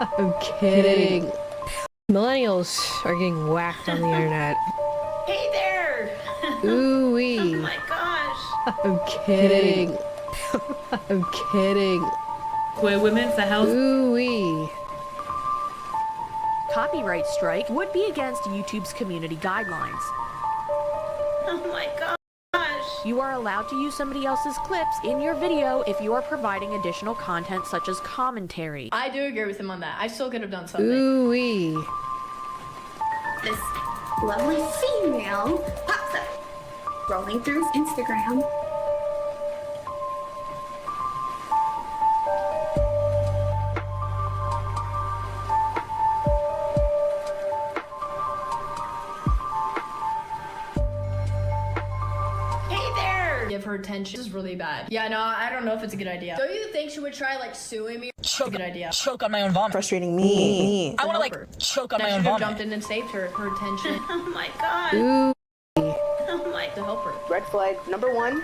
I'm kidding. Millennials are getting whacked on the internet. Hey there! Ooh-wee. Oh my gosh! I'm kidding. I'm kidding. Queer women for health. Ooh-wee. Copyright strike would be against YouTube's community guidelines. Oh my gosh! You are allowed to use somebody else's clips in your video if you are providing additional content such as commentary. I do agree with him on that. I still could have done something. Ooh-wee. This lovely female pops up, rolling through his Instagram. Hey there! Give her attention. This is really bad. Yeah, no, I don't know if it's a good idea. Don't you think she would try like suing me? Choke, Good idea. choke on my own vomit. Frustrating me. I want to Help her. like choke on I my should own have vomit. jumped in and saved her attention Oh my god! Ooh. Oh my to help her. Red flag number one.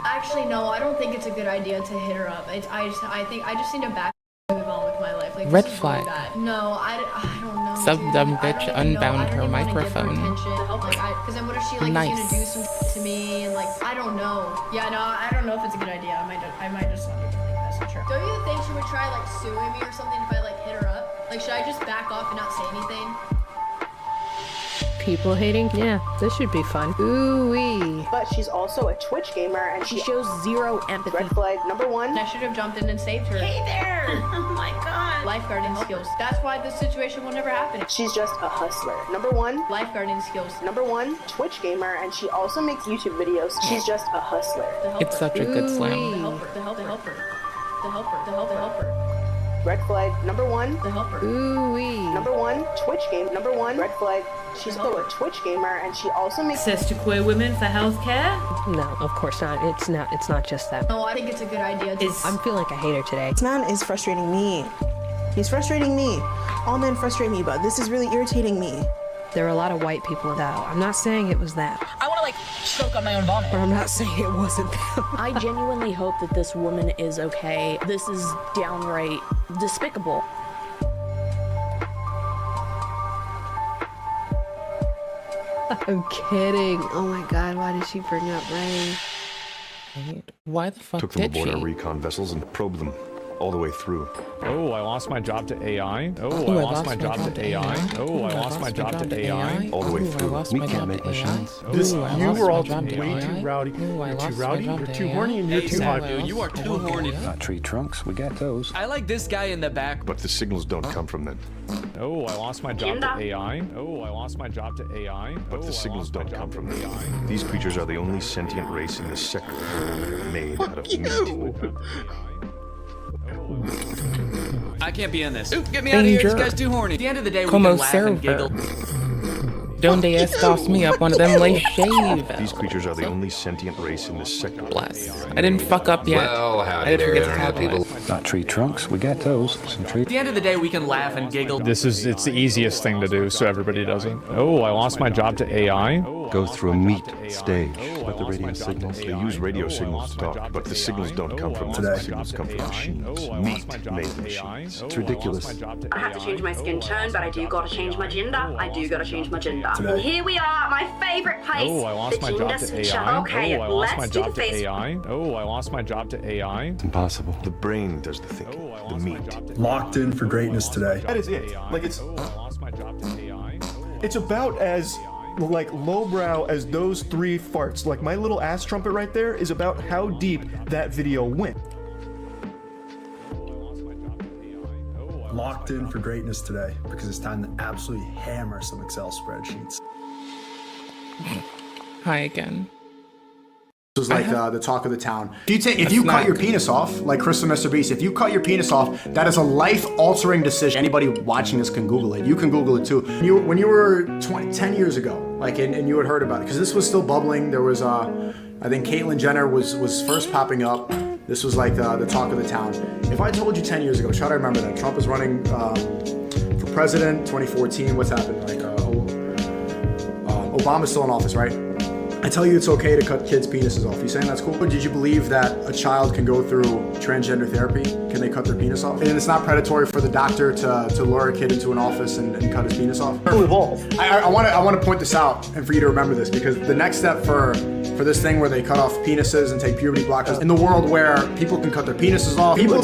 Actually, no, I don't think it's a good idea to hit her up. I think I just need to back move on with my life. Like, Red this is flag. Really bad. No, I don't know. Some dude. dumb I bitch don't even know. unbound I don't her even wanna give microphone. attention to help, like, because then what if she like Nice. is gonna do some to me and like I don't know. Yeah, no, I don't know if it's a good idea. I might just not even like message her. Don't you think she would try like suing me or something if I like hit her up? Like, should I just back off and not say anything? People hating? Yeah, this should be fun. Ooh-wee. But she's also a Twitch gamer and She shows zero empathy. Red flag number one. I should have jumped in and saved her. Hey there! Oh my god! Lifeguarding skills. That's why this situation will never happen. She's just a hustler. Number one. Lifeguarding skills. Number one, Twitch gamer, and she also makes YouTube videos. She's just a hustler. To help It's her. such a good To slam. help her. To help her. To help her. To help her. To help her. Red flag number one. To help her. Ooh-wee. Number one, Twitch game. Number one, red flag. She's still a Twitch gamer, and she also makes. Access to queer women for healthcare? No, of course not. It's not just that. No, I think it's a good idea. I'm feeling like a hater today. This man is frustrating me. He's frustrating me. All men frustrate me, but this is really irritating me. There are a lot of white people though. I'm not saying it was that. I want to like choke on my own vomit. Or I'm not saying it wasn't them. I genuinely hope that this woman is okay. This is downright despicable. I'm kidding. Oh my god, why did she bring up Ray? Why the fuck Took them did aboard our she? recon vessels and probed them all the way through. Oh, I lost my job to AI. Oh, I lost my job to AI. Oh, I lost my job to AI. All the way Ooh, I through. lost We my can't job make to AI. machines. This, Ooh, I you lost were my all job to way AI. too rowdy. Ooh, I You're lost too my rowdy. job You're to too AI. horny, and you're too Ooh, hot. I lost You are my too job to horny. AI. Got tree trunks. We got those. I like this guy in the back. But the signals don't come from them. Oh, I lost my job to AI. Oh, I lost my job to AI. But the signals don't come from them. These creatures are the only sentient race in this sector made out of meat. I can't be in this. Ooh, get me out of here. This guy's too horny. At the end of the day, we Como can laugh and server. giggle. Donde estas me up one of them lay shave. These creatures are the only sentient race in this sector. Bless. I didn't fuck up yet. I didn't forget to tell people. Got tree trunks. We got those. Some tree. At the end of the day, we can laugh and giggle. It's the easiest thing to do, so everybody does it. Oh, I lost my job to AI. Go through a meat stage. But the radio signals. They use radio signals to talk, but the signals don't come from them. The signals come from machines. Meat-made machines. It's ridiculous. I have to change my skin tone, but I do gotta change my gender. I do gotta change my gender. And here we are, my favorite place. Oh, I lost my the job gender to switcher. AI. Okay, Oh, I lost my let's do the job to face. AI. Oh, I lost my job to AI. It's impossible. The brain does the thinking. Oh, I The lost my meat. job to Locked in for greatness today. That is it. Like it's. Oh, I lost my job to AI. It's about as like lowbrow as those three farts. Like my little ass trumpet right there is about how deep that video went. Locked in for greatness today because it's time to absolutely hammer some Excel spreadsheets. Hi again. This was like the talk of the town. If you cut your penis off, like Chris and Mr. Beast, if you cut your penis off, that is a life-altering decision. Anybody watching this can Google it. You can Google it too. When you were 10 years ago, like, and you had heard about it, because this was still bubbling. There was, I think Caitlyn Jenner was first popping up. This was like the talk of the town. If I told you 10 years ago, try to remember that Trump was running for president, 2014. What's happened? Like, Obama's still in office, right? I tell you it's okay to cut kids' penises off. You saying that's cool? Did you believe that a child can go through transgender therapy? Can they cut their penis off? And it's not predatory for the doctor to lure a kid into an office and cut his penis off? I want to point this out and for you to remember this, because the next step for this thing where they cut off penises and take puberty blockers, in the world where people can cut their penises off, people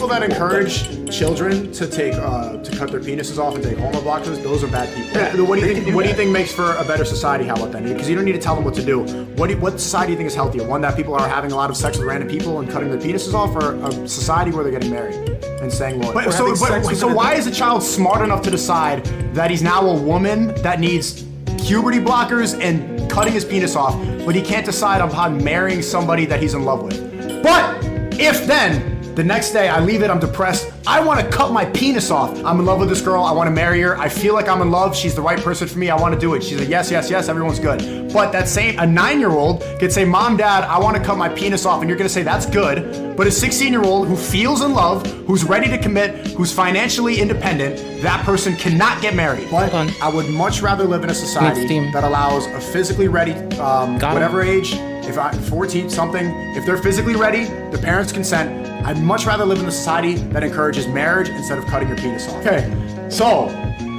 that encourage children to cut their penises off and take hormone blockers, those are bad people. Yeah, what do you think makes for a better society? How about that? Because you don't need to tell them what to do. What society do you think is healthier? One that people are having a lot of sex with random people and cutting their penises off, or a society where they're getting married and staying loyal? So why is a child smart enough to decide that he's now a woman that needs puberty blockers and cutting his penis off, but he can't decide upon marrying somebody that he's in love with? But if then the next day I leave it, I'm depressed, I want to cut my penis off. I'm in love with this girl, I want to marry her, I feel like I'm in love, she's the right person for me, I want to do it. She's like, yes, yes, yes, everyone's good. But a 9-year-old could say, Mom, Dad, I want to cut my penis off, and you're going to say, that's good. But a 16-year-old who feels in love, who's ready to commit, who's financially independent, that person cannot get married. But I would much rather live in a society that allows a physically ready, whatever age, if I'm 14 something, if they're physically ready, the parents consent. I'd much rather live in a society that encourages marriage instead of cutting your penis off. Okay, so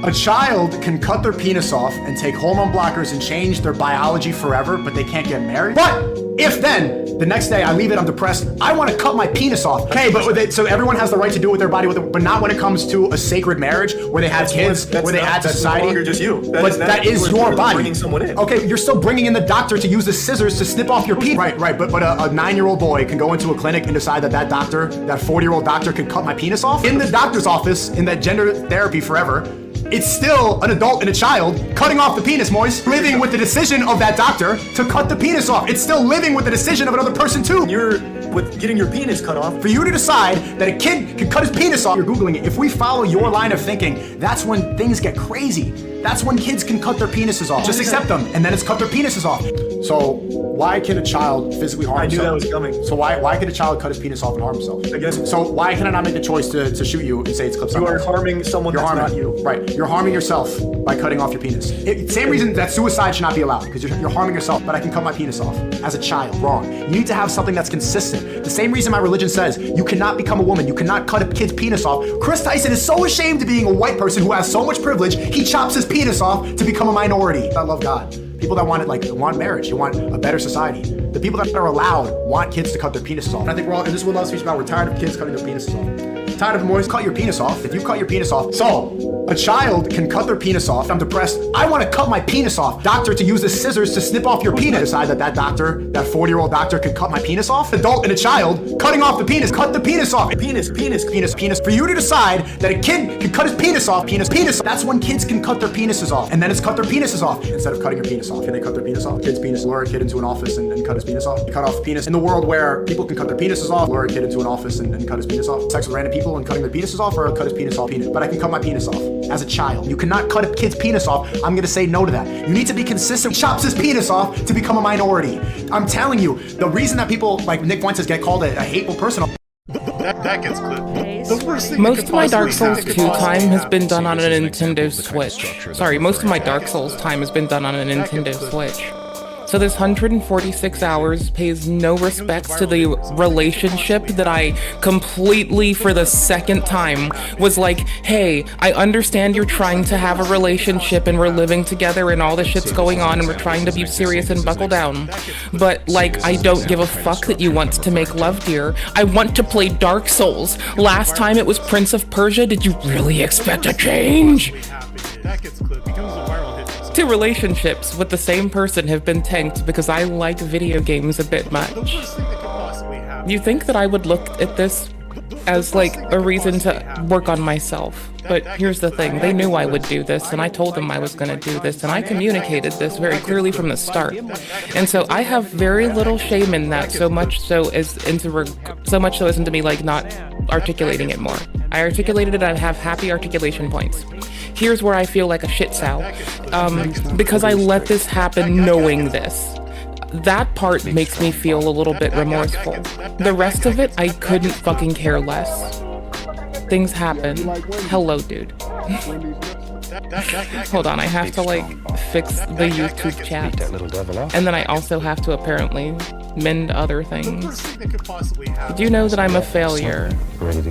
a child can cut their penis off and take hormone blockers and change their biology forever, but they can't get married. But if then the next day I leave it, I'm depressed, I want to cut my penis off. Okay, but so everyone has the right to do with their body, but not when it comes to a sacred marriage where they have kids, where they had society. No longer just you. That is your body. Bringing someone in. Okay, you're still bringing in the doctor to use the scissors to snip off your penis. Right. But a 9-year-old boy can go into a clinic and decide that doctor, that 40-year-old doctor, can cut my penis off in the doctor's office in that gender therapy forever. It's still an adult and a child cutting off the penis, Moise, living with the decision of that doctor to cut the penis off. It's still living with the decision of another person too. You're with getting your penis cut off. For you to decide that a kid can cut his penis off, you're Googling it. If we follow your line of thinking, that's when things get crazy. That's when kids can cut their penises off. Just accept them, and then it's cut their penises off. So why can a child physically harm himself? I knew that was coming. So why can a child cut his penis off and harm himself? I guess. So why can I not make the choice to shoot you and say it's clips? You are harming someone that's not you. Right. You're harming yourself by cutting off your penis. Same reason that suicide should not be allowed, because you're harming yourself, but I can cut my penis off as a child. Wrong. You need to have something that's consistent. The same reason my religion says you cannot become a woman, you cannot cut a kid's penis off. Chris Tyson is so ashamed of being a white person who has so much privilege, he chops his penis off to become a minority. I love God. People that want marriage, you want a better society. The people that are allowed want kids to cut their penises off. And I think and this is what love speaks about, we're tired of kids cutting their penises off. Tired of Moise, cut your penis off. If you cut your penis off, so a child can cut their penis off. I'm depressed, I want to cut my penis off. Doctor to use the scissors to snip off your penis. Decide that doctor, that 40-year-old doctor, can cut my penis off. Adult and a child cutting off the penis, cut the penis off. Penis. For you to decide that a kid can cut his penis off, penis. That's when kids can cut their penises off, and then it's cut their penises off instead of cutting your penis off. Can they cut their penis off? Kid's penis, lure a kid into an office and cut his penis off. You cut off the penis. In the world where people can cut their penises off, lure a kid into an office and cut his penis off. Sex with random people and cutting their penises off, or cut his penis off. But I can cut my penis off as a child. You cannot cut a kid's penis off. I'm gonna say no to that. You need to be consistent. He chops his penis off to become a minority. I'm telling you, the reason that people like Nick Fuentes get called a hateful person. That gets clipped. Most of my Dark Souls 2 time has been done on a Nintendo Switch. Sorry, most of my Dark Souls time has been done on a Nintendo Switch. So this 146 hours pays no respects to the relationship that I completely, for the second time, was like, hey, I understand you're trying to have a relationship and we're living together and all this shit's going on and we're trying to be serious and buckle down. But, like, I don't give a fuck that you want to make love, dear. I want to play Dark Souls. Last time it was Prince of Persia. Did you really expect a change? That gets clipped. Becomes a viral hit. 2 relationships with the same person have been tanked because I like video games a bit much. You think that I would look at this as like a reason to work on myself, but here's the thing, they knew I would do this and I told them I was going to do this and I communicated this very clearly from the start. And so I have very little shame in that, so much so as into me like not articulating it more. I articulated it, I have happy articulation points. Here's where I feel like a shit sow, because I let this happen knowing this. That part makes me feel a little bit remorseful. The rest of it, I couldn't fucking care less. things happen. Hello, dude. Hold on, I have to like fix the YouTube chat. And then I also have to apparently mend other things. Do you know that I'm a failure?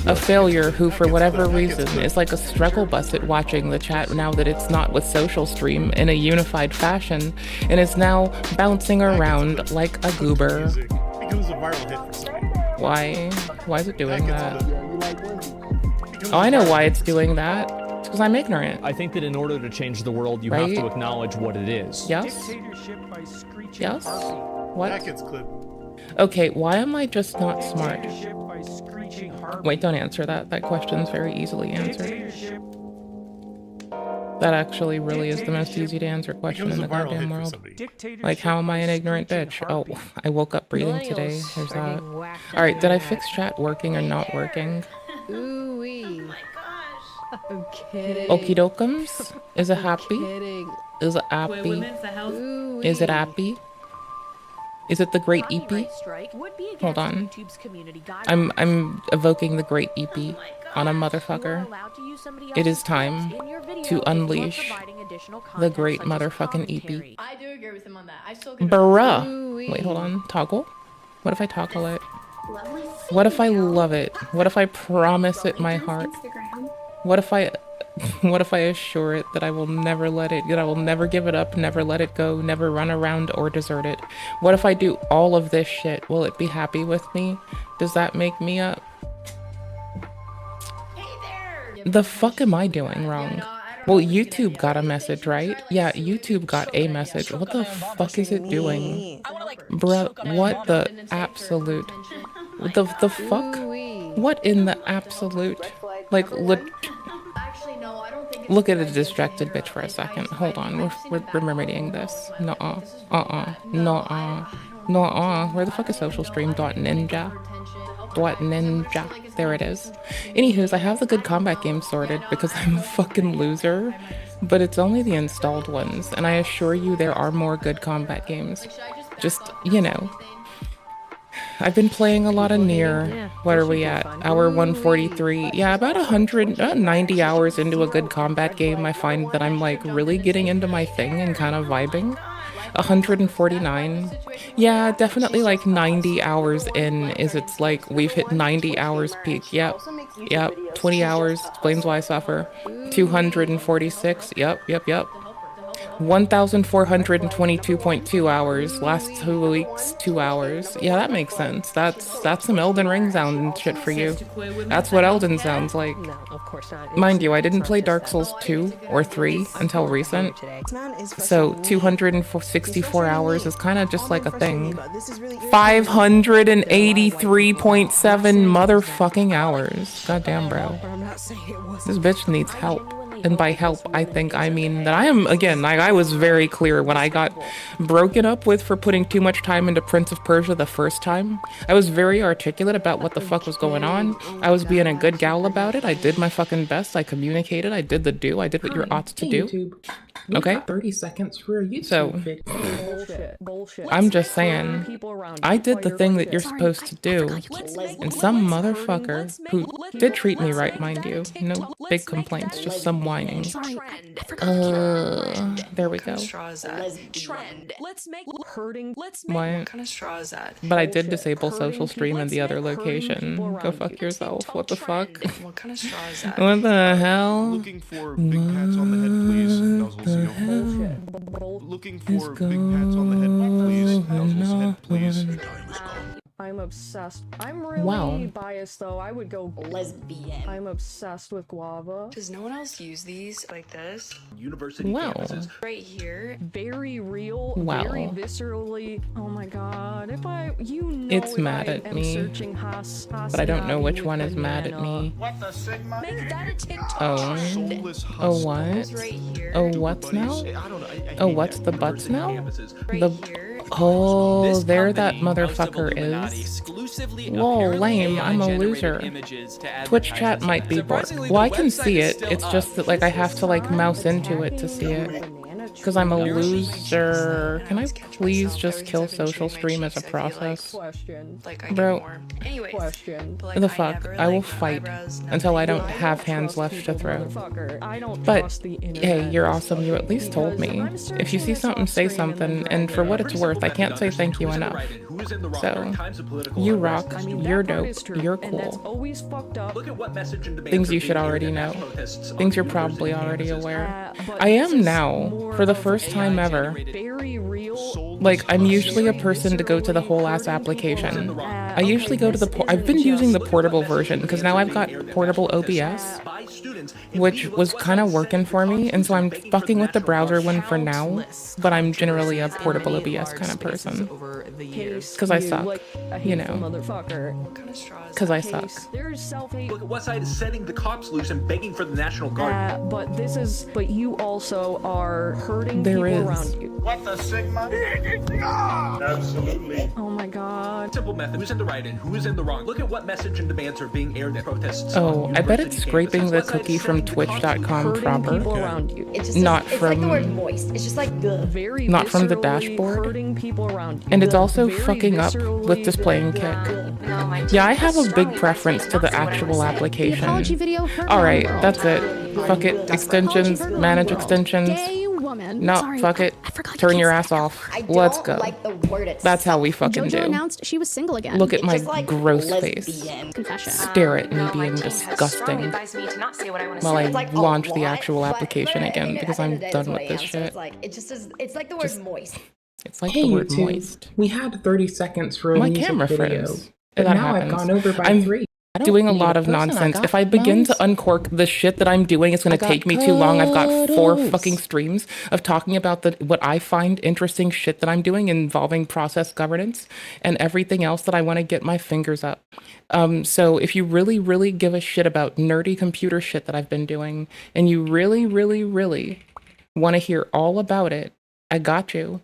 A failure who, for whatever reason, is like a struggle bus at watching the chat now that it's not with social stream in a unified fashion, and is now bouncing around like a goober. Why? Why is it doing that? Oh, I know why it's doing that. It's because I'm ignorant. I think that in order to change the world, you have to acknowledge what it is. Yes? Yes? What? Okay, why am I just not smart? Wait, don't answer that. That question's very easily answered. That actually really is the most easy to answer question in the goddamn world. Like, how am I an ignorant bitch? Oh, I woke up breathing today. There's that. Alright, did I fix chat working or not working? Ooh-wee. Oh my gosh. I'm kidding. Okie dokums? Is it happy? Kidding. Is it happy? Is it happy? Is it the Great EP? Hold on. I'm evoking the Great EP on a motherfucker. It is time to unleash the great motherfucking EP. I do agree with him on that. I still Bruh. Wait, hold on. Toggle? What if I toggle it? What if I love it? What if I promise it my heart? What if I assure it that I will never let it, that I will never give it up, never let it go, never run around or desert it? What if I do all of this shit? Will it be happy with me? Does that make me up? The fuck am I doing wrong? Well, YouTube got a message, right? Yeah, YouTube got a message. What the fuck is it doing? Bruh, what the absolute... The fuck? What in the absolute... Like, look at a distracted bitch for a second. Hold on, we're remedying this. Nuh-uh. Nuh-uh. Where the fuck is social stream? .ninja? .ninja. There it is. Anywho's, I have the good combat game sorted because I'm a fucking loser. But it's only the installed ones, and I assure you there are more good combat games. Just, you know. I've been playing a lot of Nier. What are we at? Hour 143. Yeah, about 190 hours into a good combat game, I find that I'm like really getting into my thing and kind of vibing. 149. Yeah, definitely like 90 hours in is it's like we've hit 90 hours peak. Yep. 20 hours explains why I suffer. 246. Yep. 1,422.2 hours. Last 2 weeks, 2 hours. Yeah, that makes sense. That's some Elden Ring sound shit for you. That's what Elden sounds like. No, of course not. Mind you, I didn't play Dark Souls 2 or 3 until recent. So 264 hours is kind of just like a thing. 583.7 motherfucking hours. Goddamn, bro. This bitch needs help. And by help, I think I mean that I am, again, I was very clear when I got broken up with for putting too much time into Prince of Persia the first time. I was very articulate about what the fuck was going on. I was being a good gal about it. I did my fucking best. I communicated. I did the do. I did what you're ought to do. Okay? 30 seconds for a YouTube so, bullshit. I'm just saying, I did the thing that you're supposed to do. And some motherfucker who did treat me right, mind you. No big complaints, just some whining. There we go. What kind of straw is that? But I did disable social stream in the other location. Go fuck yourself. What the fuck? What kind of straw is that? What the hell? Looking for big pats on the head, please. Nuzzles Looking for big pats on the head, please. Nuzzles head, please. I'm obsessed. I'm really biased though. I would go lesbian. I'm obsessed with guava. Does no one else use these like this? University campuses. Right here. Very real. Very viscerally. Oh my god. If it's mad at me. But I don't know which one is mad at me. What the Sigma? Make that a TikTok. Oh what? Oh what's now? Oh what's the butts now? Oh, there that motherfucker is. Whoa, lame, I'm a loser. Twitch chat might be bored. Well, I can see it. It's just that, like, I have to, like, mouse into it to see it. Because I'm a loser. Can I please just kill social stream as a process? Bro, the fuck? I will fight until I don't have hands left to throw. But, hey, you're awesome. You at least told me. If you see something, say something. And for what it's worth, I can't say thank you enough. So, you rock. You're dope. You're cool. Things you should already know. Things you're probably already aware. I am now, for the first time ever. Like, I'm usually a person to go to the whole ass application. I usually go to the I've been using the portable version because now I've got portable OBS, which was kind of working for me, and so I'm fucking with the browser one for now, but I'm generally a portable OBS kind of person. Because I suck, you know. Because I suck. Look at Westside is setting the cops loose and begging for the National Guard. But you also are hurting people around you. What the Sigma? Absolutely. Oh my god. Simple method. Who's in the right and who is in the wrong? Look at what message and demands are being aired at protests. Oh, I bet it's scraping the cookie from twitch.com proper. Not from... It's just like very not from the dashboard. And it's also fucking up with displaying kick. Yeah, I have a big preference to the actual application. Alright, that's it. Fuck it. Extensions, manage extensions. No, fuck it. Turn your ass off. Let's go. That's how we fucking do. Announced she was single again. Look at my gross face. Confession. Stare at me being disgusting while I launch the actual application again because I'm done with this shit. It's like the word moist. It's like the word moist. We had 30 seconds for a my music camera video, froze. but That now happens. I've gone over by 3. Doing a lot of nonsense. If I begin to uncork the shit that I'm doing, it's going to take me too long. I've got 4 fucking streams of talking about what I find interesting shit that I'm doing involving process governance and everything else that I want to get my fingers up. So if you really, really give a shit about nerdy computer shit that I've been doing, and you really, really, really want to hear all about it, I got you.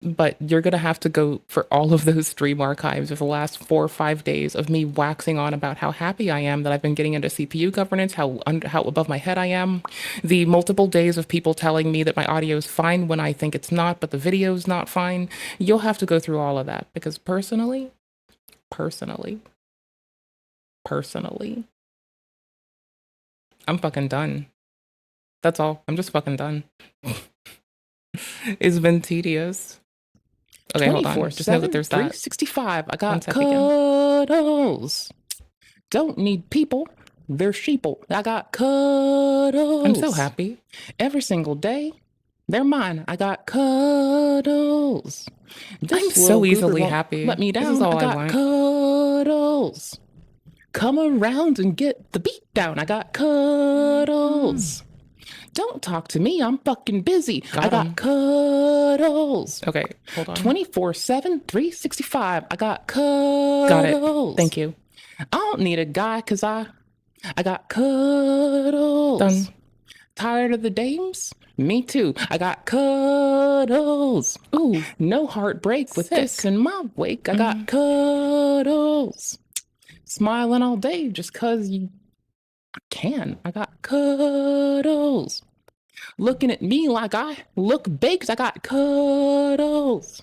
But you're going to have to go for all of those stream archives of the last 4 or 5 days of me waxing on about how happy I am that I've been getting into CPU governance, how above my head I am, the multiple days of people telling me that my audio is fine when I think it's not, but the video's not fine. You'll have to go through all of that because personally, I'm fucking done. That's all. I'm just fucking done. It's been tedious. Okay, hold on. Just know that there's that. 365. I got cuddles. Don't need people. They're sheeple. I got cuddles. I'm so happy. Every single day. They're mine. I got cuddles. I'm so easily happy. Let me down. This is all I got cuddles. Come around and get the beat down. I got cuddles. Don't talk to me. I'm fucking busy. I got cuddles. Okay, hold on. 24/7, 365. I got cuddles. Got it. Thank you. I don't need a guy because I got cuddles. Done. Tired of the dames? Me too. I got cuddles. Ooh, no heartbreak with this in my wake. I got cuddles. Smiling all day just cause you can. I got cuddles. Looking at me like I look big cause I got cuddles.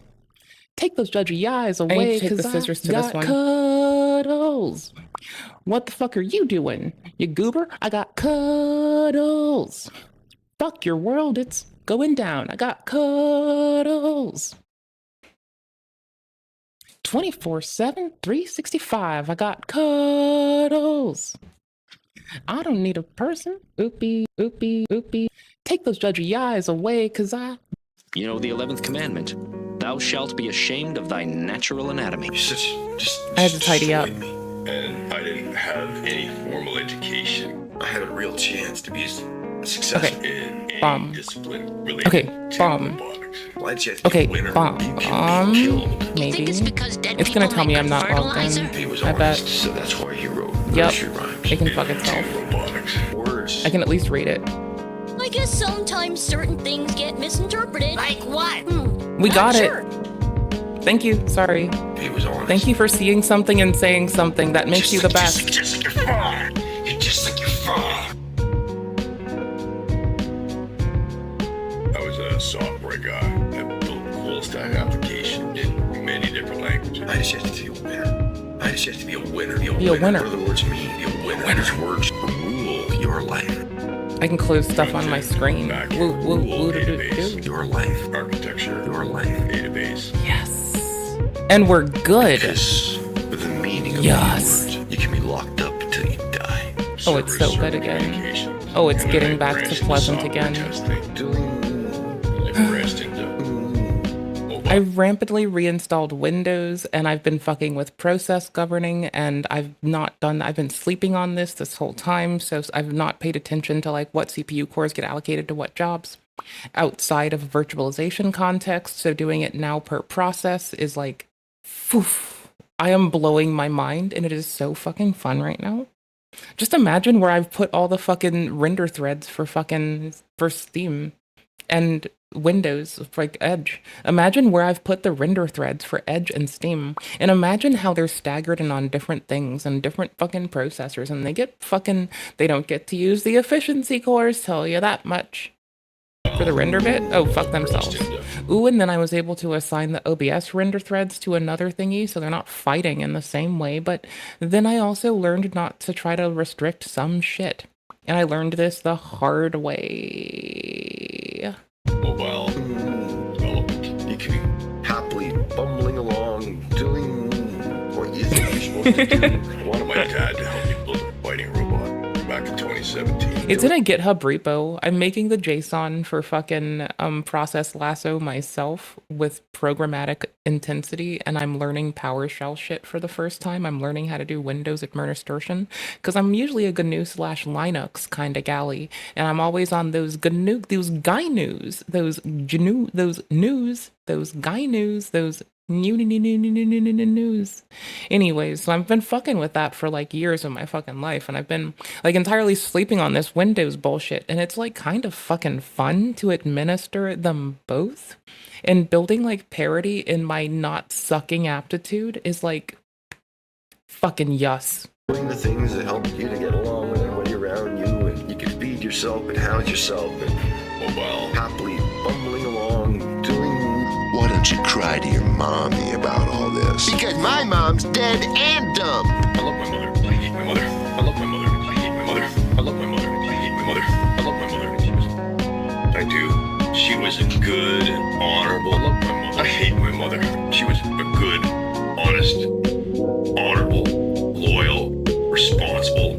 Take those judgy eyes away cause I got cuddles. What the fuck are you doing? You goober? I got cuddles. Fuck your world, it's going down. I got cuddles. 24/7, 365. I got cuddles. I don't need a person. Oopie, oopie, oopie. Take those judgy eyes away, cause I... You know the 11th commandment. Thou shalt be ashamed of thy natural anatomy. I had to tidy up. And I didn't have any formal education. I had a real chance to be a success in any discipline related to robotics. Okay, bomb. Maybe. It's gonna tell me I'm not logged in. I bet. So that's why he wrote yep. It can fuck itself. I can at least read it. I guess sometimes certain things get misinterpreted. Like what? We got it. Thank you. Sorry. Thank you for seeing something and saying something. That makes you the best. Just like your father. You're just like your father. I was software guy. I've built a full stack application in many different languages. I just have to be a winner. I just have to be a winner. Be a winner. What do the words mean? Be a winner. These words rule your life. I can close stuff on my screen. Woo, woo, woo, database. Your life. Architecture. Your life. Database. Yes. And we're good. This, with the meaning of yes. words, you can be locked up until you die. Oh, it's so good again. Oh, it's getting back to pleasant again. I rampantly reinstalled Windows, and I've been fucking with process governing, and I've been sleeping on this whole time, so I've not paid attention to like what CPU cores get allocated to what jobs outside of a virtualization context, so doing it now per process is like, poof. I am blowing my mind, and it is so fucking fun right now. Just imagine where I've put all the fucking render threads for Steam and Windows, like Edge. Imagine where I've put the render threads for Edge and Steam. And imagine how they're staggered and on different things and different fucking processors. And they don't get to use the efficiency cores, tell you that much. For the render bit? Oh, fuck themselves. Ooh, and then I was able to assign the OBS render threads to another thingy, so they're not fighting in the same way, but then I also learned not to try to restrict some shit. And I learned this the hard way. Mobile development. You can be happily bumbling along, doing what you think you're supposed to do. I wanted my dad to help me build a fighting robot back in 2017. It's in a GitHub repo. I'm making the JSON for fucking process lasso myself with programmatic intensity, and I'm learning PowerShell shit for the first time. I'm learning how to do Windows administration, because I'm usually a GNU/Linux kind of galley, and I'm always on those GNU, those guy news, those news. Anyways, so I've been fucking with that for like years of my fucking life, and I've been like entirely sleeping on this Windows bullshit, and it's like kind of fucking fun to administer them both. And building like parity in my not sucking aptitude is like fucking yes. Doing the things that help you to get along with everybody around you, and you can feed yourself and house yourself, and mobile happily bumbling along, doing. Why don't you cry to your mommy about all this? Because my mom's dead and dumb. I love my mother. I hate my mother. I love my mother. I hate my mother. I love my mother. I hate my mother. I love my mother. I do. She was a good, honorable. I love my mother. I hate my mother. She was a good, honest, honorable, loyal, responsible.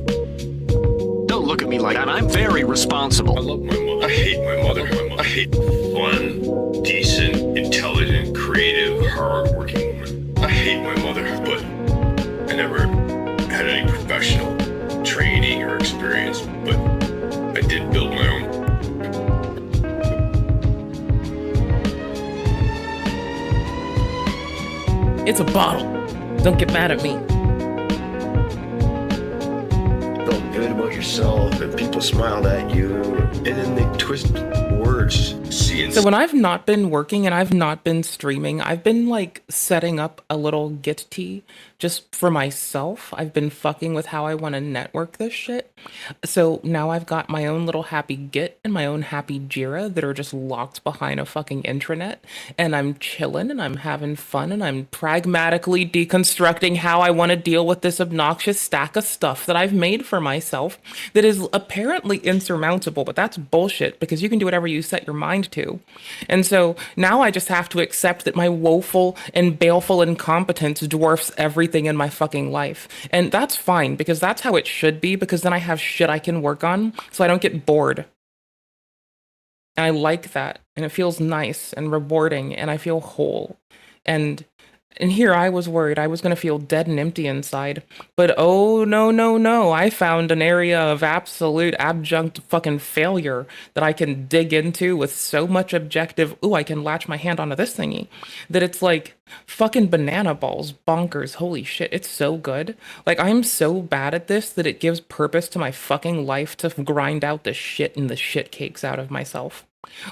Don't look at me like that. I'm very responsible. I love my mother. I hate my mother. I hate fun, decent, intelligent, creative, hard-working woman. I hate my mother, but I never had any professional training or experience, but I did build my own. It's a bottle. Don't get mad at me. Felt good about yourself, and people smiled at you, and then they twist words. So when I've not been working and I've not been streaming, I've been like setting up a little Git T just for myself. I've been fucking with how I want to network this shit. So now I've got my own little happy Git and my own happy Jira that are just locked behind a fucking intranet. And I'm chilling and I'm having fun and I'm pragmatically deconstructing how I want to deal with this obnoxious stack of stuff that I've made for myself that is apparently insurmountable, but that's bullshit because you can do whatever you set your mind to. And so now I just have to accept that my woeful and baleful incompetence dwarfs everything in my fucking life. And that's fine because that's how it should be, because then I have shit I can work on so I don't get bored. And I like that. And it feels nice and rewarding and I feel whole. And here I was worried I was going to feel dead and empty inside. But oh, no. I found an area of absolute abject fucking failure that I can dig into with so much objective, ooh, I can latch my hand onto this thingy, that it's like fucking banana balls, bonkers, holy shit, it's so good. Like, I'm so bad at this that it gives purpose to my fucking life to grind out the shit and the shit cakes out of myself.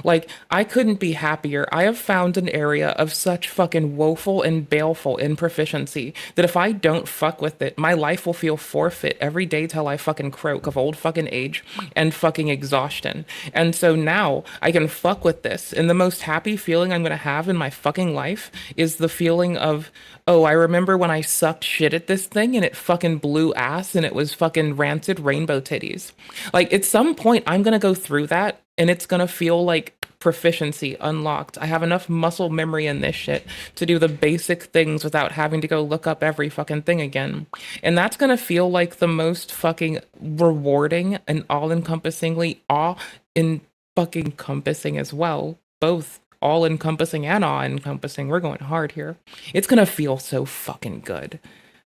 Like, I couldn't be happier. I have found an area of such fucking woeful and baleful improficiency that if I don't fuck with it, my life will feel forfeit every day till I fucking croak of old fucking age and fucking exhaustion. And so now I can fuck with this. And the most happy feeling I'm gonna have in my fucking life is the feeling of, oh, I remember when I sucked shit at this thing and it fucking blew ass and it was fucking rancid rainbow titties. Like, at some point, I'm gonna go through that and it's gonna feel like proficiency unlocked. I have enough muscle memory in this shit to do the basic things without having to go look up every fucking thing again. And that's gonna feel like the most fucking rewarding and all-encompassingly fucking encompassing as well. Both all-encompassing and awe-encompassing. We're going hard here. It's gonna feel so fucking good.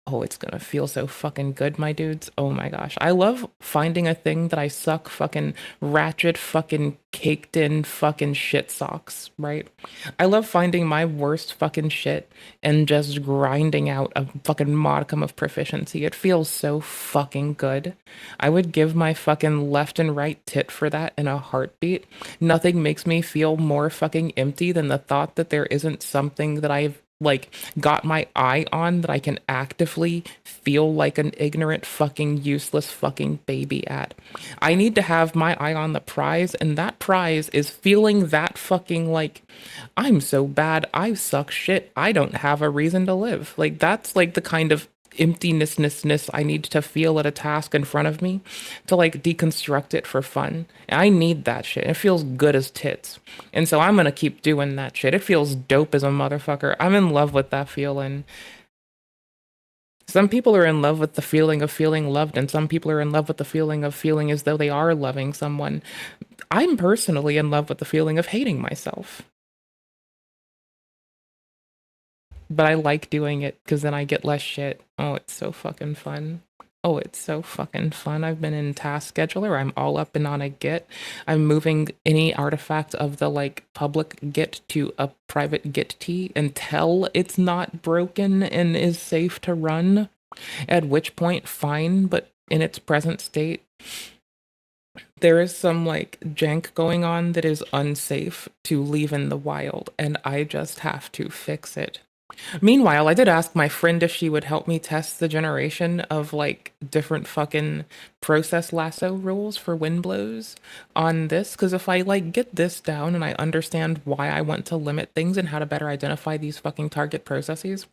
Oh, it's gonna feel so fucking good, my dudes. Oh my gosh. I love finding a thing that I suck fucking ratchet fucking caked in fucking shit socks, right? I love finding my worst fucking shit and just grinding out a fucking modicum of proficiency. It feels so fucking good. I would give my fucking left and right tit for that in a heartbeat. Nothing makes me feel more fucking empty than the thought that there isn't something that I've like got my eye on that I can actively feel like an ignorant fucking useless fucking baby at. I need to have my eye on the prize, and that prize is feeling that fucking like, I'm so bad, I suck shit, I don't have a reason to live. Like, that's like the kind of emptiness I need to feel at a task in front of me to like deconstruct it for fun. And I need that shit. It feels good as tits. And so I'm gonna keep doing that shit. It feels dope as a motherfucker. I'm in love with that feeling. Some people are in love with the feeling of feeling loved, and some people are in love with the feeling of feeling as though they are loving someone. I'm personally in love with the feeling of hating myself. But I like doing it because then I get less shit. Oh, it's so fucking fun. Oh, it's so fucking fun. I've been in Task Scheduler. I'm all up and on a Git. I'm moving any artifact of the like public Git to a private Git T until it's not broken and is safe to run. At which point, fine, but in its present state, there is some like jank going on that is unsafe to leave in the wild, and I just have to fix it. Meanwhile, I did ask my friend if she would help me test the generation of like different fucking process lasso rules for wind blows on this, because if I like get this down and I understand why I want to limit things and how to better identify these fucking target processes,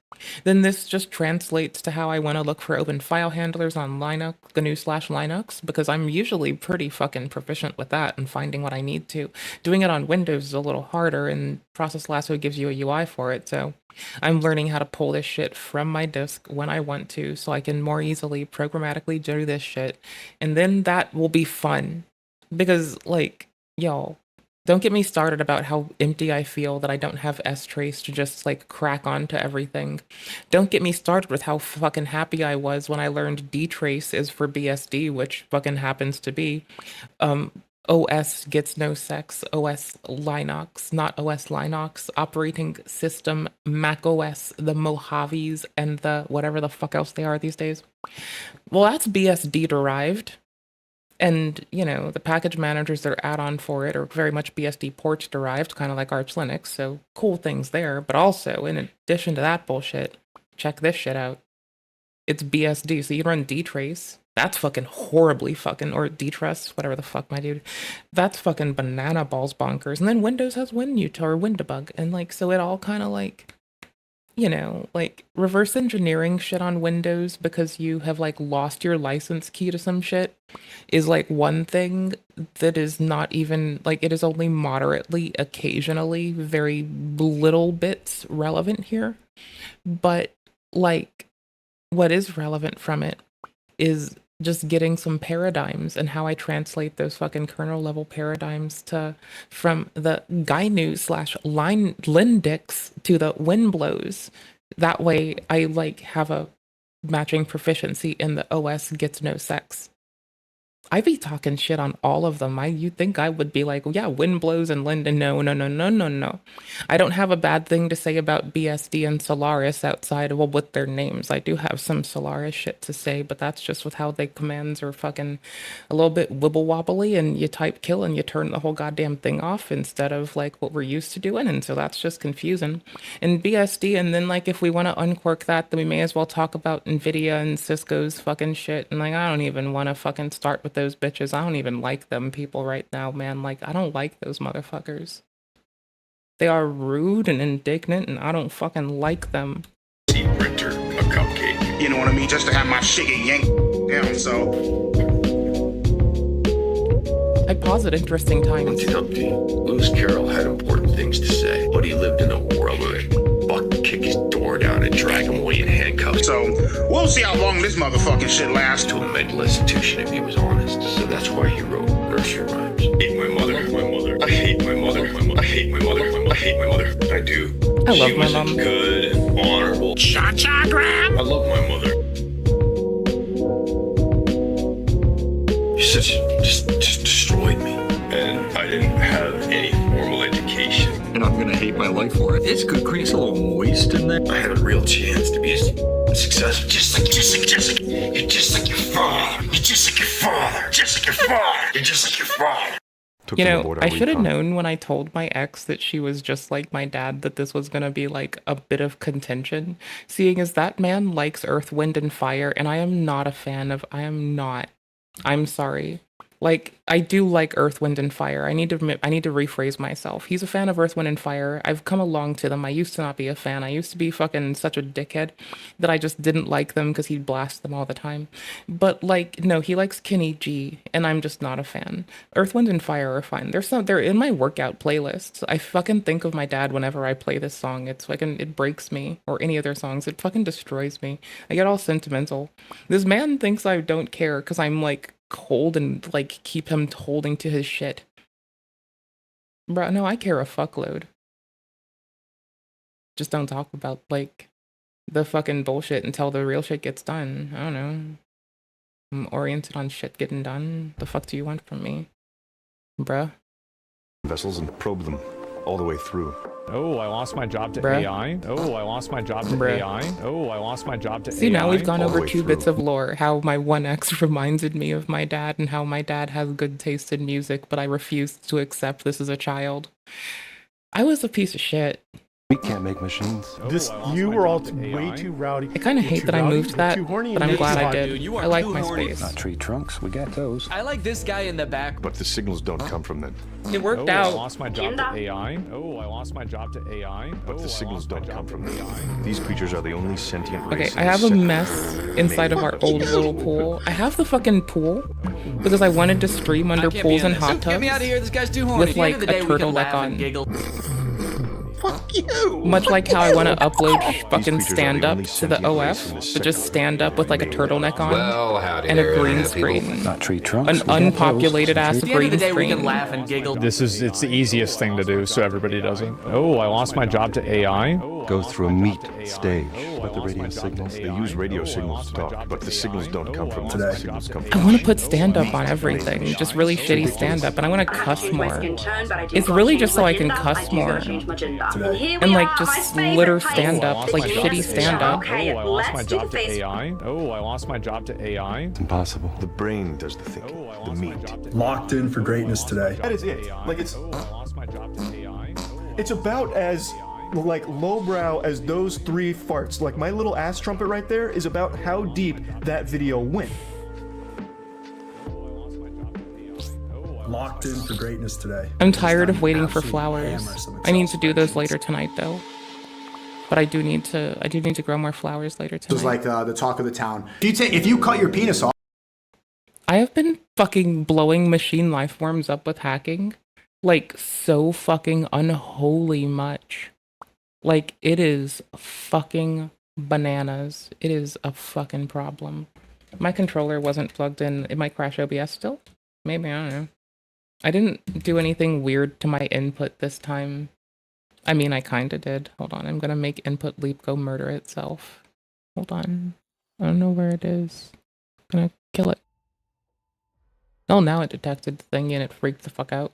then this just translates to how I want to look for open file handlers on Linux, GNU/Linux, because I'm usually pretty fucking proficient with that and finding what I need to. Doing it on Windows is a little harder, and Process Lasso gives you a UI for it, so I'm learning how to pull this shit from my disk when I want to, so I can more easily programmatically do this shit. And then that will be fun. Because, like, y'all, don't get me started about how empty I feel that I don't have strace to just, like, crack onto everything. Don't get me started with how fucking happy I was when I learned dtrace is for BSD, which fucking happens to be. OS gets no sex, OS Linux, not OS Linux, operating system, Mac OS, the Mojaves, and the whatever the fuck else they are these days. Well, that's BSD derived. And, you know, the package managers that are add-on for it are very much BSD ports derived, kind of like Arch Linux, so cool things there. But also, in addition to that bullshit, check this shit out. It's BSD, so you run dtrace. That's fucking horribly fucking, or dtrust, whatever the fuck, my dude. That's fucking banana balls bonkers. And then Windows has WinUtil or WinDebug. And like, so it all kind of like, you know, like reverse engineering shit on Windows because you have like lost your license key to some shit is like one thing that is not even like, it is only moderately, occasionally, very little bits relevant here. But like, what is relevant from it is just getting some paradigms and how I translate those fucking kernel level paradigms to from the GNU/Linux to the Winblows. That way I like have a matching proficiency in the OS gets no sex. I be talking shit on all of them. You'd think I would be like, yeah, wind blows and Linden. No, no, no, no, no, no. I don't have a bad thing to say about BSD and Solaris outside of, well, with their names. I do have some Solaris shit to say, but that's just with how they commands are fucking a little bit wibble wobbly, and you type kill and you turn the whole goddamn thing off instead of like what we're used to doing, and so that's just confusing. And BSD, and then like if we want to uncork that, then we may as well talk about Nvidia and Cisco's fucking shit. And like I don't even want to fucking start with those bitches. I don't even like them people right now, man. Like I don't like those motherfuckers. They are rude and indignant, and I don't fucking like them. Printer, a cupcake. You know what I mean? Just to have my shit get yanked down, so. I pause at interesting times. Lewis Carroll had important things to say, but he lived in a world where Buck could kick his door down and drag him away in handcuffs. So, we'll see how long this motherfucking shit lasts. To a mental institution if he was honest. So that's why he wrote nursery rhymes. I hate my mother. I hate my mother. I hate my mother. I hate my mother. I do. I love my mom. She was good and honorable. Cha-cha, Graham. I love my mother. You just destroyed me. And I didn't have any formal education. And I'm gonna hate my life for it. It's good crease a little waste in there. I had a real chance to be successful. Just like you're just like your father. You're just like your father. Just like your father. You're just like your father. You know, I should have known when I told my ex that she was just like my dad that this was going to be like a bit of contention, seeing as that man likes Earth, Wind, and Fire, and I am not a fan of, I'm sorry. Like, I do like Earth, Wind, and Fire. I need to rephrase myself. He's a fan of Earth, Wind, and Fire. I've come along to them. I used to not be a fan. I used to be fucking such a dickhead that I just didn't like them because he'd blast them all the time. But, like, no, he likes Kenny G, and I'm just not a fan. Earth, Wind, and Fire are fine. They're in my workout playlists. I fucking think of my dad whenever I play this song. It's fucking, it breaks me, or any of their songs. It fucking destroys me. I get all sentimental. This man thinks I don't care because I'm, like, cold and like keep him holding to his shit. Bro, no, I care a fuckload. Just don't talk about like the fucking bullshit until the real shit gets done. I don't know. I'm oriented on shit getting done. The fuck do you want from me? Bruh. Vessels and probe them all the way through. Oh, I lost my job to Bruh. AI. Oh, I lost my job to Bruh. AI. Oh, I lost my job to AI. See, now we've gone all the over way 2 through. bits of lore. How my one ex reminded me of my dad and how my dad has good taste in music, but I refused to accept this as a child. I was a piece of shit. We can't make machines. You were all way too rowdy. I kind of hate that I moved that, too horny, but I'm and glad I hot. did. Dude, you are I like too my horny. space. Not tree trunks, we got those. I like this guy in the back. But the signals don't come from them. It worked I out. lost my job to AI. Oh, I lost my job to AI. But Oh, the I signals lost my don't come job from to them. AI. These creatures are the only sentient race. Okay, I have a mess inside of our old little pool. I have the fucking pool because I wanted to stream under I can't pools be in and this. hot Get me out of tubs here. This guy's too horny. with At the end like of the day, a we can turtleneck laugh and on. giggle. Fuck you. Much like how I want to upload fucking creatures are the stand up only to the sentient race OF, in this but just sector. stand up with like a turtleneck on howdy and a there, green people. screen. Not tree trunks. An unpopulated ass At the end of green the day, we can screen. laugh and giggle. It's the easiest thing to do, so everybody does it. Oh, I lost my job to AI. Go through a meat stage. But the radio signals, they use radio signals to talk, but the signals don't come from them. The signals come from I want to put stand up on everything, just really shitty stand up, and I want to cuss more. It's really just so I can cuss more. And like just litter stand up, like shitty stand up. Oh, I lost my job to AI. Oh, I lost my job to AI. It's impossible. The brain does the thinking, Oh, the meat. Locked in for greatness today. That is it. Like it's Oh, I lost my job to AI. it's about as like lowbrow as those 3 farts. Like my little ass trumpet right there is about how deep that video went. Locked in for greatness today. I'm tired of Time waiting for absolute flowers. hammer some I need to do those spreadsheets. later tonight though. But I do need to grow more flowers later This was tonight. like the talk of the town. If you cut your penis off. I have been fucking blowing machine life forms up with hacking, like so fucking unholy much. Like it is fucking bananas. It is a fucking problem. My controller wasn't plugged in. It might crash OBS still. Maybe, I don't know. I didn't do anything weird to my input this time. I mean, I kinda did. Hold on, I'm gonna make input leap go murder itself. Hold on. I don't know where it is. I'm gonna kill it. Oh, now it detected the thing and it freaked the fuck out.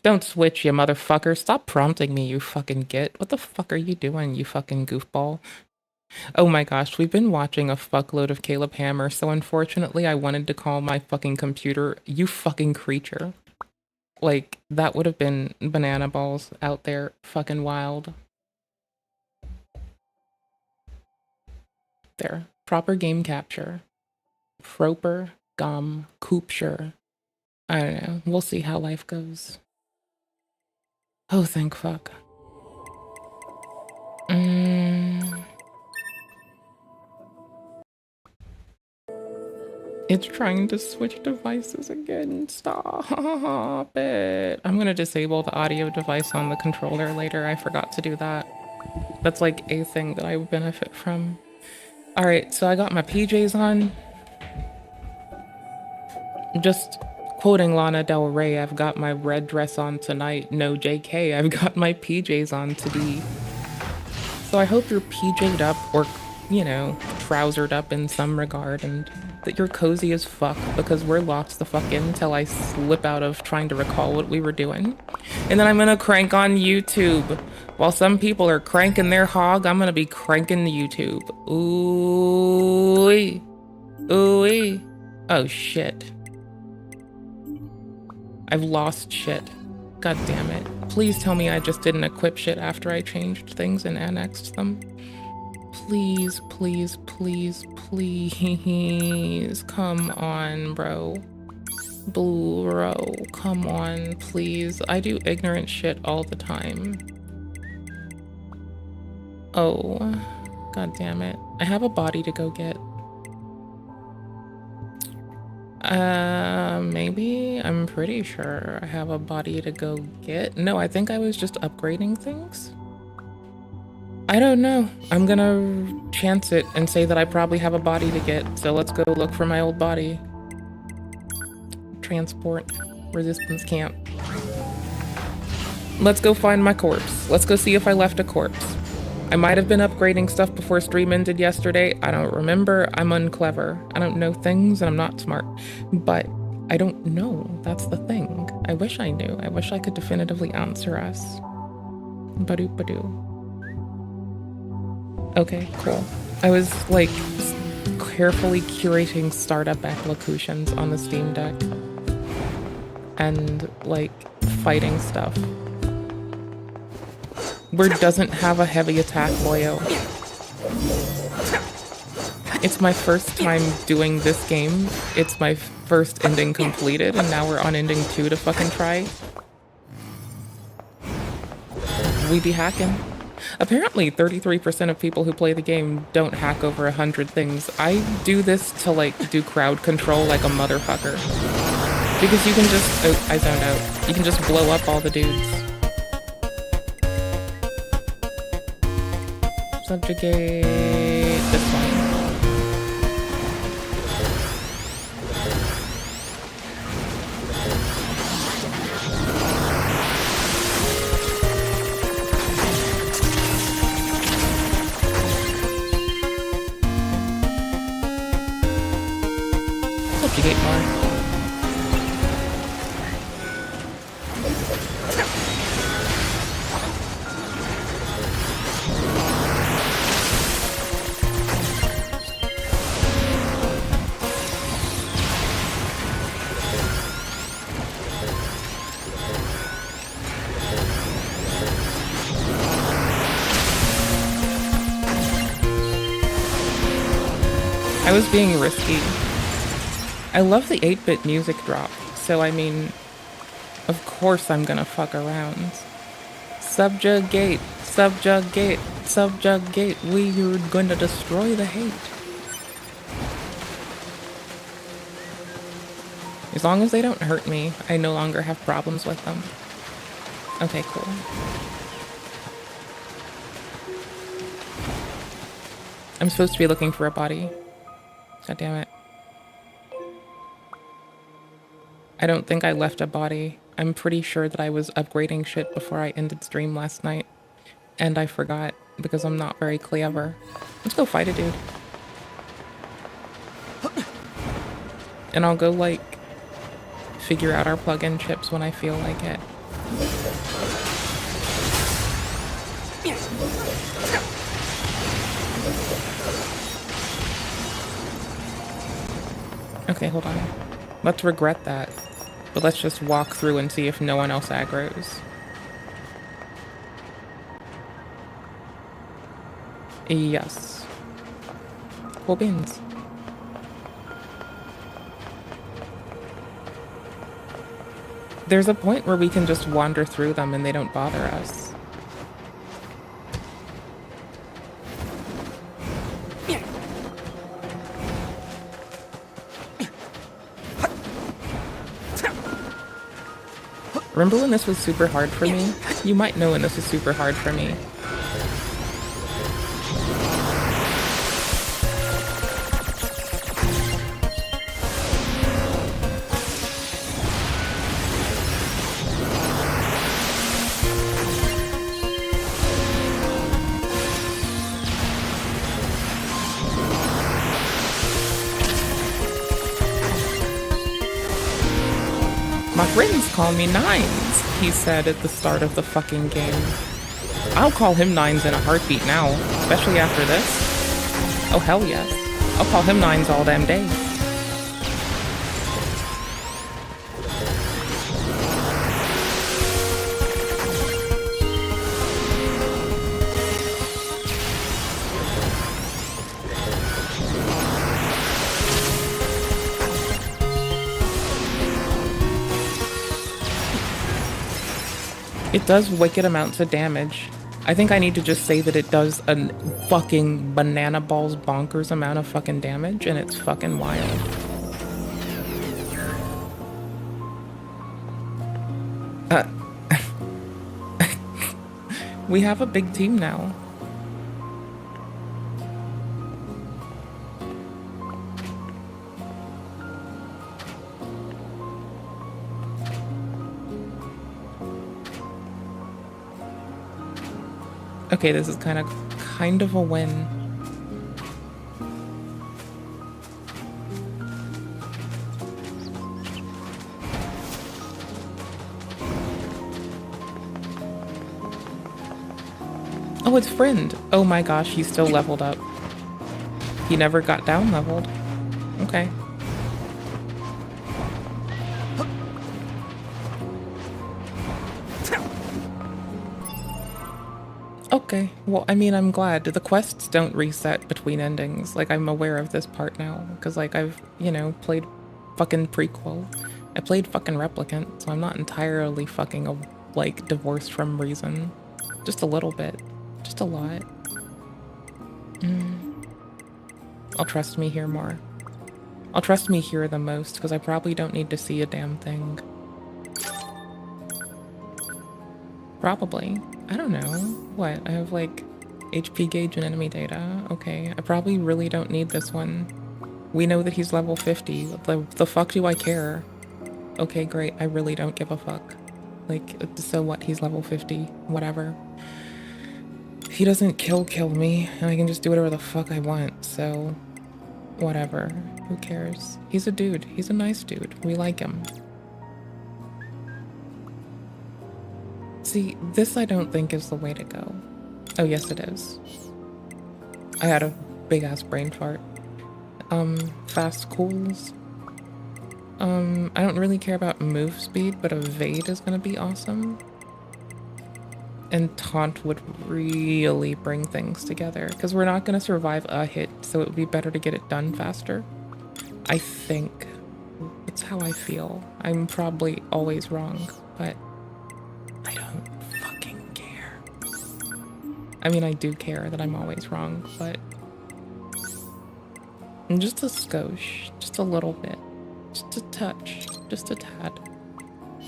Don't switch, you motherfucker. Stop prompting me, you fucking git. What the fuck are you doing, you fucking goofball? Oh my gosh, we've been watching a fuckload of Caleb Hammer, so unfortunately I wanted to call my fucking computer, you fucking creature. Like, that would have been banana balls out there, fucking wild. There. Proper game capture. Proper gum capture. I don't know. We'll see how life goes. Oh, thank fuck. It's trying to switch devices again. Stop it. I'm gonna disable the audio device on the controller later. I forgot to do that. That's like a thing that I would benefit from. Alright, so I got my PJs on. Just quoting Lana Del Rey, I've got my red dress on tonight. No JK, I've got my PJs on today. So I hope you're PJ'd up or, you know, trousered up in some regard and that you're cozy as fuck because we're locked the fuck in until I slip out of trying to recall what we were doing. And then I'm gonna crank on YouTube. While some people are cranking their hog, I'm gonna be cranking YouTube. Ooh-wee. Ooh-wee. Oh shit. I've lost shit. God damn it. Please tell me I just didn't equip shit after I changed things and annexed them. Please, please, please, please. Come on, bro. Bro, come on, please. I do ignorant shit all the time. Oh, god damn it. I have a body to go get. Maybe? I'm pretty sure I have a body to go get. No, I think I was just upgrading things. I don't know. I'm gonna chance it and say that I probably have a body to get, so let's go look for my old body. Transport. Resistance camp. Let's go find my corpse. Let's go see if I left a corpse. I might have been upgrading stuff before stream ended yesterday. I don't remember. I'm unclever. I don't know things and I'm not smart. But I don't know. That's the thing. I wish I knew. I wish I could definitively answer us. Badoo badoo. Okay, cool. I was like carefully curating startup applications on the Steam Deck and like fighting stuff. Where doesn't have a heavy attack, Loyo. It's my first time doing this game. It's my first ending completed, and now we're on ending 2 to fucking try. We be hacking. Apparently, 33% of people who play the game don't hack over 100 things. I do this to, like, do crowd control like a motherfucker. Because you can just... Oh, I zoned out. You can just blow up all the dudes. Subjugate this one. Subjugate more. I was being risky. I love the 8-bit music drop, so I mean, of course I'm gonna fuck around. Subjugate, subjugate, subjugate, we're gonna destroy the hate. As long as they don't hurt me, I no longer have problems with them. Okay, cool. I'm supposed to be looking for a body. God damn it. I don't think I left a body. I'm pretty sure that I was upgrading shit before I ended stream last night. And I forgot, because I'm not very clever. Let's go fight a dude. And I'll go, like, figure out our plug-in chips when I feel like it. Okay, hold on. Let's regret that. But let's just walk through and see if no one else aggroes. Yes. Cool beans. There's a point where we can just wander through them and they don't bother us. Remember when this was super hard for me? You might know when this was super hard for me. My friends call me Nines, he said at the start of the fucking game. I'll call him Nines in a heartbeat now, especially after this. Oh hell yes. I'll call him Nines all damn day. It does wicked amounts of damage. I think I need to just say that it does a fucking banana balls bonkers amount of fucking damage, and it's fucking wild. We have a big team now. Okay, this is kind of a win. Oh, it's Friend. Oh my gosh, he's still leveled up. He never got down leveled. Okay. Okay, well, I mean, I'm glad. The quests don't reset between endings. Like, I'm aware of this part now. Because, like, I've, you know, played fucking Prequel. I played fucking Replicant, so I'm not entirely fucking, like, divorced from reason. Just a little bit. Just a lot. I'll trust me here more. I'll trust me here the most, because I probably don't need to see a damn thing. Probably. I don't know. What? I have like HP gauge and enemy data. Okay, I probably really don't need this one. We know that he's level 50. The fuck do I care? Okay, great. I really don't give a fuck. Like, so what? He's level 50. Whatever. He doesn't kill me, and I can just do whatever the fuck I want, so whatever. Who cares? He's a dude. He's a nice dude. We like him. See, this I don't think is the way to go. Oh, yes it is. I had a big-ass brain fart. Fast cools. I don't really care about move speed, but evade is gonna be awesome. And taunt would really bring things together, because we're not gonna survive a hit, so it would be better to get it done faster. I think. It's how I feel. I'm probably always wrong, but I don't fucking care. I mean, I do care that I'm always wrong, but just a skosh, just a little bit, just a touch, just a tad,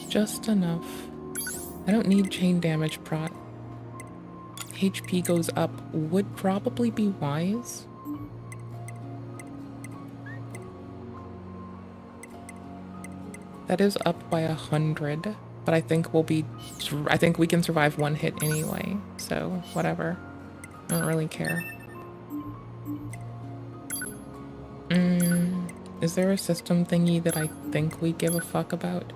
just enough. I don't need chain damage prot. HP goes up would probably be wise. That is up by 100. But I think I think we can survive one hit anyway, so whatever. I don't really care. Is there a system thingy that I think we give a fuck about?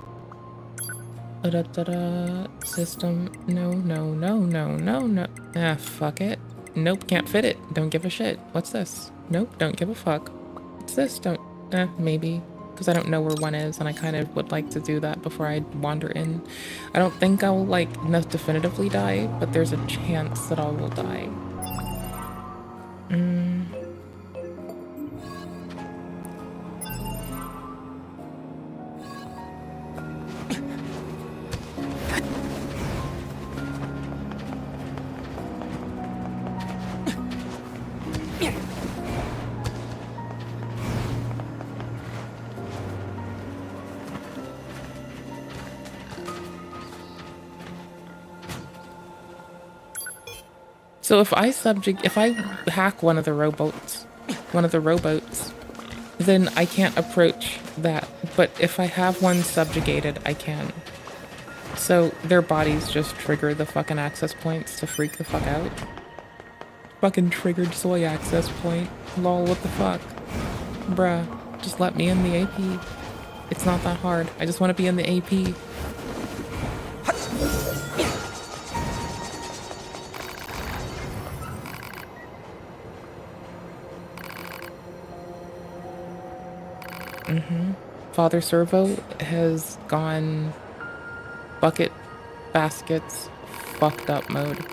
System. No. Ah, fuck it. Nope, can't fit it. Don't give a shit. What's this? Nope, don't give a fuck. What's this? Don't. Maybe. Because I don't know where one is, and I kind of would like to do that before I wander in. I don't think I'll, like, definitively die, but there's a chance that I will die. So if I hack one of the rowboats, then I can't approach that. But if I have one subjugated, I can. So their bodies just trigger the fucking access points to freak the fuck out. Fucking triggered soy access point. Lol, what the fuck? Bruh, just let me in the AP. It's not that hard. I just want to be in the AP. Father Servo has gone bucket baskets fucked up mode.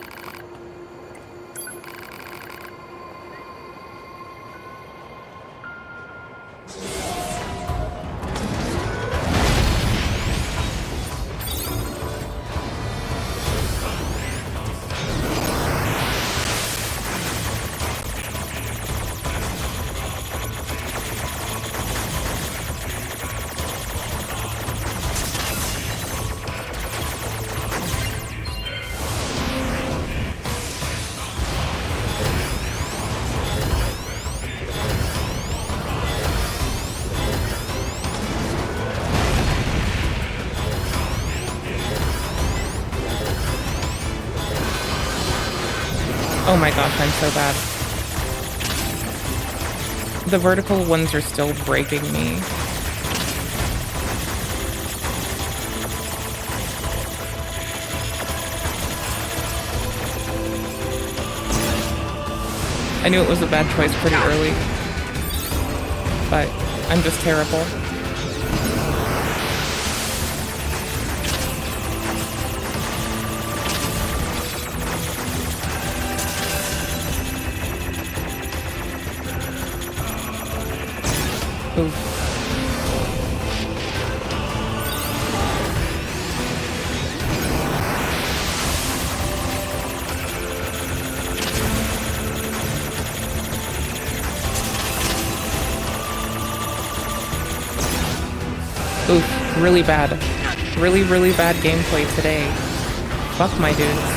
Oh my gosh, I'm so bad. The vertical ones are still breaking me. I knew it was a bad choice pretty early, but I'm just terrible. Oof. Oof, really bad. Really bad gameplay today. Fuck my dudes.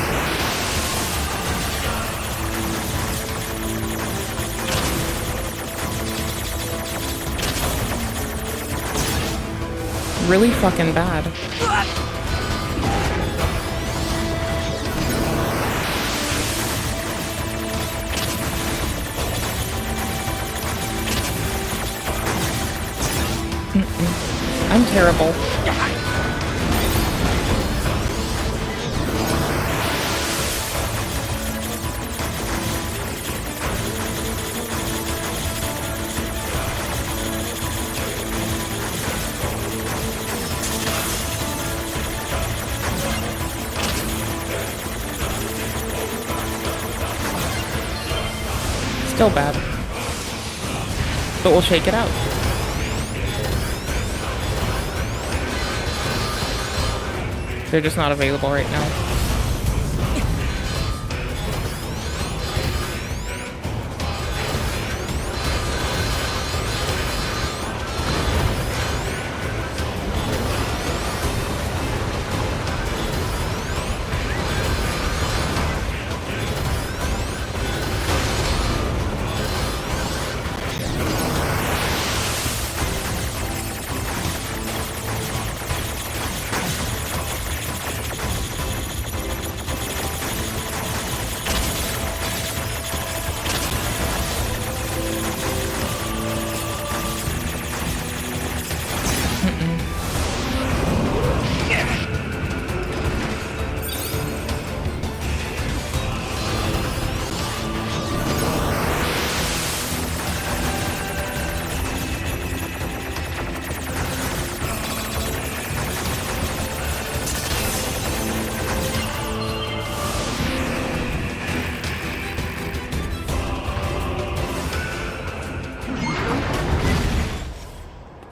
Really fucking bad. I'm terrible. Still bad. But we'll shake it out. They're just not available right now.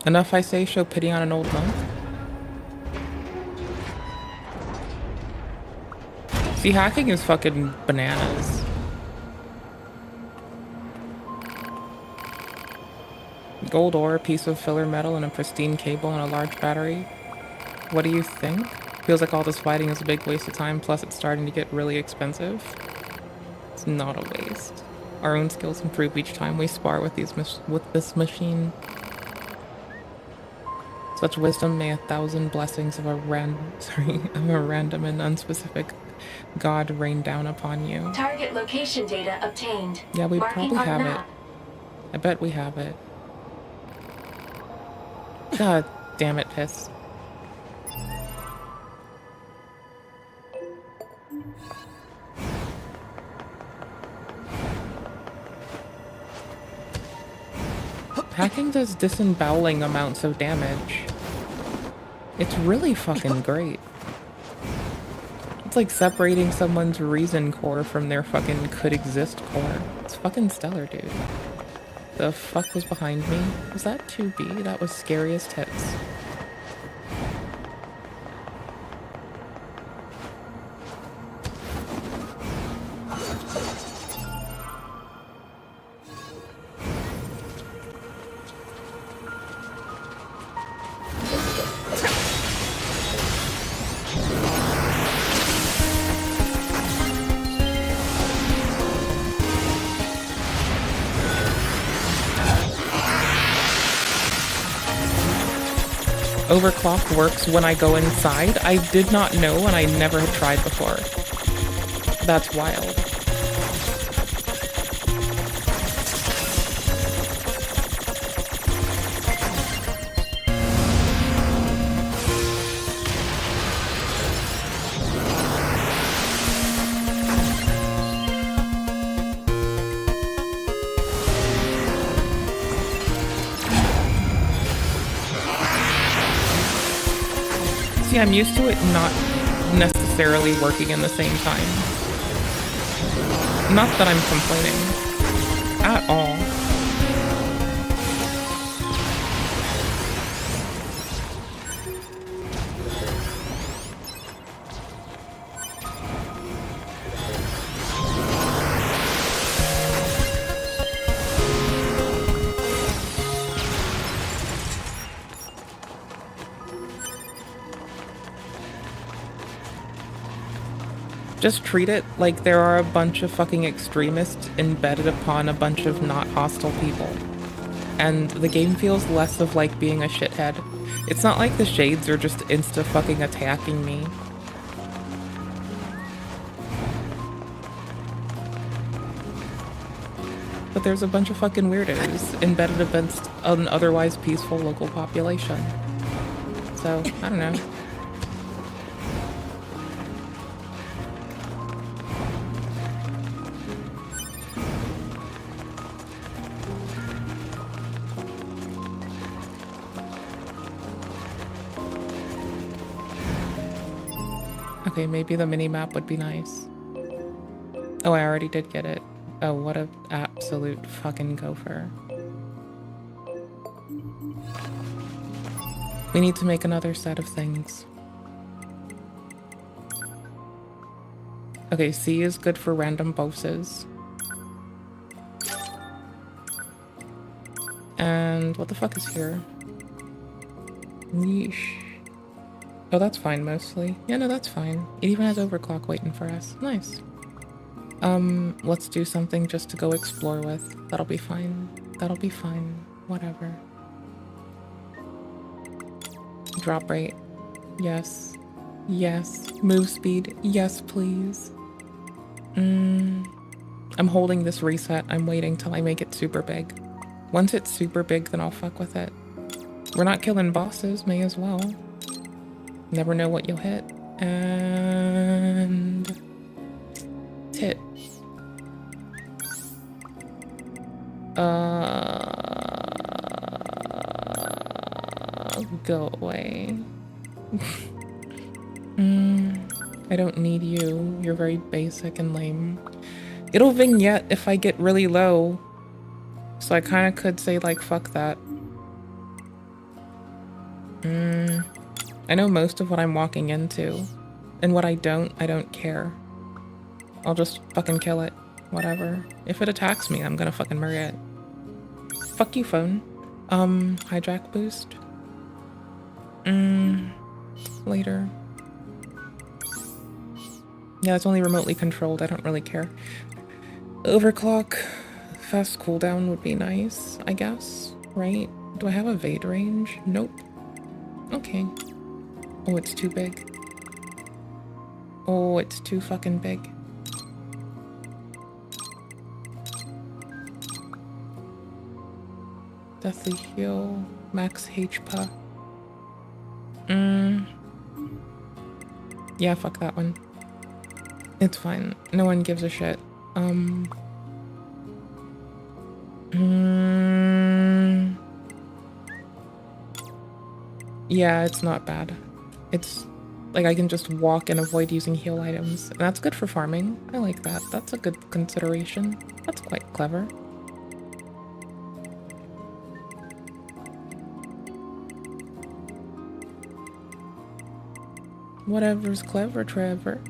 Enough, I say, show pity on an old monk. See, hacking is fucking bananas. Gold ore, a piece of filler metal, and a pristine cable and a large battery. What do you think? Feels like all this fighting is a big waste of time, plus it's starting to get really expensive. It's not a waste. Our own skills improve each time we spar with this machine. Such wisdom, may 1,000 blessings of a random and unspecific god rain down upon you. Target location data obtained. Yeah, we Marking probably on have map. it. I bet we have it. God damn it, piss. Hacking does disemboweling amounts of damage. It's really fucking great. It's like separating someone's reason core from their fucking could exist core. It's fucking stellar, dude. The fuck was behind me? Was that 2B? That was scary as tits. Overclock works when I go inside. I did not know and I never had tried before. That's wild. See, I'm used to it not necessarily working in the same time. Not that I'm complaining. At all. Just treat it like there are a bunch of fucking extremists embedded upon a bunch of not hostile people. And the game feels less of like being a shithead. It's not like the shades are just insta-fucking attacking me. But there's a bunch of fucking weirdos embedded against an otherwise peaceful local population. So, I don't know. Okay, maybe the mini-map would be nice. Oh, I already did get it. Oh, what a absolute fucking gopher. We need to make another set of things. Okay, C is good for random bosses. And what the fuck is here? Yeesh. Oh, that's fine mostly. Yeah, no, that's fine. It even has overclock waiting for us. Nice. Let's do something just to go explore with. That'll be fine. That'll be fine. Whatever. Drop rate. Yes. Yes. Move speed. Yes, please. I'm holding this reset. I'm waiting till I make it super big. Once it's super big, then I'll fuck with it. We're not killing bosses. May as well. Never know what you'll hit. And... hit. Go away. I don't need you. You're very basic and lame. It'll vignette if I get really low. So I kind of could say, like, fuck that. I know most of what I'm walking into, and what I don't care. I'll just fucking kill it. Whatever. If it attacks me, I'm gonna fucking murder it. Fuck you, phone. Hijack boost. Later. Yeah, it's only remotely controlled. I don't really care. Overclock. Fast cooldown would be nice, I guess. Right? Do I have evade range? Nope. Okay. Oh, it's too big. Oh, it's too fucking big. Deathly heal. Max HP. Yeah, fuck that one. It's fine. No one gives a shit. Yeah, it's not bad. It's like I can just walk and avoid using heal items. And that's good for farming. I like that. That's a good consideration. That's quite clever. Whatever's clever, Trevor.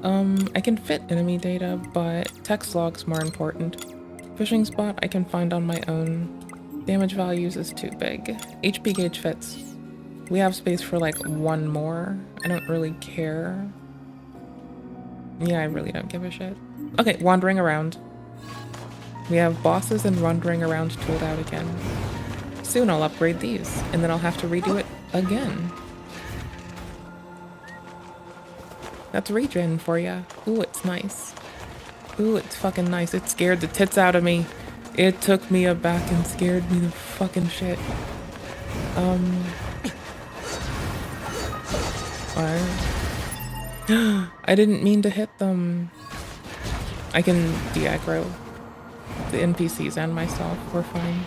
I can fit enemy data, but text log's more important. Fishing spot I can find on my own. Damage values is too big. HP gauge fits. We have space for like one more. I don't really care. Yeah, I really don't give a shit. Okay, wandering around. We have bosses and wandering around tooled out again. Soon I'll upgrade these, and then I'll have to redo it again. That's regen for ya. Ooh, it's nice. Ooh, it's fucking nice. It scared the tits out of me. It took me aback and scared me the fucking shit. I didn't mean to hit them. I can de-aggro the NPCs and myself. We're fine.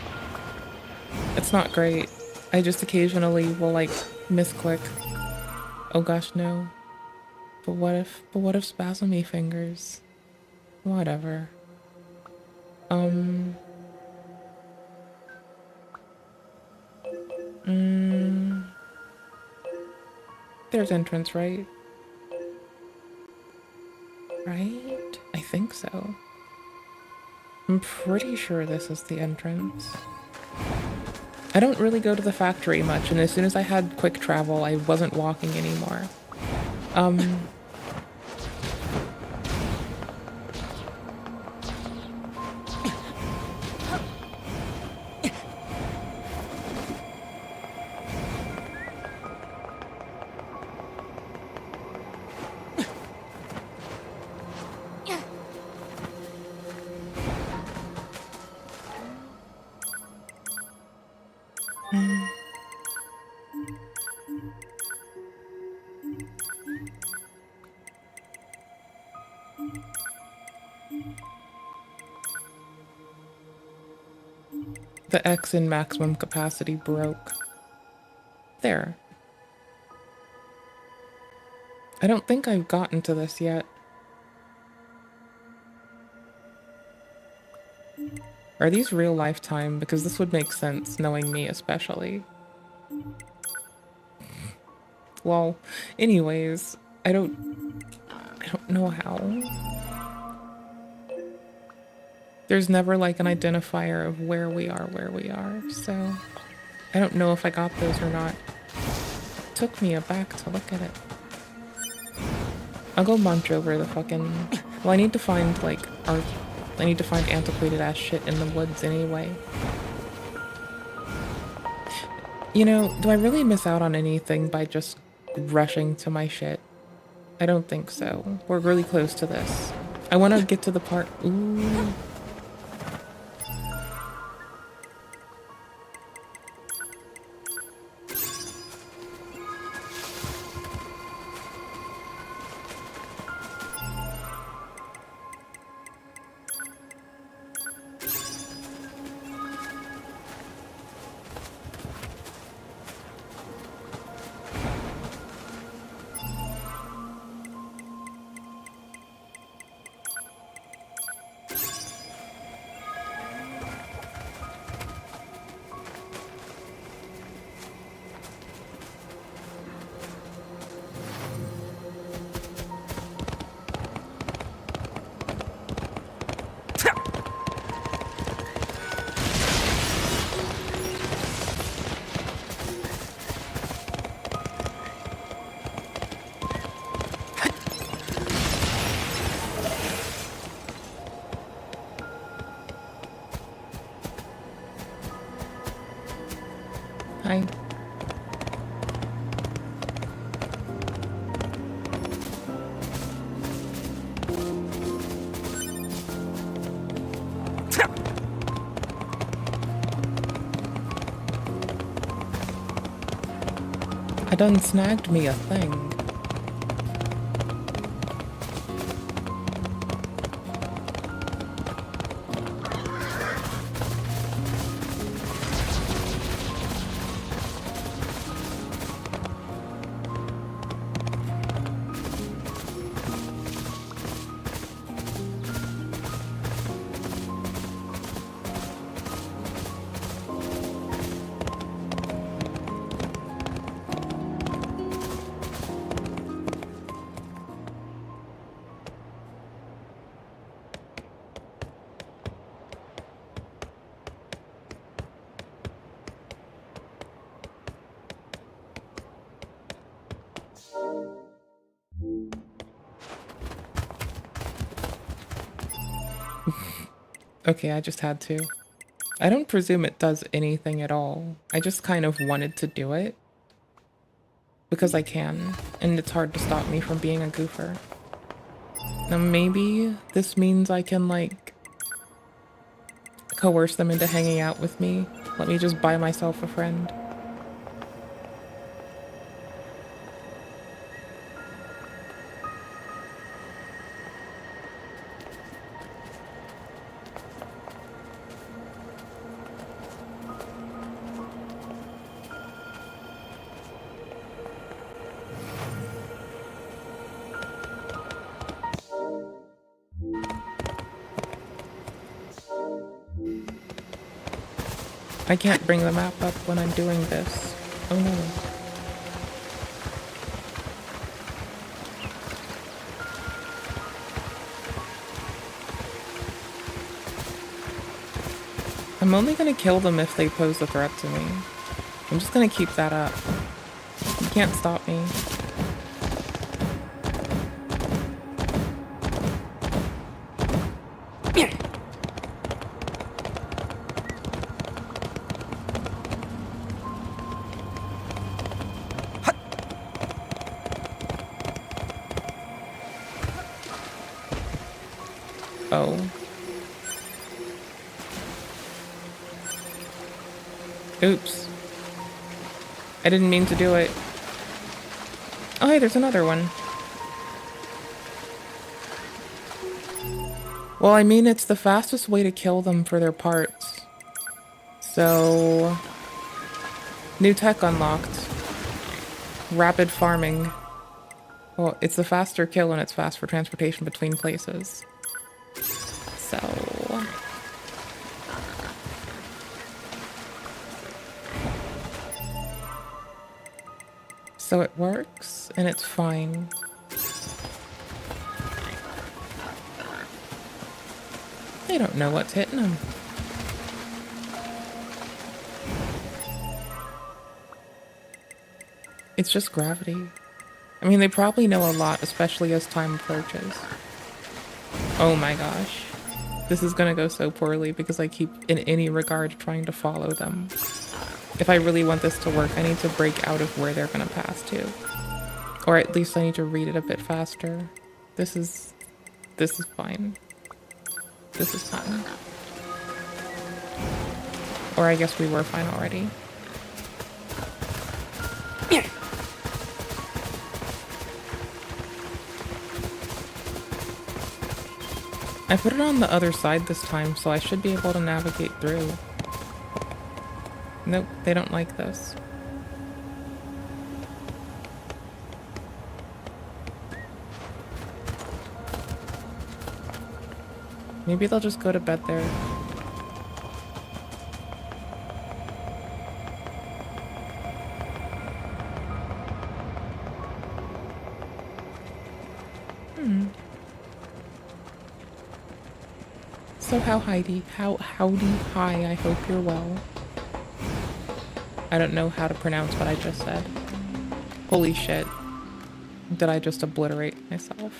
It's not great. I just occasionally will like misclick. Oh gosh, no. But what if spasmy fingers? Whatever. There's entrance, right? Right? I think so. I'm pretty sure this is the entrance. I don't really go to the factory much, and as soon as I had quick travel, I wasn't walking anymore. The X in maximum capacity broke. There. I don't think I've gotten to this yet. Are these real lifetime? Because this would make sense, knowing me especially. Well, anyways, I don't know how. There's never like an identifier of where we are, so I don't know if I got those or not. It took me aback to look at it. I'll go munch over the fucking... Well, I need to find like art. I need to find antiquated ass shit in the woods anyway. You know, do I really miss out on anything by just rushing to my shit? I don't think so. We're really close to this. I want to get to the part... Ooh... done snagged me a thing. Okay, I just had to. I don't presume it does anything at all. I just kind of wanted to do it. Because I can, and it's hard to stop me from being a goofer. Now maybe this means I can, like, coerce them into hanging out with me. Let me just buy myself a friend. I can't bring the map up when I'm doing this. Oh no. I'm only gonna kill them if they pose a threat to me. I'm just gonna keep that up. You can't stop me. Oh. Oops. I didn't mean to do it. Oh, hey, there's another one. Well, I mean, it's the fastest way to kill them for their parts. So... New tech unlocked. Rapid farming. Well, it's a faster kill and it's fast for transportation between places. So... So it works, and it's fine. They don't know what's hitting them. It's just gravity. I mean, they probably know a lot, especially as time approaches. Oh my gosh. This is gonna go so poorly because I keep, in any regard, trying to follow them. If I really want this to work, I need to break out of where they're gonna pass to. Or at least I need to read it a bit faster. This is fine. This is fine. Or I guess we were fine already. I put it on the other side this time, so I should be able to navigate through. Nope, they don't like this. Maybe they'll just go to bed there. So howdy, hi, I hope you're well. I don't know how to pronounce what I just said. Holy shit. Did I just obliterate myself?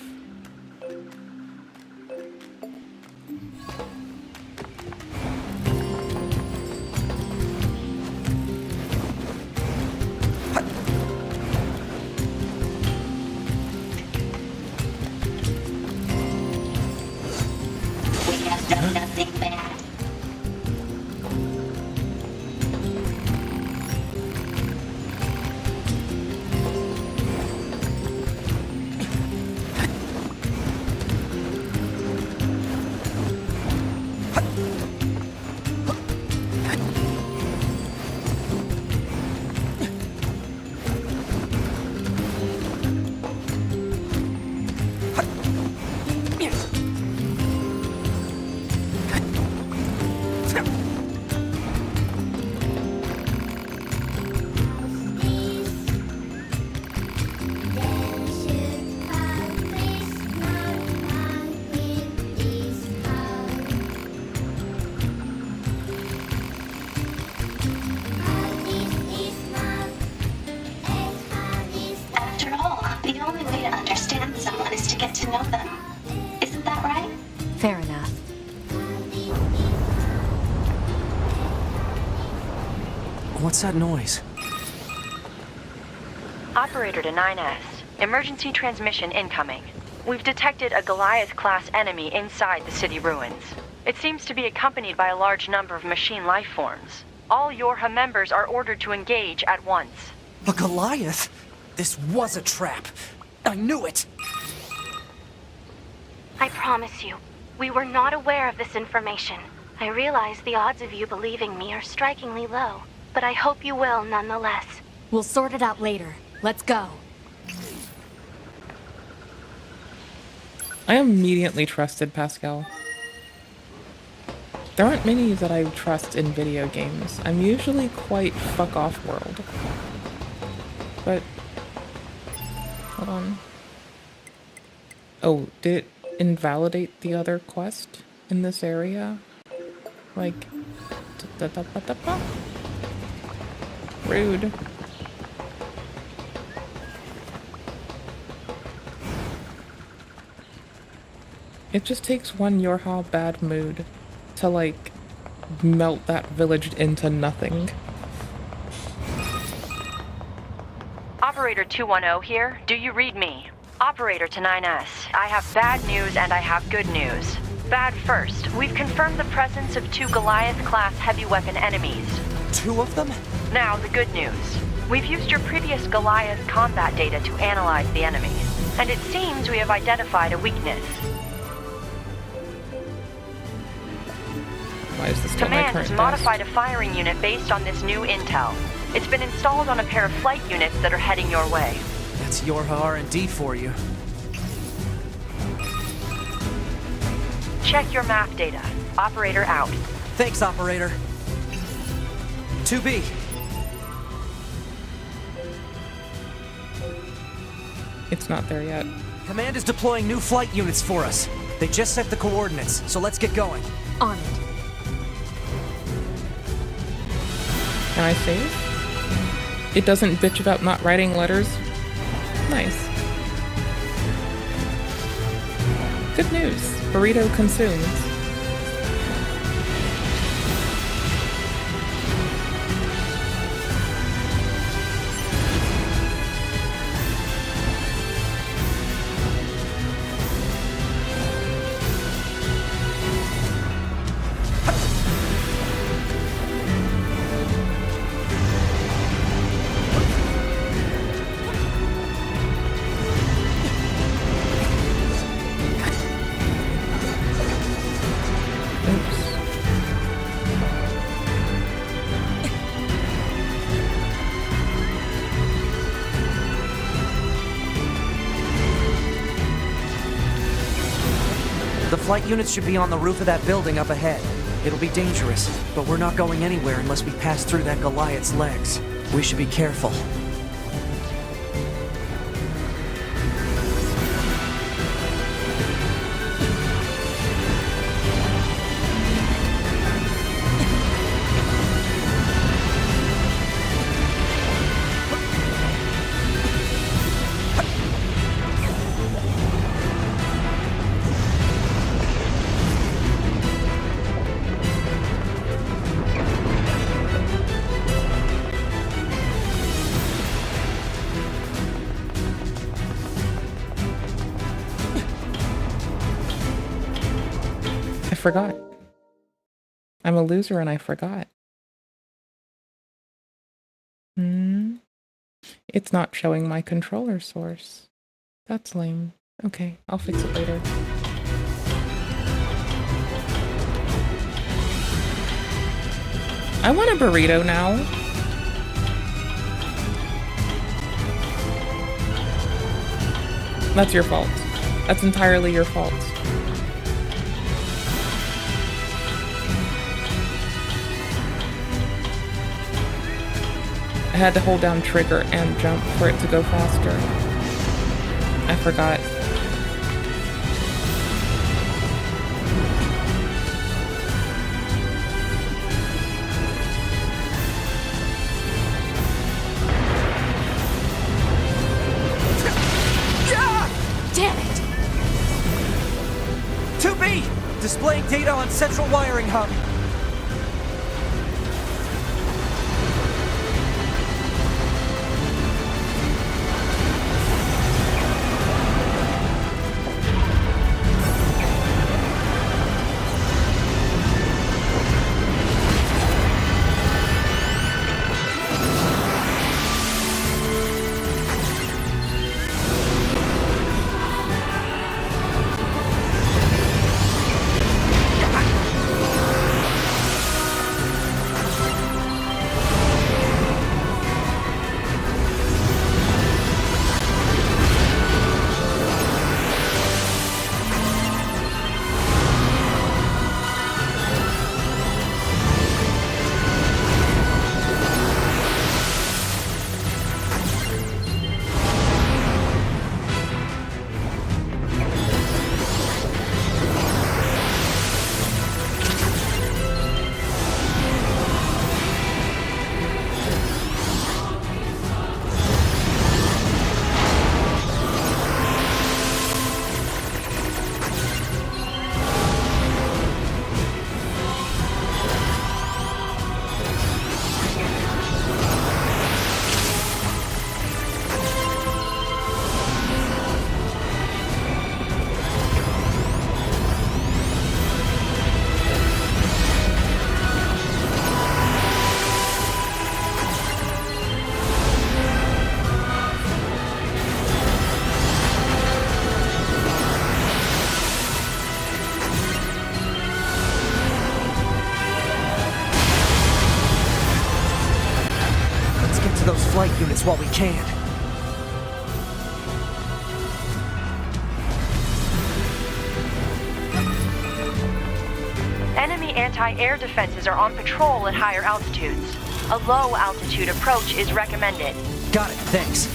What's that noise? Operator to 9S. Emergency transmission incoming. We've detected a Goliath-class enemy inside the city ruins. It seems to be accompanied by a large number of machine life forms. All Yorha members are ordered to engage at once. A Goliath? This was a trap. I knew it! I promise you, we were not aware of this information. I realize the odds of you believing me are strikingly low, but I hope you will nonetheless. We'll sort it out later. Let's go. I immediately trusted Pascal. There aren't many that I trust in video games. I'm usually quite fuck off world. But hold on. Oh, did it invalidate the other quest in this area? Like rude. It just takes one Yorha bad mood to, like, melt that village into nothing. Operator 210 here. Do you read me? Operator to 9S. I have bad news and I have good news. Bad first. We've confirmed the presence of 2 Goliath-class heavy weapon enemies. 2 of them? Now, the good news. We've used your previous Goliath combat data to analyze the enemy, and it seems we have identified a weakness. Why is this still my Command current has modified a firing unit based on this new intel. It's been installed on a pair of flight units that are heading your way. That's Yorha R&D for you. Check your map data. Operator out. Thanks, Operator. 2B. It's not there yet. Command is deploying new flight units for us. They just set the coordinates, so let's get going. On it. Can I save? It doesn't bitch about not writing letters? Nice. Good news. Burrito consumes. The flight units should be on the roof of that building up ahead. It'll be dangerous, but we're not going anywhere unless we pass through that Goliath's legs. We should be careful. I forgot. I'm a loser and I forgot. It's not showing my controller source. That's lame. Okay, I'll fix it later. I want a burrito now. That's your fault. That's entirely your fault. I had to hold down trigger and jump for it to go faster. I forgot. Damn it! 2B! Displaying data on central wiring hub. units while we can. Enemy anti-air defenses are on patrol at higher altitudes. A low-altitude approach is recommended. Got it, thanks.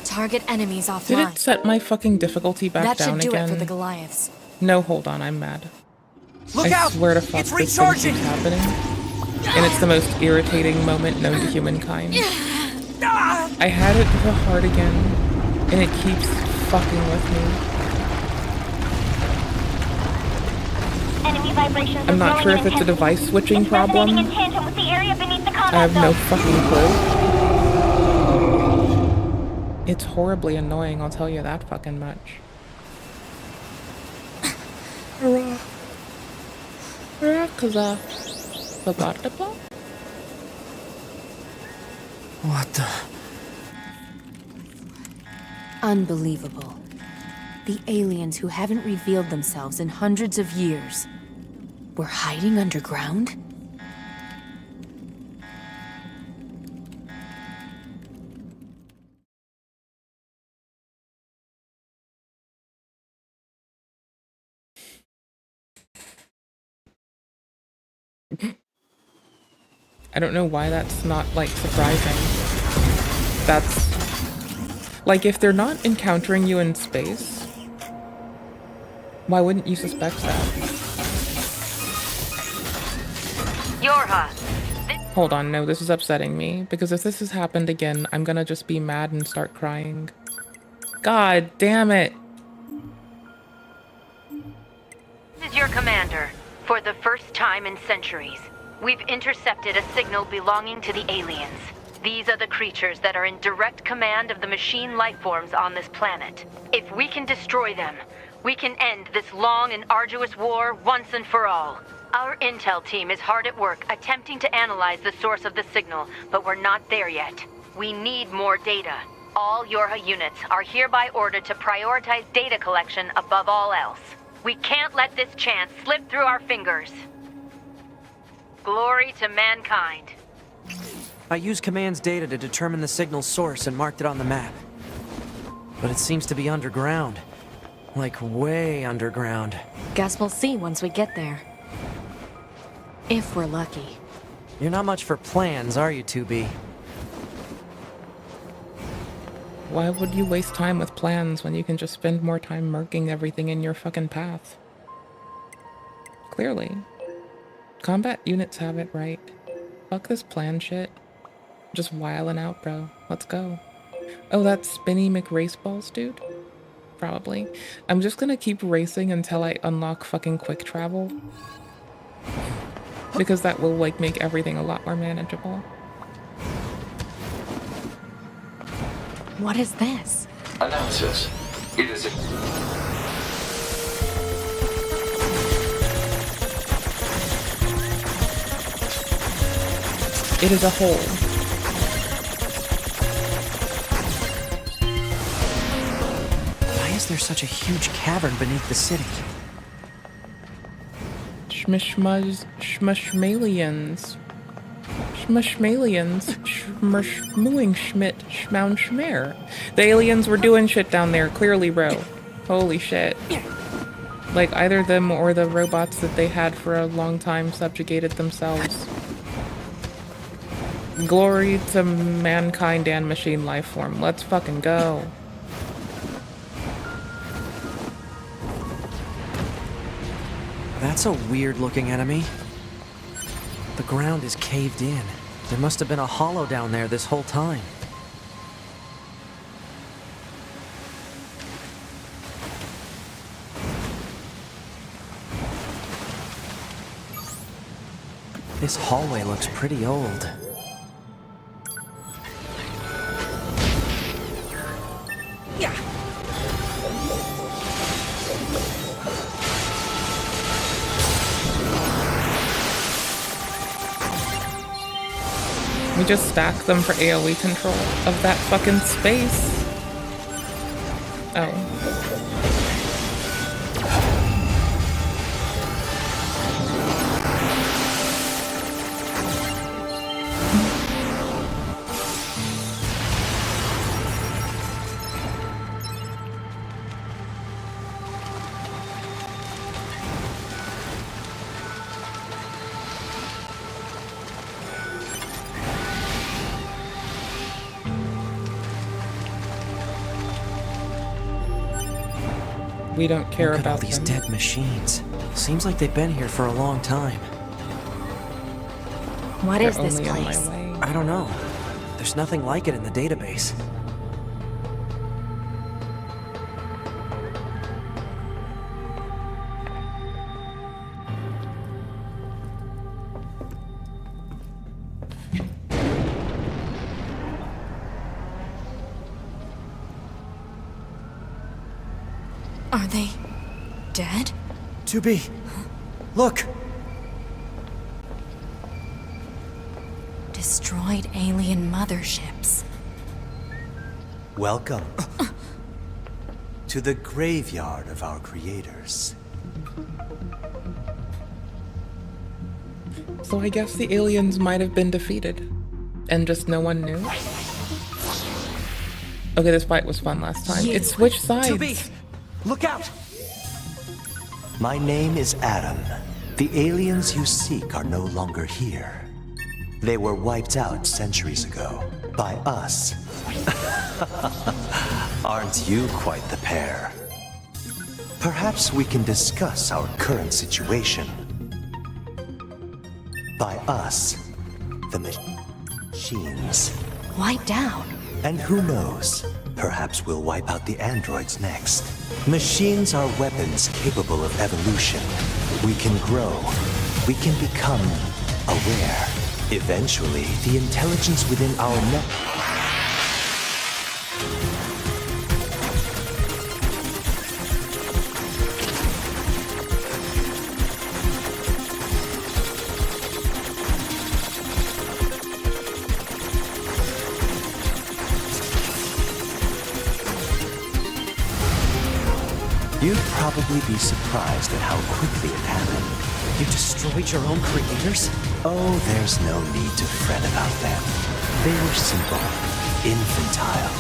Target enemies offline. Did it set my fucking difficulty back That down should do again? it for the Goliaths. No, hold on, I'm mad. Look I out! swear to fuck, It's this thing recharging! keeps happening. And it's the most irritating moment known to humankind. I had it to the heart again, and it keeps fucking with me. Enemy vibrations I'm not sure if it's a device switching problem. in tandem with the area beneath the I combat have no zone. fucking clue. It's horribly annoying, I'll tell you that fucking much. What the? Unbelievable. The aliens who haven't revealed themselves in hundreds of years were hiding underground? I don't know why that's not, like, surprising. That's... Like, if they're not encountering you in space, why wouldn't you suspect that? Yorha. Hold on, no, this is upsetting me, because if this has happened again, I'm gonna just be mad and start crying. God damn it! This is your commander. For the first time in centuries, we've intercepted a signal belonging to the aliens. These are the creatures that are in direct command of the machine lifeforms on this planet. If we can destroy them, we can end this long and arduous war once and for all. Our intel team is hard at work attempting to analyze the source of the signal, but we're not there yet. We need more data. All Yorha units are hereby ordered to prioritize data collection above all else. We can't let this chance slip through our fingers. Glory to mankind. I used Command's data to determine the signal's source and marked it on the map. But it seems to be underground. Like, way underground. Guess we'll see once we get there. If we're lucky. You're not much for plans, are you, 2B? Why would you waste time with plans when you can just spend more time murking everything in your fucking path? Clearly. Combat units have it right. Fuck this plan shit. Just wiling out, bro. Let's go. Oh, that's Spinny McRaceballs, dude? Probably. I'm just gonna keep racing until I unlock fucking quick travel. Because that will, like, make everything a lot more manageable. What is this? Analysis. It is It is a hole. Why is there such a huge cavern beneath the city? Schmishmalians. Schmooing Schmidt, Schmoun Schmer. The aliens were doing shit down there, clearly, bro. Holy shit. Like, either them or the robots that they had for a long time subjugated themselves. Glory to mankind and machine life form. Let's fucking go. That's a weird-looking enemy. The ground is caved in. There must have been a hollow down there this whole time. This hallway looks pretty old. Yeah. We just stack them for AoE control of that fucking space. Oh. We don't care Look at all about these them. dead machines. Seems like they've been here for a long time. What They're is this only on my place? way. I don't know. There's nothing like it in the database. Are they dead? 2B, look! Destroyed alien motherships. Welcome to the graveyard of our creators. So I guess the aliens might have been defeated. And just no one knew? Okay, this fight was fun last time. It switched sides. 2B, look out! My name is Adam. The aliens you seek are no longer here. They were wiped out centuries ago by us. Aren't you quite the pair? Perhaps we can discuss our current situation. By us, the machines. Wiped out. And who knows? Perhaps we'll wipe out the androids next. Machines are weapons capable of evolution. We can grow. We can become aware. Eventually, the intelligence within our You'd probably be surprised at how quickly it happened. You destroyed your own creators? Oh, there's no need to fret about them. They were simple, infantile.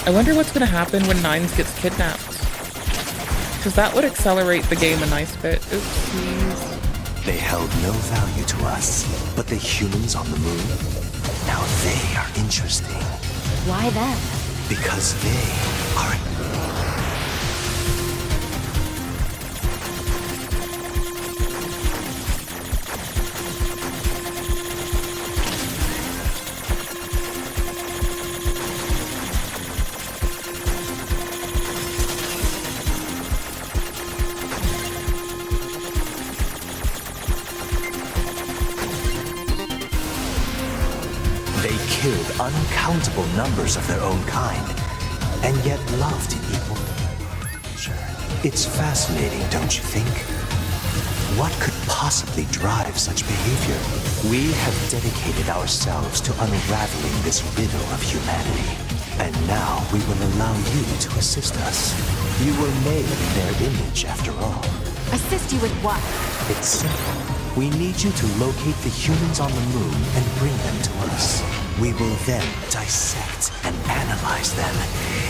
I wonder what's gonna happen when Nines gets kidnapped. Because that would accelerate the game a nice bit. Oopsies. They held no value to us, but the humans on the moon, now they are interesting. Why them? Because they are... They killed uncountable numbers of their own kind, and yet loved in equal measure. It's fascinating, don't you think? What could possibly drive such behavior? We have dedicated ourselves to unraveling this riddle of humanity, and now we will allow you to assist us. You were made in their image, after all. Assist you with what? It's simple. We need you to locate the humans on the moon and bring them to us. We will then dissect and analyze them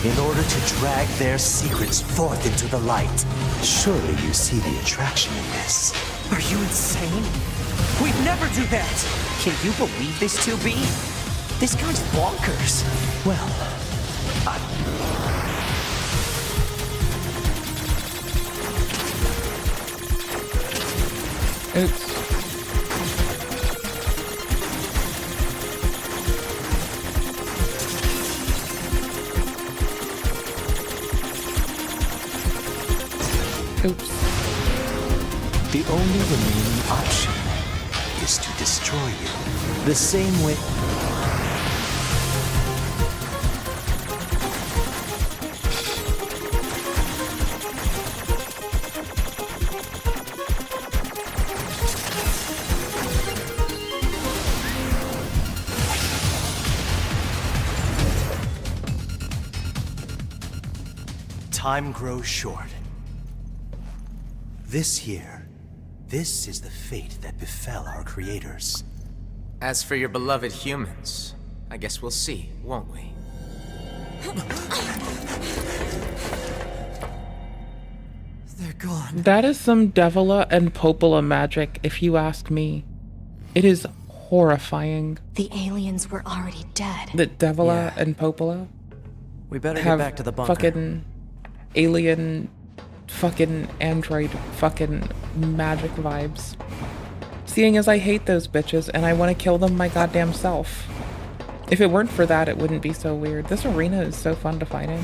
in order to drag their secrets forth into the light. Surely you see the attraction in this. Are you insane? We'd never do that! Can you believe this, 2B? This guy's bonkers. Well, Oops. Oops. The only remaining option is to destroy you. The same way. Time grows short. This year, this is the fate that befell our creators. As for your beloved humans, I guess we'll see, won't we? They're gone. That is some Devila and Popola magic, if you ask me. It is horrifying. The aliens were already dead. That Devila and Popola We better have get back to the bunker. fucking alien, fucking android, fucking magic vibes. Seeing as I hate those bitches and I want to kill them my goddamn self. If it weren't for that, it wouldn't be so weird. This arena is so fun to fight in.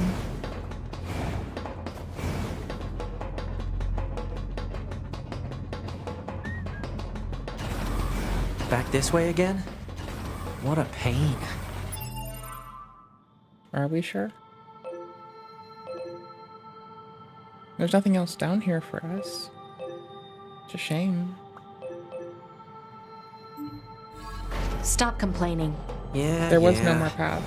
Back this way again? What a pain. Are we sure? There's nothing else down here for us. It's a shame. Stop complaining. Yeah, There was no more path.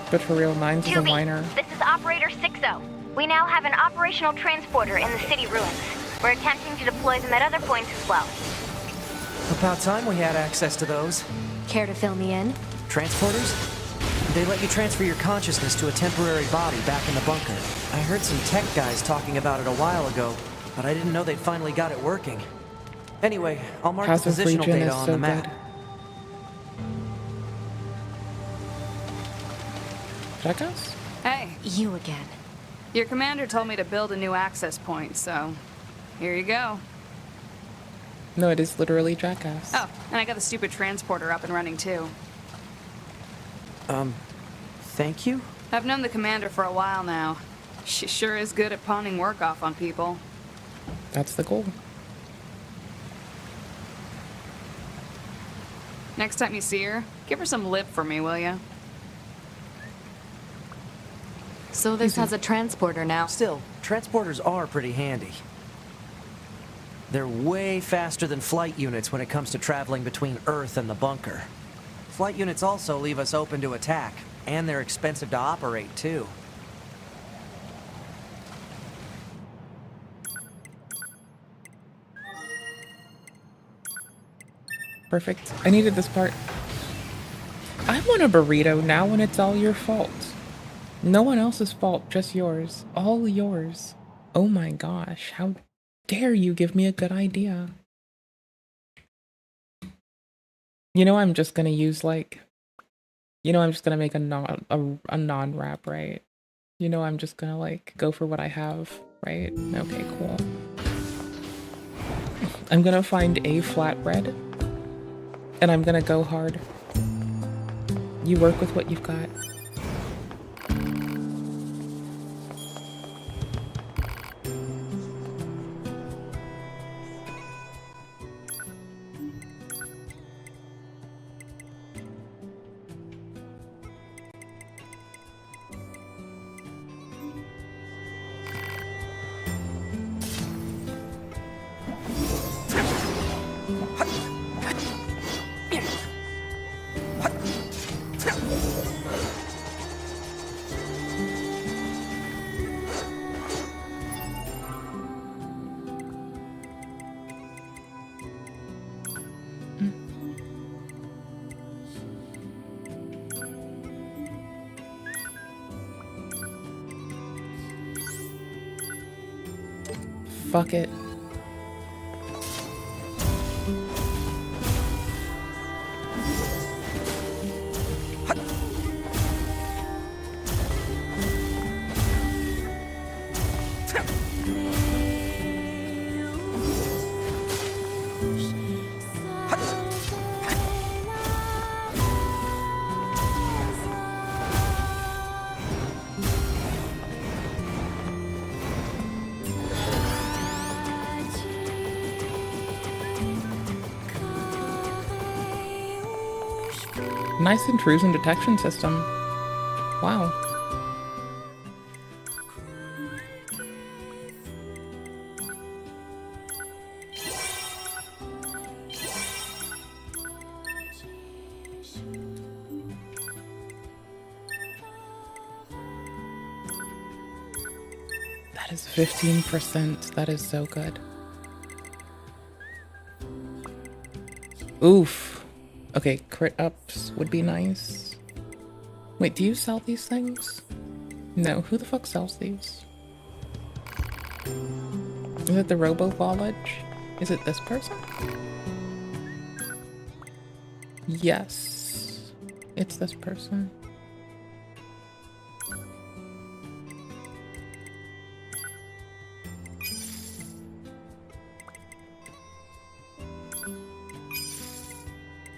But for real, Nines is a 2B, whiner. this is Operator 6-0. We now have an operational transporter in the city ruins. We're attempting to deploy them at other points as well. About time we had access to those. Care to fill me in? Transporters? They let you transfer your consciousness to a temporary body back in the bunker. I heard some tech guys talking about it a while ago, but I didn't know they'd finally got it working. Anyway, I'll mark the Passive positional regen data is on so the map. good. Jackass? Hey. You again. Your commander told me to build a new access point, so here you go. No, it is literally Jackass. Oh, and I got the stupid transporter up and running too. Thank you? I've known the commander for a while now. She sure is good at pawning work off on people. That's the goal. Next time you see her, give her some lip for me, will ya? So this has a transporter now. Still, transporters are pretty handy. They're way faster than flight units when it comes to traveling between Earth and the bunker. Flight units also leave us open to attack, and they're expensive to operate, too. Perfect. I needed this part. I want a burrito now when it's all your fault. No one else's fault, just yours. All yours. Oh my gosh, how dare you give me a good idea. You know I'm just gonna use like... You know I'm just gonna make a non-wrap, right? You know I'm just gonna like go for what I have, right? Okay, cool. I'm gonna find a flatbread. And I'm gonna go hard. You work with what you've got. Fuck it. Nice intrusion detection system. Wow. That is 15%. That is so good. Oof. Okay, crit ups would be nice. Wait, do you sell these things? No, who the fuck sells these? Is it the Robo College? Is it this person? Yes. It's this person.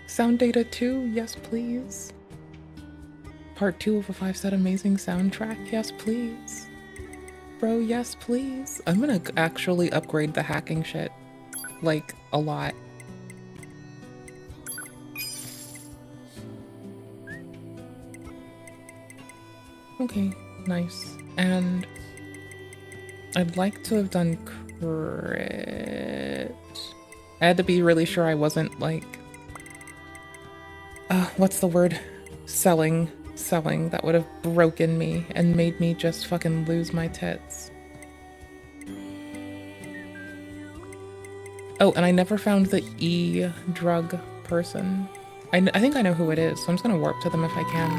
Sound data 2, yes please. Part 2 of a 5-set amazing soundtrack, yes please. Bro, yes please. I'm gonna actually upgrade the hacking shit, like, a lot. Okay, nice. And I'd like to have done crit. I had to be really sure I wasn't, like, what's the word? Selling. That would have broken me and made me just fucking lose my tits. Oh, and I never found the E-drug person. I think I know who it is, so I'm just gonna warp to them if I can.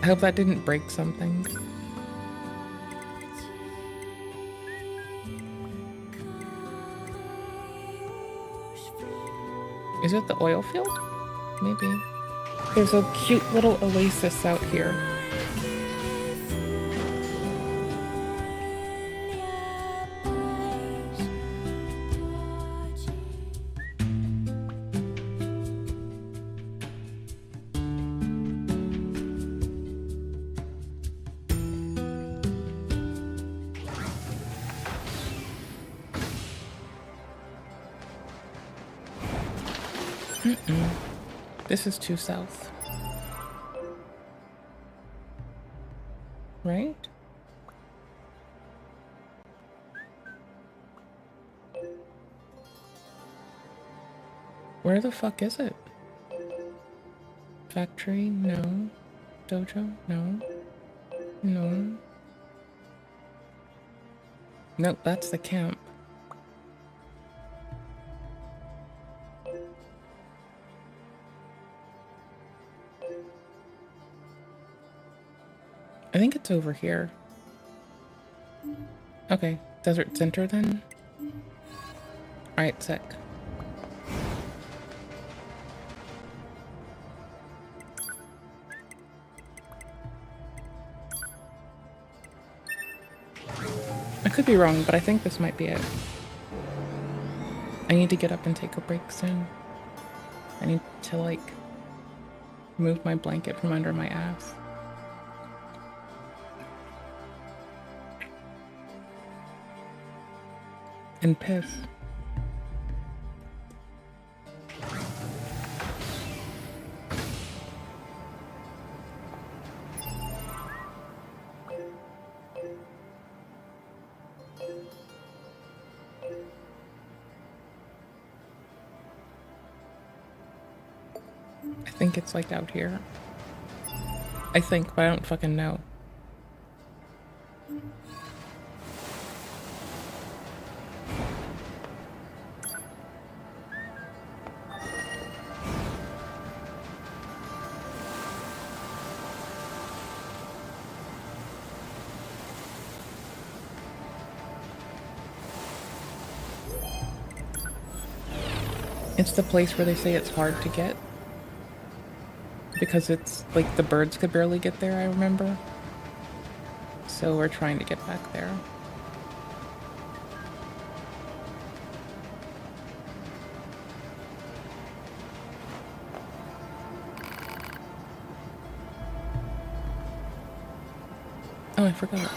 I hope that didn't break something. Is it the oil field? Maybe. There's a cute little oasis out here. This is too south. Right? Where the fuck is it? Factory? No. Dojo? No. No. Nope, that's the camp. I think it's over here. Okay, Desert Center then? Alright, sick. I could be wrong, but I think this might be it. I need to get up and take a break soon. I need to, like, move my blanket from under my ass. And piss. I think it's like out here. I think, but I don't fucking know. It's the place where they say it's hard to get. Because it's, like, the birds could barely get there, I remember. So we're trying to get back there. Oh, I forgot.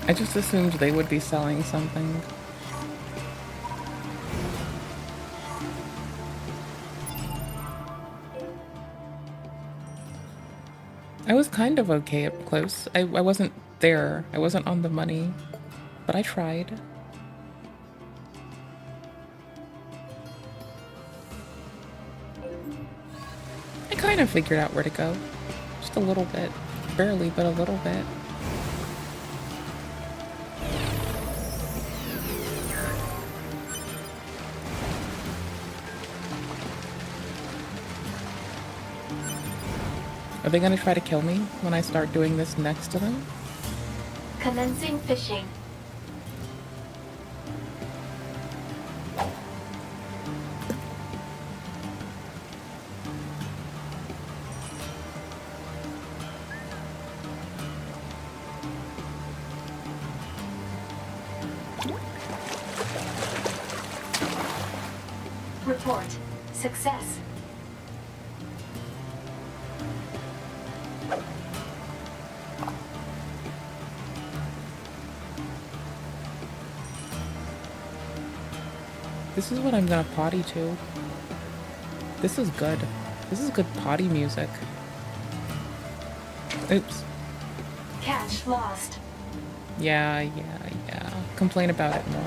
I just assumed they would be selling something. I was kind of okay up close. I wasn't there. I wasn't on the money, but I tried. I kind of figured out where to go. Just a little bit. Barely, but a little bit. Are they gonna try to kill me when I start doing this next to them? Commencing fishing. Report. Success. This is what I'm gonna potty to. This is good. This is good potty music. Oops. Catch lost. Yeah. Complain about it more.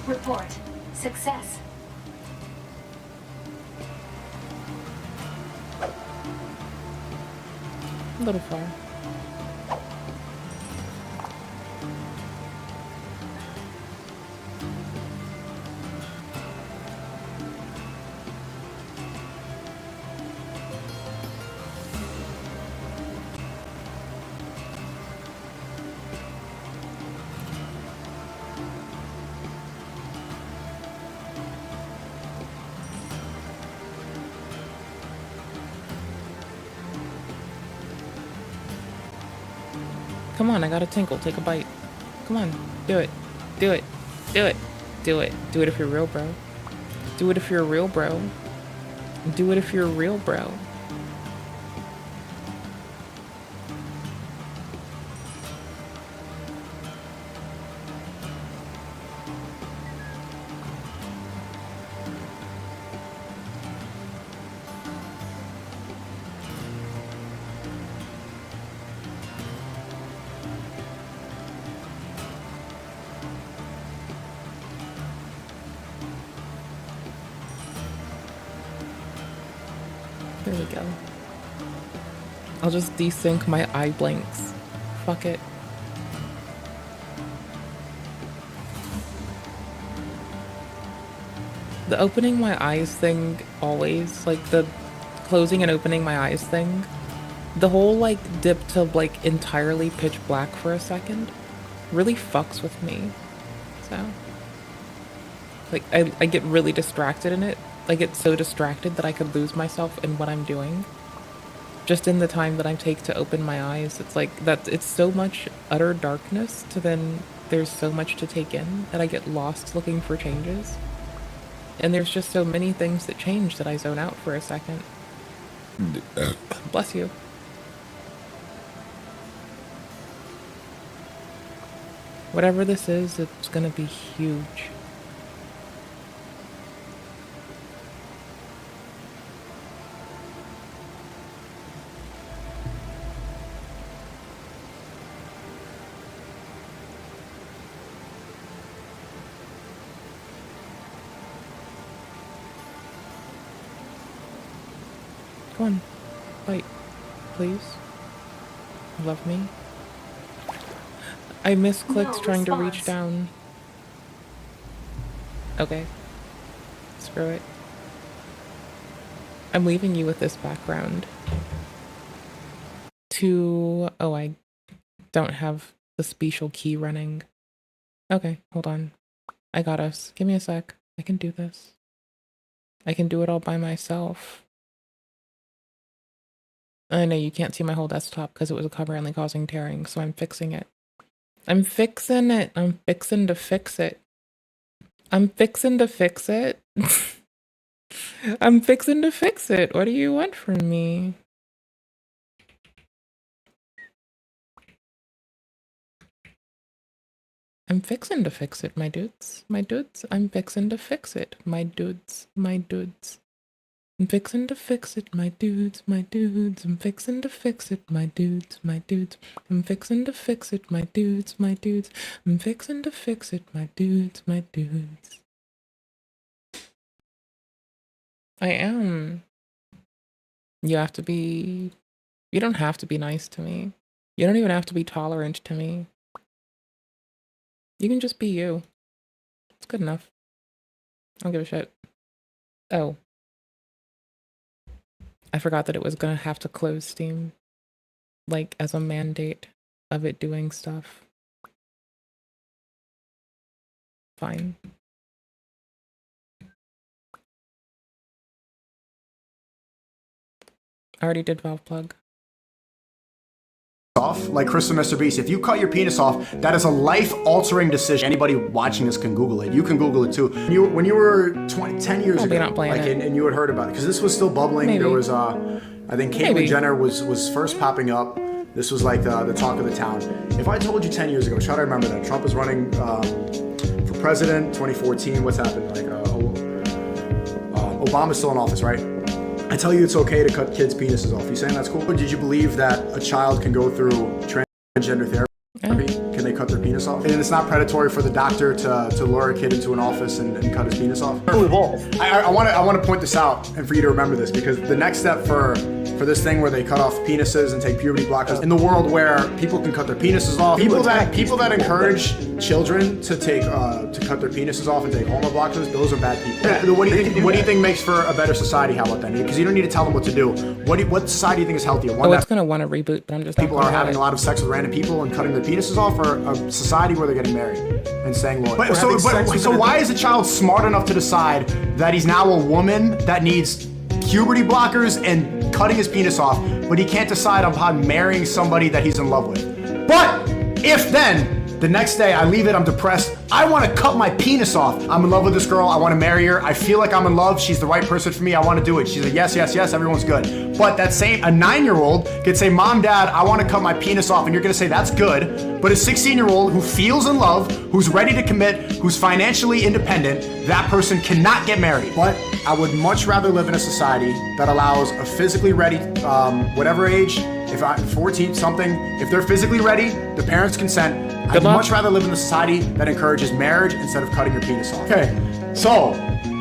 Report. Success. A little far. Come on, I got a tinkle. Take a bite. Come on, do it. Do it. Do it. Do it. Do it if you're real, bro. Do it if you're a real bro. Do it if you're a real bro. There we go. I'll just desync my eye blinks. Fuck it. The opening my eyes thing always, like the closing and opening my eyes thing, the whole like dip to like entirely pitch black for a second really fucks with me. So like I get really distracted in it. I get so distracted that I could lose myself in what I'm doing. Just in the time that I take to open my eyes, it's like that. It's so much utter darkness to then there's so much to take in that I get lost looking for changes. And there's just so many things that change that I zone out for a second. Bless you. Whatever this is, it's gonna be huge. Come on, bite, please. Love me. I misclicked trying to reach down. Okay. Screw it. I'm leaving you with this background. Oh, I don't have the special key running. Okay, hold on. I got us. Give me a sec. I can do this. I can do it all by myself. I know you can't see my whole desktop because it was currently causing tearing, so I'm fixing it. I'm fixing it. I'm fixing to fix it. I'm fixing to fix it. I'm fixing to fix it. What do you want from me? I'm fixing to fix it, my dudes. My dudes. I'm fixing to fix it, my dudes. My dudes. I'm fixing to fix it, my dudes, my dudes. I'm fixing to fix it, my dudes, my dudes. I'm fixing to fix it, my dudes, my dudes. I'm fixing to fix it, my dudes, my dudes. I am. You have to be... You don't have to be nice to me. You don't even have to be tolerant to me. You can just be you. It's good enough. I don't give a shit. Oh. I forgot that it was gonna have to close Steam, like, as a mandate of it doing stuff. Fine. I already did valve plug. Off, like Chris and Mr. Beast, if you cut your penis off, that is a life-altering decision. Anybody watching this can Google it. You can Google it too. When you were 10 years ago, like, and you had heard about it, because this was still bubbling. Maybe. There was, I think Caitlyn Jenner was first popping up. This was like the talk of the town. If I told you 10 years ago, try to remember that Trump was running for president, 2014. What's happened? Like, Obama's still in office, right? I tell you it's okay to cut kids' penises off. You saying that's cool? Or did you believe that a child can go through transgender therapy? Can they cut their penis off? And it's not predatory for the doctor to lure a kid into an office and cut his penis off? I want to point this out and for you to remember this, because the next step for this thing where they cut off penises and take puberty blockers in the world where people can cut their penises off, people that encourage children to cut their penises off and take hormone blockers, those are bad people. Yeah, what do you think makes for a better society? How about that? Because you don't need to tell them what to do. What society do you think is healthier? One it's gonna want to reboot, but I'm just people are having a lot of sex with random people and cutting their penises off, or a society where they're getting married and staying loyal. So why is a child smart enough to decide that he's now a woman that needs puberty blockers and cutting his penis off, but he can't decide upon marrying somebody that he's in love with? But if then the next day I leave it, I'm depressed, I want to cut my penis off. I'm in love with this girl, I want to marry her, I feel like I'm in love, she's the right person for me, I want to do it. She's like, yes, yes, yes, everyone's good. But that same, a 9-year-old could say, Mom, Dad, I want to cut my penis off, and you're going to say, that's good. But a 16-year-old who feels in love, who's ready to commit, who's financially independent, that person cannot get married. But I would much rather live in a society that allows a physically ready, whatever age, if I'm 14 something, if they're physically ready, the parents consent. I'd much rather live in a society that encourages marriage instead of cutting your penis off. Okay, so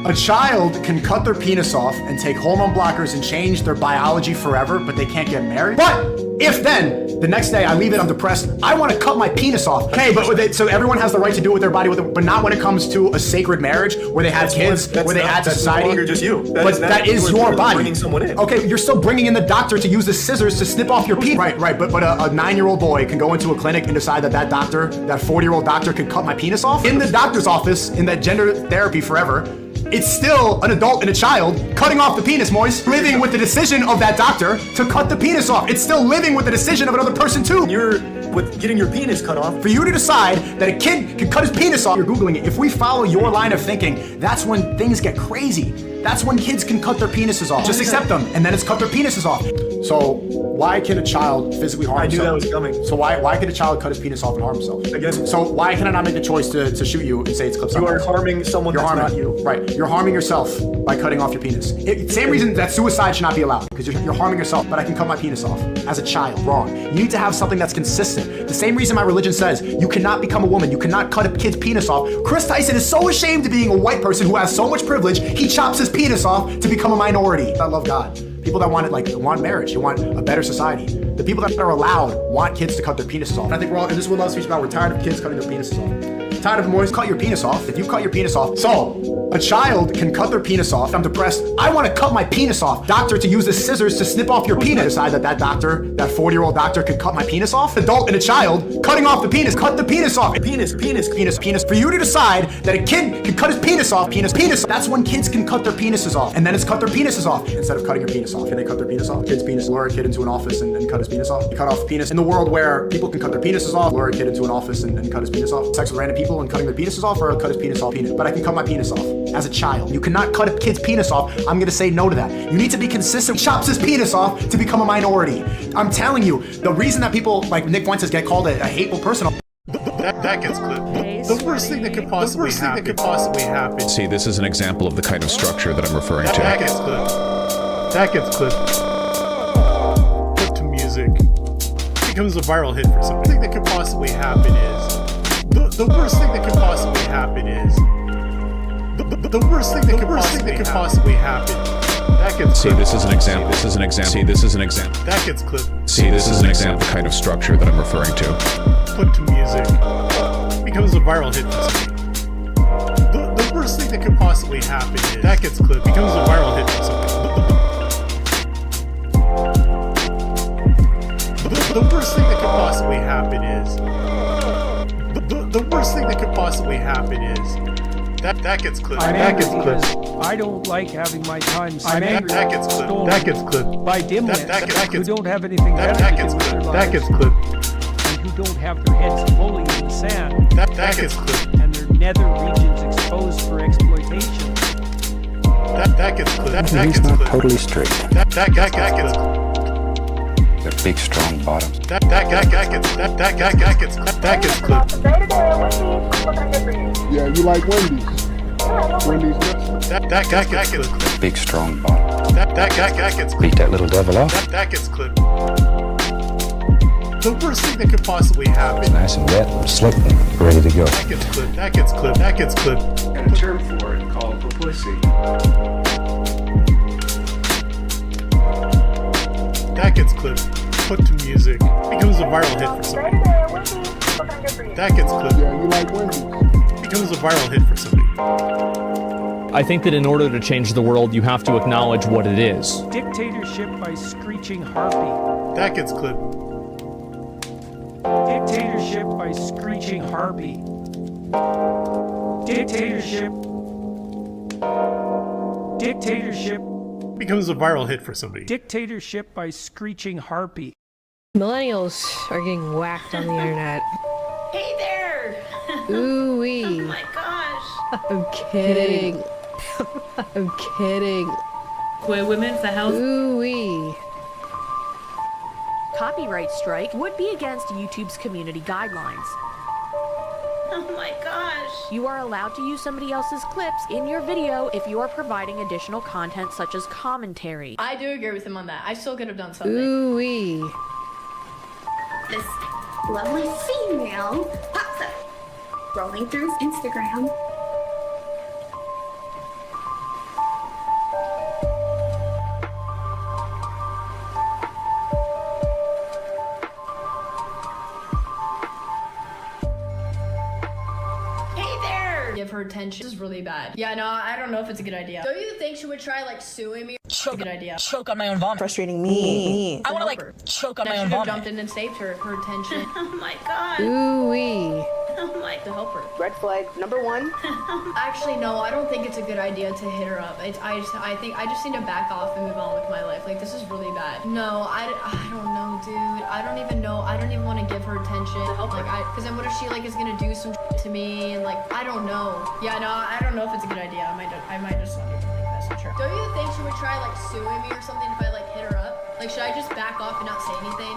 A child can cut their penis off and take hormone blockers and change their biology forever, but they can't get married. But if then, the next day I leave it, I'm depressed, I want to cut my penis off. Okay, but so everyone has the right to do with their body, but not when it comes to a sacred marriage where they have kids, where they add to society. No longer just you. That is your body. Bringing someone in. Okay, you're still bringing in the doctor to use the scissors to snip off your penis. Right, but a 9-year-old boy can go into a clinic and decide that doctor, that 40-year-old doctor can cut my penis off? In the doctor's office, in that gender therapy forever, it's still an adult and a child cutting off the penis, Moise, living with the decision of that doctor to cut the penis off. It's still living with the decision of another person too. You're with getting your penis cut off. For you to decide that a kid can cut his penis off, you're Googling it. If we follow your line of thinking, that's when things get crazy. That's when kids can cut their penises off. Just accept them, and then it's cut their penises off. So why can a child physically harm himself? I knew that was coming. So why could a child cut his penis off and harm himself? Again. So why can I not make the choice to shoot you and say it's clips? You are harming someone that's not you. Right. You're harming yourself by cutting off your penis. Same reason that suicide should not be allowed, because you're harming yourself, but I can cut my penis off as a child. Wrong. You need to have something that's consistent. The same reason my religion says you cannot become a woman, you cannot cut a kid's penis off. Chris Tyson is so ashamed of being a white person who has so much privilege, he chops his penis off to become a minority. I love God. People that want it, want marriage, they want a better society. The people that are allowed want kids to cut their penises off. And I think and this is what love speech about, we're tired of kids cutting their penises off. Tired of them always cut your penis off. If you cut your penis off, so a child can cut their penis off. I'm depressed, I want to cut my penis off. Doctor to use the scissors to snip off your penis. Decide that doctor, that 40-year-old doctor can cut my penis off. Adult and a child cutting off the penis, cut the penis off. Penis. For you to decide that a kid can cut his penis off, penis. That's when kids can cut their penises off. And then it's cut their penises off. Instead of cutting your penis off, can they cut their penis off? Kid's penis, lure a kid into an office and cut his penis off. You cut off penis. In the world where people can cut their penises off, lure a kid into an office and cut his penis off. Sex with random people and cutting their penises off, or cut his penis off. But I can cut my penis off as a child. You cannot cut a kid's penis off. I'm gonna say no to that. You need to be consistent. He chops his penis off to become a minority. I'm telling you, the reason that people like Nick Fuentes get called a hateful person. That gets clipped. The worst thing that could possibly happen. See, this is an example of the kind of structure that I'm referring to. That gets clipped. That gets clipped. Put to music. Becomes a viral hit for something. The thing that could possibly happen is the worst thing that could possibly happen is the worst thing that could possibly happen. That gets clipped. See, this is an example. See, this is an example. That gets clipped. See, this is an example of the kind of structure that I'm referring to. Put to music. Becomes a viral hit for something. The worst thing that could possibly happen is that gets clipped. Becomes a viral hit for something. The worst thing that could possibly happen is the worst thing that could possibly happen is that gets clipped. That gets clipped. I don't like having my time That gets clipped. That gets clipped. By dimwits who don't have anything better that to gets do with their clipped. lives. That gets clipped. And who don't have their heads fully in the sand. That gets clipped. And their nether regions exposed for exploitation. That gets clipped. That gets He's not clipped. totally straight. That gets clipped. They're big, strong bottoms. That gets clipped. Yeah, you like Wendy's. Wendy's nuts. That gets clipped. Big, strong bottoms. That gets clipped. Beat that little devil off. That gets clipped. The worst thing that could possibly happen. It's nice and wet and slick and ready to go. That gets clipped. That gets clipped. That gets clipped. Got a term for it called publicity. That gets clipped. Put to music. Becomes a viral hit for somebody. That gets clipped. Yeah, you like Wendy's. Becomes a viral hit for somebody. I think that in order to change the world, you have to acknowledge what it is. Dictatorship by screeching harpy. That gets clipped. Dictatorship by screeching harpy. Dictatorship. Dictatorship. Becomes a viral hit for somebody. Dictatorship by screeching harpy. Millennials are getting whacked on the internet. Hey there! Ooh-wee. Oh my gosh. I'm kidding. I'm kidding. Wait, women, the house. Ooh-wee. Copyright strike would be against YouTube's community guidelines. Oh my gosh. You are allowed to use somebody else's clips in your video if you are providing additional content such as commentary. I do agree with him on that. I still could have done something. Ooh-wee. This lovely female pops up, scrolling through Instagram. give her attention. This is really bad. Yeah, no, I don't know if it's a good idea. Don't you think she would try like suing me? Choke. Good idea. Choke on my own vomit. Frustrating me. I want to like choke on my own vomit. I should have jumped in and saved her attention. Oh my god. Ooh-wee. Oh my, to help her. Red flag number 1. Actually, no, I don't think it's a good idea to hit her up. I think I just need to back off and move on with my life. Like, this is really bad. No, I don't know, dude. I don't even know. I don't even want to give her attention. To help her. Because then what if she like is gonna do some to me and like I don't know. Yeah, no, I don't know if it's a good idea. I might just not even like message her. Don't you think she would try like suing me or something if I like hit her up? Like, should I just back off and not say anything?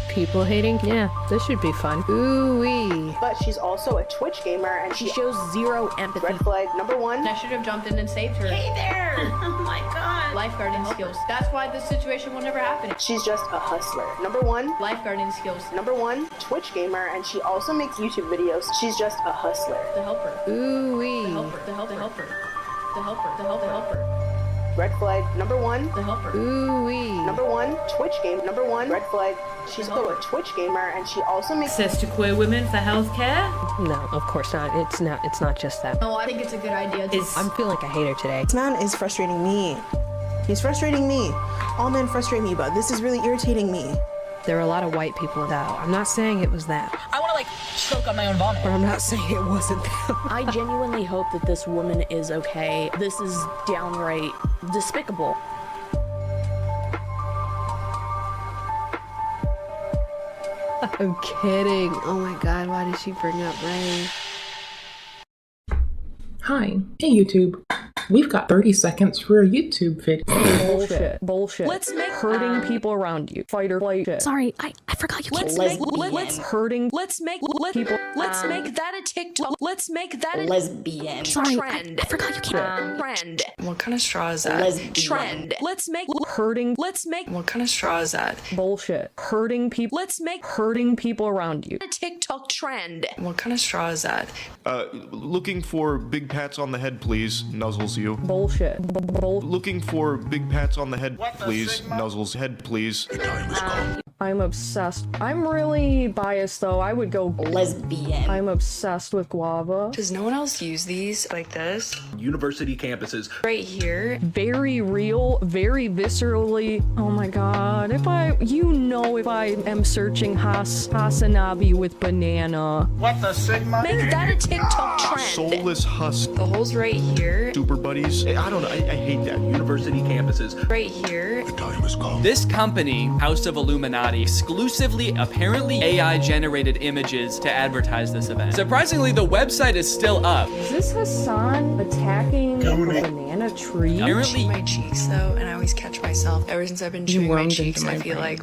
People hating? Yeah, this should be fun. Ooh-wee. But she's also a Twitch gamer and She shows zero empathy. Red flag number 1. I should have jumped in and saved her. Hey there! Oh my god. Lifeguarding skills. That's why this situation will never happen. She's just a hustler. Number 1. Lifeguarding skills. Number 1, Twitch gamer, and she also makes YouTube videos. She's just a hustler. To help her. Ooh-wee. To help her. To help her. To help her. To help her. Red flag number 1. To help her. Ooh-wee. Number 1, Twitch game. Number 1, red flag. She's also a Twitch gamer, and she also makes access to queer women for healthcare. No, of course not. It's not just that. No, I think it's a good idea. I'm feeling like a hater today. This man is frustrating me. He's frustrating me. All men frustrate me, but this is really irritating me. There are a lot of white people now. I'm not saying it was that. I want to like choke on my own vomit. Or I'm not saying it wasn't that. I genuinely hope that this woman is okay. This is downright despicable. I'm kidding. Oh my god, why did she bring up Ray? Hi. Hey, YouTube. We've got 30 seconds for a YouTube video. Bullshit. Let's make hurting people around you. Fight or flight shit. Sorry, I forgot you can't Let's hurting. Let's make people. Let's make that a TikTok. Let's make that a lesbian. Sorry, trend. I forgot you can't. Trend. What kind of straw is that? Lesbian. Trend. Let's make hurting. Let's make What kind of straw is that? Bullshit. Hurting people. Let's make hurting people around you. a TikTok trend. What kind of straw is that? Looking for big pats on the head, please. Nuzzles you. Bullshit. Looking for big pats on the head, please. Nuzzles head, please. I'm obsessed. I'm really biased though. I would go lesbian. I'm obsessed with guava. Does no one else use these like this? University campuses. Right here. Very real, very viscerally. Oh my god. If I am searching Hasanabi with banana. What the sigma? Make that a TikTok trend. Soulless husk. The hole's right here. Super buddies. I don't know. I hate that. University campuses. Right here. The time has come. This company, House of Illuminati, exclusively, apparently AI-generated images to advertise this event. Surprisingly, the website is still up. Is this Hassan attacking a banana tree? Apparently, my cheeks though, and I always catch myself. Ever since I've been chewing my cheeks, I feel like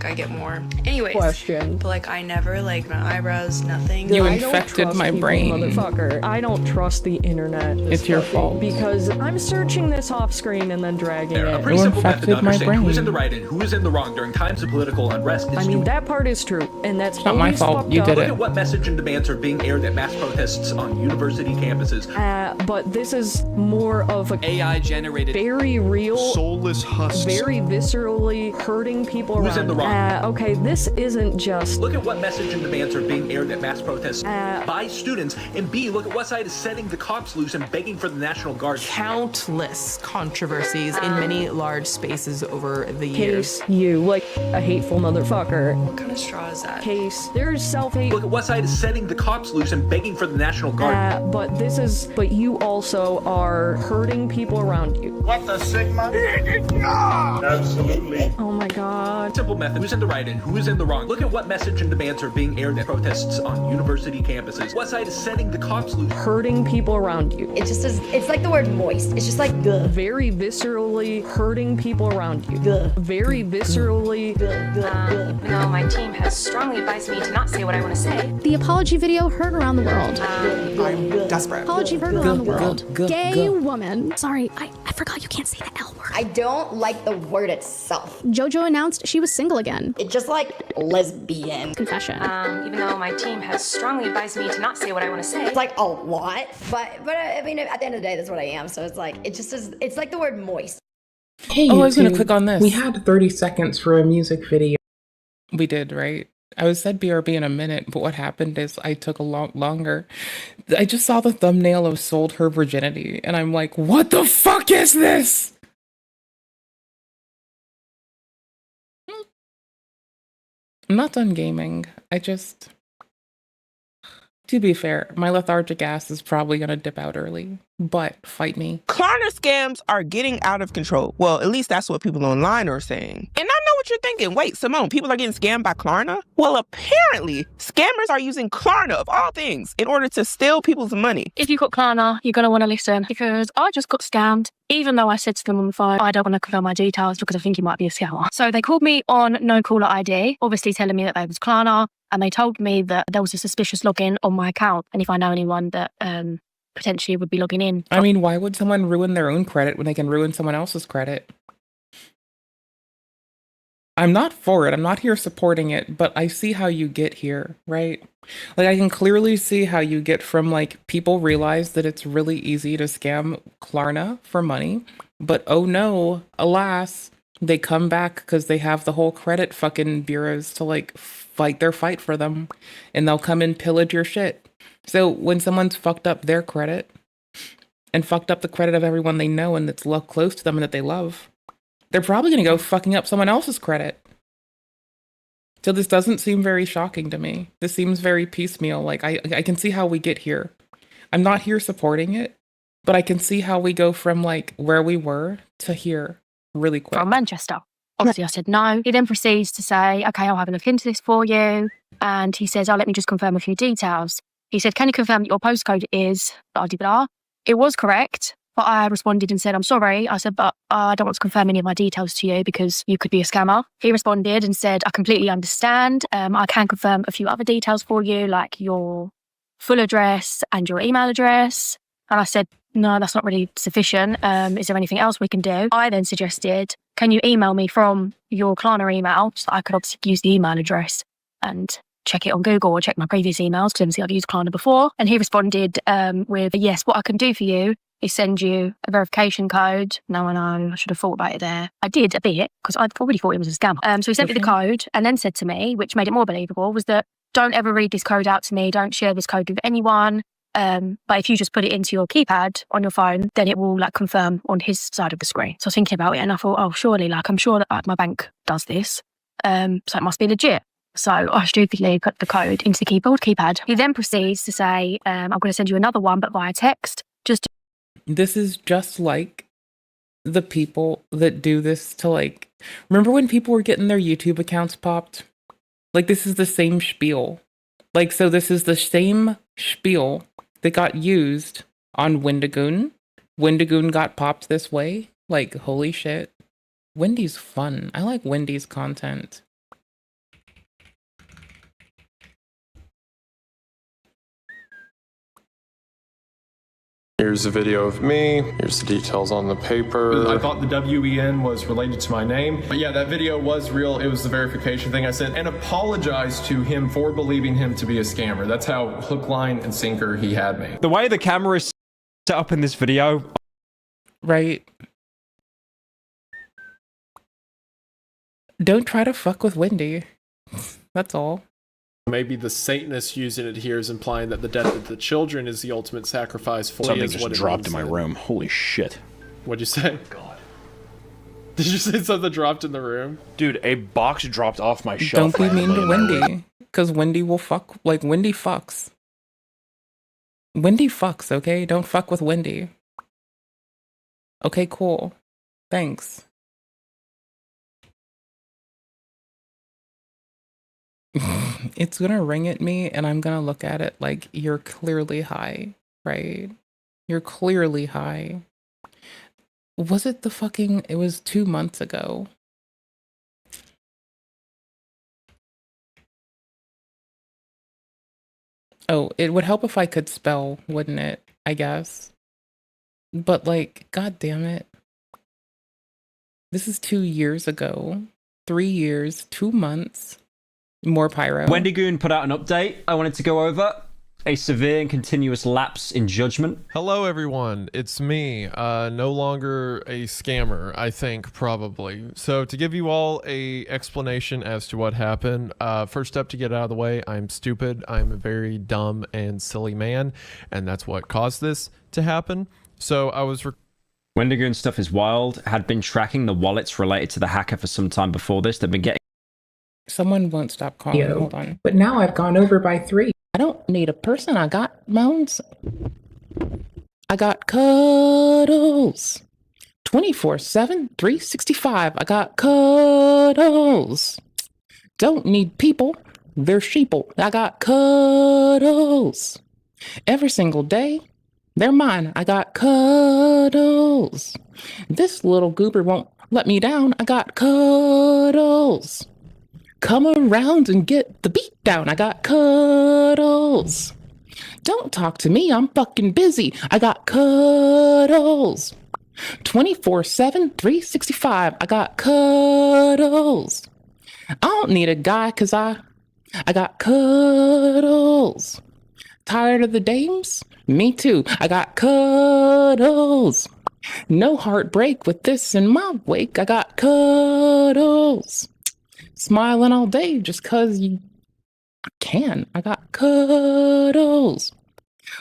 I get more. Anyways, but like I never like my eyebrows, nothing. You infected my brain, motherfucker. I don't trust the internet. It's your fault because I'm searching this off screen and then dragging it. A pretty simple method to understand who is in the right and who is in the wrong during times of political unrest. I mean, that part is true, and that's not my fault. You did it. Look at what message and demands are being aired at mass protests on university campuses. But this is more of a AI-generated, very real, soulless husks, very viscerally hurting people Who's around. in the wrong? Okay, this isn't just. Look at what message and demands are being aired at mass protests by students, and B, look at what side is setting the cops loose and begging for the National Guard. Countless controversies in many large spaces over the years. You like a hateful motherfucker. What kind of straw is that? Case. There's self-hate. Look at what side is setting the cops loose and begging for the National Guard. But you also are hurting people around you. What the sigma? Absolutely. Oh my god. Simple method. Who's in the right and who is in the wrong? Look at what message and demands are being aired at protests on university campuses. What side is setting the cops loose? Hurting people around you. It just is. It's like the word moist. It's just like the very viscerally hurting people around you. Very viscerally. No, my team has strongly advised me to not say what I want to say. The apology video heard around the world. I'm desperate. Apology heard around the world. Gay woman. Sorry, I forgot you can't say the L word. I don't like the word itself. JoJo announced she was single again. It's just like lesbian. Confession. Even though my team has strongly advised me to not say what I want to say. It's like a lot, but I mean, at the end of the day, that's what I am. So it's like it just is. It's like the word moist. Hey, I was gonna click on this. We had 30 seconds for a music video. We did, right? I was said BRB in a minute, but what happened is I took a lot longer. I just saw the thumbnail of sold her virginity, and I'm like, what the fuck is this? I'm not done gaming. To be fair, my lethargic ass is probably gonna dip out early, but fight me. Klarna scams are getting out of control. Well, at least that's what people online are saying. And I know what you're thinking. Wait, Simone, people are getting scammed by Klarna? Well, apparently, scammers are using Klarna, of all things, in order to steal people's money. If you've got Klarna, you're going to want to listen because I just got scammed. Even though I said to them on the phone, I don't want to confirm my details because I think you might be a scammer. So they called me on no caller ID, obviously telling me that they was Klarna, and they told me that there was a suspicious login on my account. And if I know anyone that potentially would be logging in. I mean, why would someone ruin their own credit when they can ruin someone else's credit? I'm not for it. I'm not here supporting it, but I see how you get here, right? Like, I can clearly see how you get from, like, people realize that it's really easy to scam Klarna for money, but oh no, alas, they come back because they have the whole credit fucking bureaus to, like, fight their fight for them, and they'll come and pillage your shit. So when someone's fucked up their credit and fucked up the credit of everyone they know and that's close to them and that they love, they're probably going to go fucking up someone else's credit. So this doesn't seem very shocking to me. This seems very piecemeal. Like, I can see how we get here. I'm not here supporting it, but I can see how we go from, like, where we were to here really quick. From Manchester. Obviously, I said no. He then proceeds to say, okay, I'll have a look into this for you. And he says, oh, let me just confirm a few details. He said, can you confirm that your postcode is blah, blah, blah? It was correct. But I responded and said, I'm sorry. I said, but I don't want to confirm any of my details to you because you could be a scammer. He responded and said, I completely understand. I can confirm a few other details for you, like your full address and your email address. And I said, no, that's not really sufficient. Is there anything else we can do? I then suggested, can you email me from your Klarna email so I could obviously use the email address and check it on Google or check my previous emails because obviously I've used Klarna before. And he responded with, yes, what I can do for you is send you a verification code. No, I know, I should have thought about it there. I did a bit because I already thought it was a scam. So he sent me the code and then said to me, which made it more believable, was that don't ever read this code out to me. Don't share this code with anyone. But if you just put it into your keypad on your phone, then it will like confirm on his side of the screen. So I was thinking about it and I thought, oh, surely, like I'm sure that like, my bank does this. So it must be legit. So I stupidly put the code into the keypad. He then proceeds to say, I'm going to send you another one, but via text. This is just like the people that do this to, like, remember when people were getting their YouTube accounts popped? Like, this is the same spiel. Like, so this is the same spiel that got used on Wendigoon. Wendigoon got popped this way. Like, holy shit. Wendy's fun. I like Wendy's content. Here's a video of me. Here's the details on the paper. I thought the WEN was related to my name. But yeah, that video was real. It was the verification thing I said. And apologize to him for believing him to be a scammer. That's how hook, line, and sinker he had me. The way the camera is set up in this video. Right. Don't try to fuck with Wendy. That's all. Maybe the Satanist using it here is implying that the death of the children is the ultimate sacrifice for Something is just what it dropped in means my then. room. Holy shit. What'd you say? God. Did you say something dropped in the room? Dude, a box dropped off my shelf. Don't be mean to Wendy, because Wendy will fuck, like, Wendy fucks. Wendy fucks, okay? Don't fuck with Wendy. Okay, cool. Thanks. It's gonna ring at me and I'm gonna look at it like, you're clearly high, right? You're clearly high. Was it the fucking, it was 2 months ago. Oh, it would help if I could spell, wouldn't it? I guess. But like, god damn it. This is 2 years ago. 3 years, 2 months. More pyro. Wendigoon put out an update I wanted to go over. A severe and continuous lapse in judgment. Hello everyone, it's me, no longer a scammer, I think, probably. So to give you all a explanation as to what happened, first up, to get out of the way, I'm stupid, I'm a very dumb and silly man, and that's what caused this to happen. So I was Wendigo and stuff is wild, had been tracking the wallets related to the hacker for some time before this. They've been getting... Someone won't stop calling. Hold on. But now I've gone over by 3. I don't need a person. I got moans. I got cuddles. 24/7, 365. I got cuddles. Don't need people. They're sheeple. I got cuddles. Every single day, they're mine. I got cuddles. This little goober won't let me down. I got cuddles. Come around and get the beat down. I got cuddles. Don't talk to me. I'm fucking busy. I got cuddles. 24/7, 365. I got cuddles. I don't need a guy because I got cuddles. Tired of the dames? Me too. I got cuddles. No heartbreak with this in my wake. I got cuddles. Smiling all day just cause you can. I got cuddles.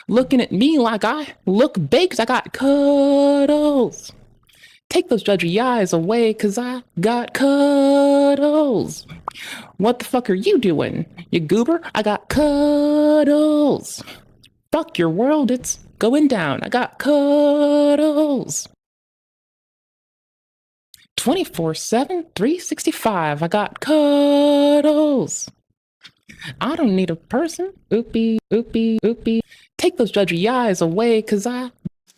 Looking at me like I look baked. I got cuddles. Take those judgy eyes away cause I got cuddles. What the fuck are you doing, you goober? I got cuddles. Fuck your world, it's going down. I got cuddles. 24/7, 365. I got cuddles. I don't need a person. Oopie, oopie, oopie. Take those judgy eyes away, cause I...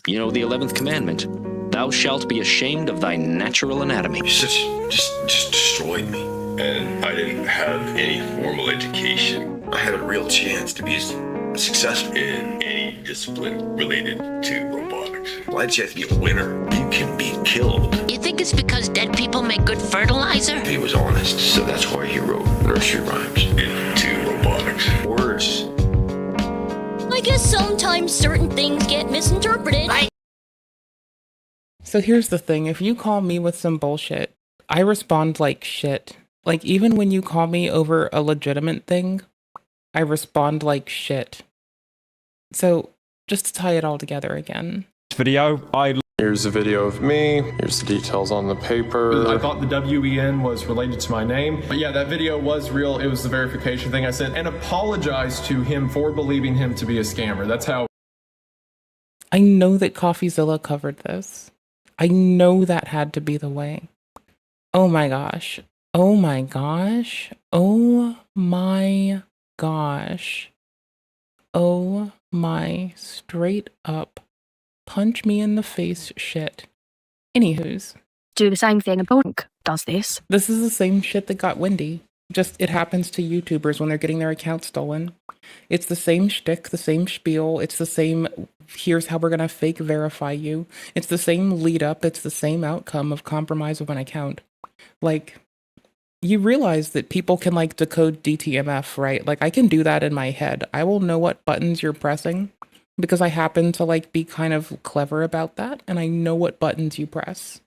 You know the 11th commandment. Thou shalt be ashamed of thy natural anatomy. You just destroyed me. And I didn't have any formal education. I had a real chance to be successful in any discipline related to robotics. Why'd you have to be a winner? You can be killed. You think it's because dead people make good fertilizer? He was honest, so that's why he wrote nursery rhymes into robotics. Words. I guess sometimes certain things get misinterpreted. So here's the thing. If you call me with some bullshit, I respond like shit. Like, even when you call me over a legitimate thing, I respond like shit. So, just to tie it all together again. Here's a video of me. Here's the details on the paper. I thought the WEN was related to my name. But yeah, that video was real. It was the verification thing I said. And apologized to him for believing him to be a scammer. That's how... I know that CoffeeZilla covered this. I know that had to be the way. Oh my gosh. Oh my gosh. Oh my gosh. Oh my straight up punch me in the face shit. Anywho's. Do the same thing. A punk does this. This is the same shit that got Wendi. Just it happens to YouTubers when they're getting their account stolen. It's the same shtick, the same spiel. It's the same, here's how we're going to fake verify you. It's the same lead up. It's the same outcome of compromise of an account. Like, you realize that people can like decode DTMF, right? Like I can do that in my head. I will know what buttons you're pressing because I happen to like be kind of clever about that. And I know what buttons you press.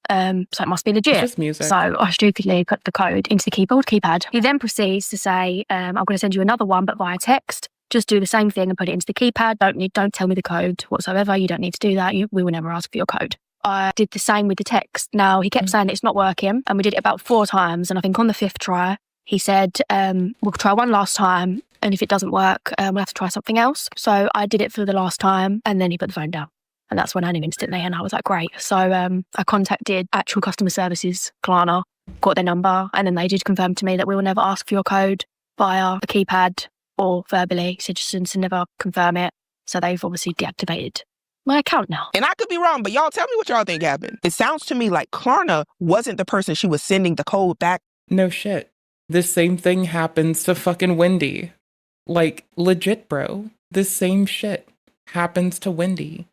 So it must be legit. It's just music. So I stupidly put the code into the keypad. He then proceeds to say, I'm going to send you another one, but via text. Just do the same thing and put it into the keypad. Don't tell me the code whatsoever. You don't need to do that. We will never ask for your code. I did the same with the text. Now, he kept saying it's not working, and we did it about 4 times. And I think on the 5th try, he said, we'll try one last time. And if it doesn't work, we'll have to try something else. So I did it for the last time, and then he put the phone down. And that's when I knew instantly, and I was like, great. So I contacted actual customer services, Klarna, got their number, and then they did confirm to me that we will never ask for your code via a keypad or verbally. So just to never confirm it. So they've obviously deactivated my account now. And I could be wrong, but y'all tell me what y'all think happened. It sounds to me like Klarna wasn't the person she was sending the code back. No shit. This same thing happens to fucking Wendi. Like, legit, bro. This same shit happens to Wendi.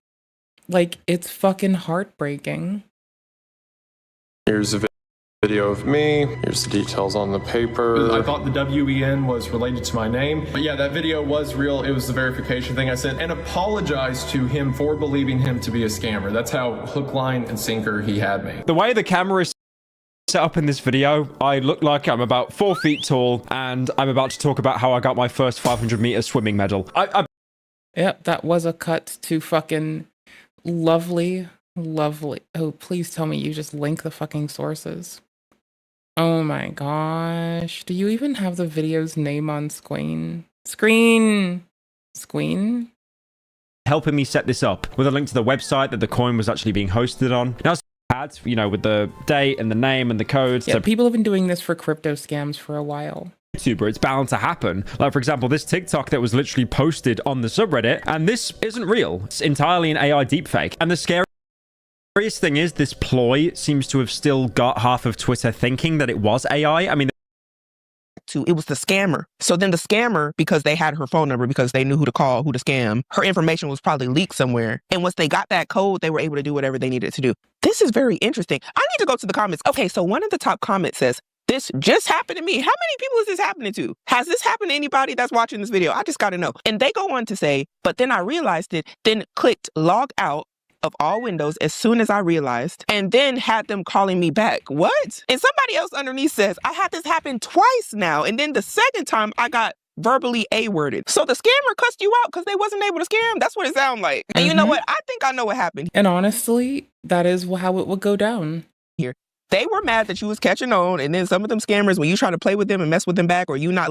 Like, it's fucking heartbreaking. Here's a Video of me. Here's the details on the paper. I thought the WEN was related to my name. But yeah, that video was real. It was the verification thing I sent, and apologized to him for believing him to be a scammer. That's how hook, line, and sinker he had me. The way the camera is set up in this video, I look like I'm about 4 feet tall, and I'm about to talk about how I got my first 500-meter swimming medal. Yep, that was a cut to fucking lovely. Oh, please tell me you just link the fucking sources. Oh my gosh. Do you even have the video's name on screen? Screen? Helping me set this up with a link to the website that the coin was actually being hosted on. Now, ads, you know, with the date and the name and the codes. Yeah, So people have been doing this for crypto scams for a while. YouTuber, it's bound to happen. Like, for example, this TikTok that was literally posted on the subreddit, and this isn't real. It's entirely an AI deepfake. And the scariest thing is, this ploy seems to have still got half of Twitter thinking that it was AI. I mean, it was the scammer. So then the scammer, because they had her phone number, because they knew who to call, who to scam, her information was probably leaked somewhere. And once they got that code, they were able to do whatever they needed to do. This is very interesting. I need to go to the comments. Okay, so one of the top comments says, "This just happened to me." How many people is this happening to? Has this happened to anybody that's watching this video? I just got to know. And they go on to say, "But then I realized it, then clicked log out of all windows as soon as I realized, and then had them calling me back." What? And somebody else underneath says, "I had this happen twice now, and then the second time I got verbally A-worded." So the scammer cussed you out because they wasn't able to scam? That's what it sounds like. And you know what? I think I know what happened. And honestly, that is how it would go down. Here. They were mad that you was catching on, and then some of them scammers, when you try to play with them and mess with them back, or you're not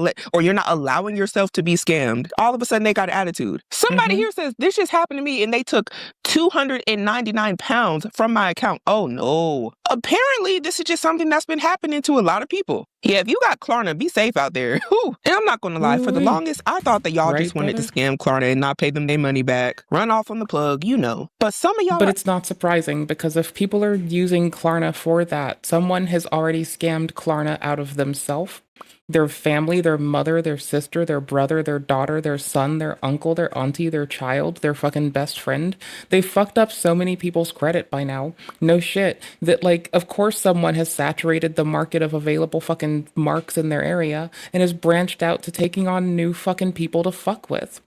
allowing yourself to be scammed, all of a sudden they got an attitude. Somebody here says, "This just happened to me, and they took 299 pounds from my account." Oh no. Apparently, this is just something that's been happening to a lot of people. Yeah, if you got Klarna, be safe out there. Whew. And I'm not gonna lie, for the longest, I thought that y'all just wanted to scam Klarna and not pay them their money back, run off on the plug, you know. But some of y'all... But it's not surprising, because if people are using Klarna for that, someone has already scammed Klarna out of themselves, their family, their mother, their sister, their brother, their daughter, their son, their uncle, their auntie, their child, their fucking best friend. They fucked up so many people's credit by now. No shit. That, like, of course someone has saturated the market of available fucking marks in their area and has branched out to taking on new fucking people to fuck with.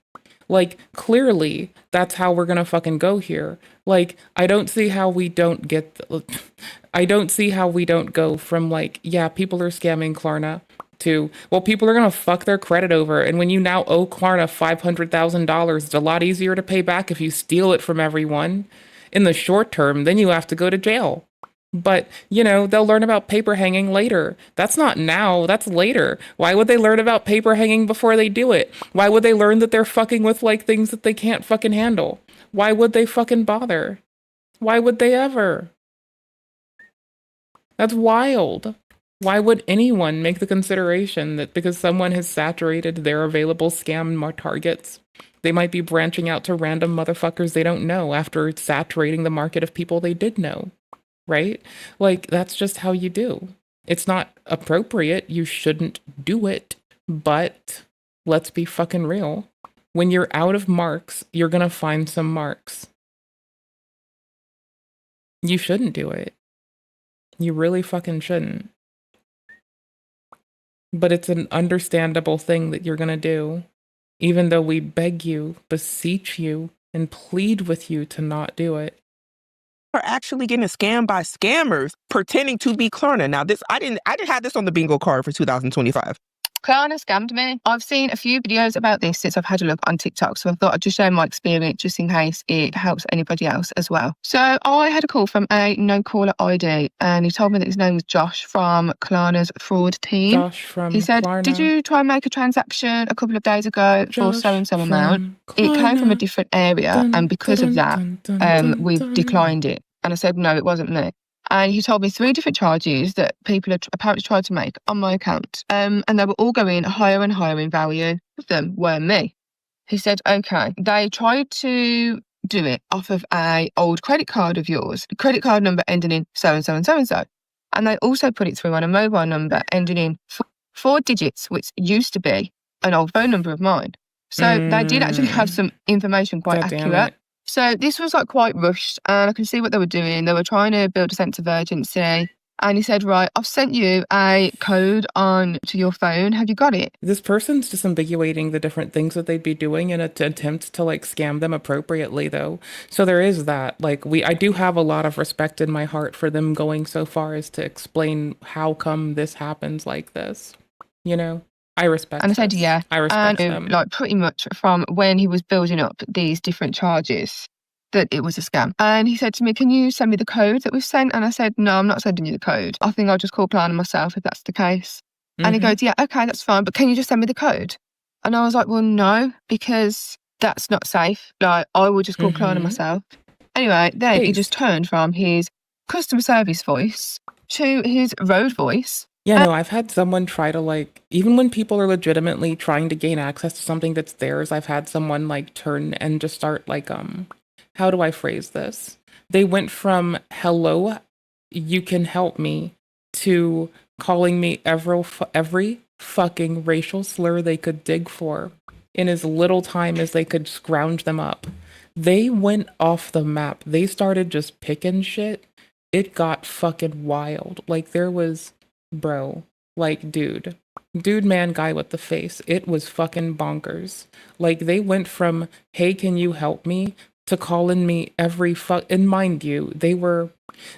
Like, clearly, that's how we're gonna fucking go here. Like, I don't see how we don't go from, like, yeah, people are scamming Klarna, to, well, people are gonna fuck their credit over, and when you now owe Klarna $500,000, it's a lot easier to pay back if you steal it from everyone. In the short term, then you have to go to jail. But, you know, they'll learn about paper hanging later. That's not now, that's later. Why would they learn about paper hanging before they do it? Why would they learn that they're fucking with, like, things that they can't fucking handle? Why would they fucking bother? Why would they ever? That's wild. Why would anyone make the consideration that because someone has saturated their available scam targets, they might be branching out to random motherfuckers they don't know after saturating the market of people they did know? Right? Like, that's just how you do. It's not appropriate. You shouldn't do it. But let's be fucking real. When you're out of marks, you're gonna find some marks. You shouldn't do it. You really fucking shouldn't. But it's an understandable thing that you're gonna do. Even though we beg you, beseech you, and plead with you to not do it. Are actually getting scammed by scammers pretending to be Klarna. Now, this I didn't have this on the bingo card for 2025. Klarna scammed me. I've seen a few videos about this since I've had a look on TikTok, so I thought I'd just share my experience just in case it helps anybody else as well. So I had a call from a no-caller ID, and he told me that his name was Josh from Klarna's fraud team. Josh from He said, Klarna. "Did you try and make a transaction a couple of days ago for so-and-so amount? It came from a different area, and because of that, we've declined it." And I said, "No, it wasn't me." And he told me 3 different charges that people had apparently tried to make on my account. And they were all going higher and higher in value. One of them were me. He said, "Okay, they tried to do it off of a old credit card of yours, the credit card number ending in so-and-so and so-and-so. And they also put it through on a mobile number ending in 4 digits, which used to be an old phone number of mine." So they did actually have some information quite accurate. So this was like quite rushed, and I can see what they were doing. They were trying to build a sense of urgency, And he said, right, I've sent you a code on to your phone. Have you got it? This person's disambiguating the different things that they'd be doing in an attempt to like scam them appropriately, though. So there is that. Like, I do have a lot of respect in my heart for them going so far as to explain how come this happens like this. You know, I respect. And I said, yeah. I respect and, them. Like, pretty much from when he was building up these different charges, that it was a scam. And he said to me, can you send me the code that we've sent? And I said, no, I'm not sending you the code. I think I'll just call Klarna myself if that's the case. And he goes, yeah, okay, that's fine. But can you just send me the code? And I was like, well, no, because that's not safe. Like, I will just call Klarna myself. Anyway, then he just turned from his customer service voice to his road voice. Yeah, no, I've had someone try to like, even when people are legitimately trying to gain access to something that's theirs, I've had someone like turn and just start like, how do I phrase this? They went from, hello, you can help me, to calling me every fucking racial slur they could dig for in as little time as they could scrounge them up. They went off the map. They started just picking shit. It got fucking wild. Like, there was, bro, like, dude, man, guy with the face. It was fucking bonkers. Like, they went from, hey, can you help me, to calling me every and mind you,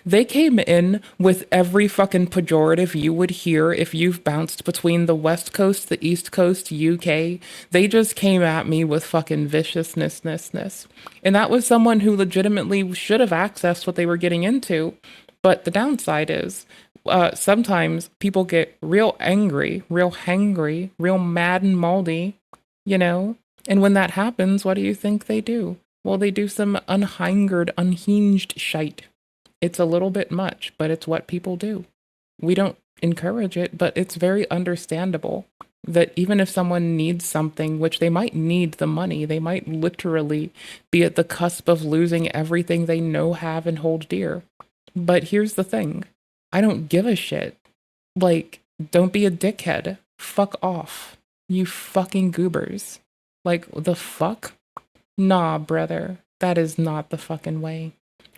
they came in with every fucking pejorative you would hear if you've bounced between the West Coast, the East Coast, UK. They just came at me with fucking viciousness. And that was someone who legitimately should have accessed what they were getting into. But the downside is, sometimes people get real angry, real hangry, real mad and moldy, you know? And when that happens, what do you think they do? Well, they do some unhinged shite. It's a little bit much, but it's what people do. We don't encourage it, but it's very understandable that even if someone needs something, which they might need the money, they might literally be at the cusp of losing everything they know, have, and hold dear. But here's the thing. I don't give a shit. Like, don't be a dickhead. Fuck off. You fucking goobers. Like, the fuck? Nah, brother, that is not the fucking way.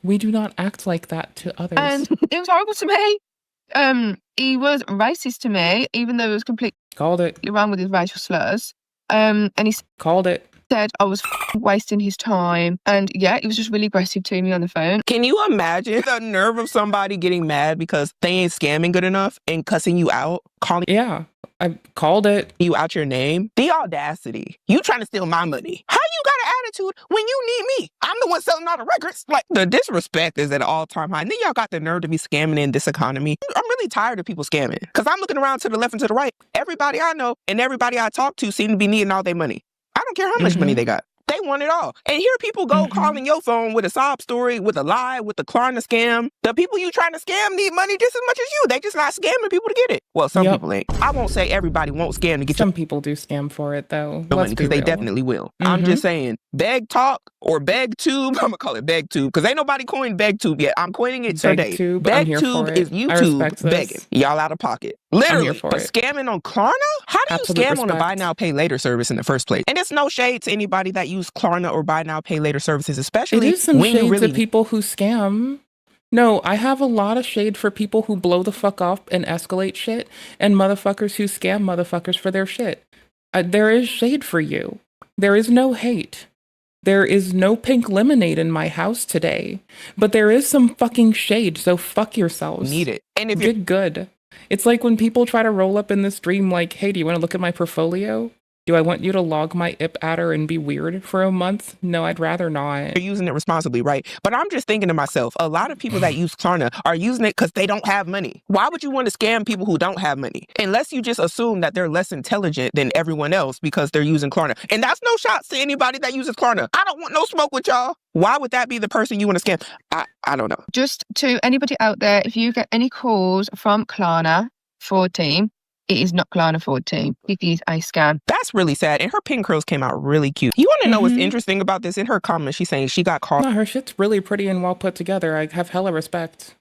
We do not act like that to others. And it was horrible to me. He was racist to me, even though it was completely called it wrong with his racial slurs. And he called it. Said I was wasting his time. And yeah, he was just really aggressive to me on the phone. Can you imagine the nerve of somebody getting mad because they ain't scamming good enough and cussing you out? Yeah, I called it. You out your name? The audacity. You trying to steal my money. How you got an attitude when you need me? I'm the one selling all the records. Like, the disrespect is at an all-time high. And then y'all got the nerve to be scamming in this economy. I'm really tired of people scamming. Because I'm looking around to the left and to the right. Everybody I know and everybody I talk to seem to be needing all their money. I don't care how much money they got. They want it all. And here people go calling your phone with a sob story, with a lie, with the Klarna scam. The people you trying to scam need money just as much as you. They just not scamming people to get it. Well, some people ain't. I won't say everybody won't scam to get some people do scam for it, though. Money, because they definitely will. I'm just saying, beg talk or beg tube. I'm going to call it beg tube because ain't nobody coined beg tube yet. I'm coining it today. Beg tube is YouTube begging. Y'all out of pocket. Literally. But scamming on Klarna? How do you scam on a buy now, pay later service in the first place? And it's no shade to anybody that use Klarna or buy now, pay later services, especially it is some when shade you really to people who scam. No, I have a lot of shade for people who blow the fuck off and escalate shit, and motherfuckers who scam motherfuckers for their shit. There is shade for you. There is no hate. There is no pink lemonade in my house today, but there is some fucking shade, so fuck yourselves. Need it. And if you're good. It's like when people try to roll up in this dream like, hey, do you want to look at my portfolio? Do I want you to log my IP adder and be weird for a month? No, I'd rather not. You're using it responsibly, right? But I'm just thinking to myself, a lot of people that use Klarna are using it because they don't have money. Why would you want to scam people who don't have money? Unless you just assume that they're less intelligent than everyone else because they're using Klarna. And that's no shots to anybody that uses Klarna. I don't want no smoke with y'all. Why would that be the person you want to scam? I don't know. Just to anybody out there, if you get any calls from Klarna fraud team, it is not Klarna fraud team. It is a scam. That's really sad. And her pin curls came out really cute. You want to know what's interesting about this? In her comments, she's saying she got called. No, her shit's really pretty and well put together. I have hella respect.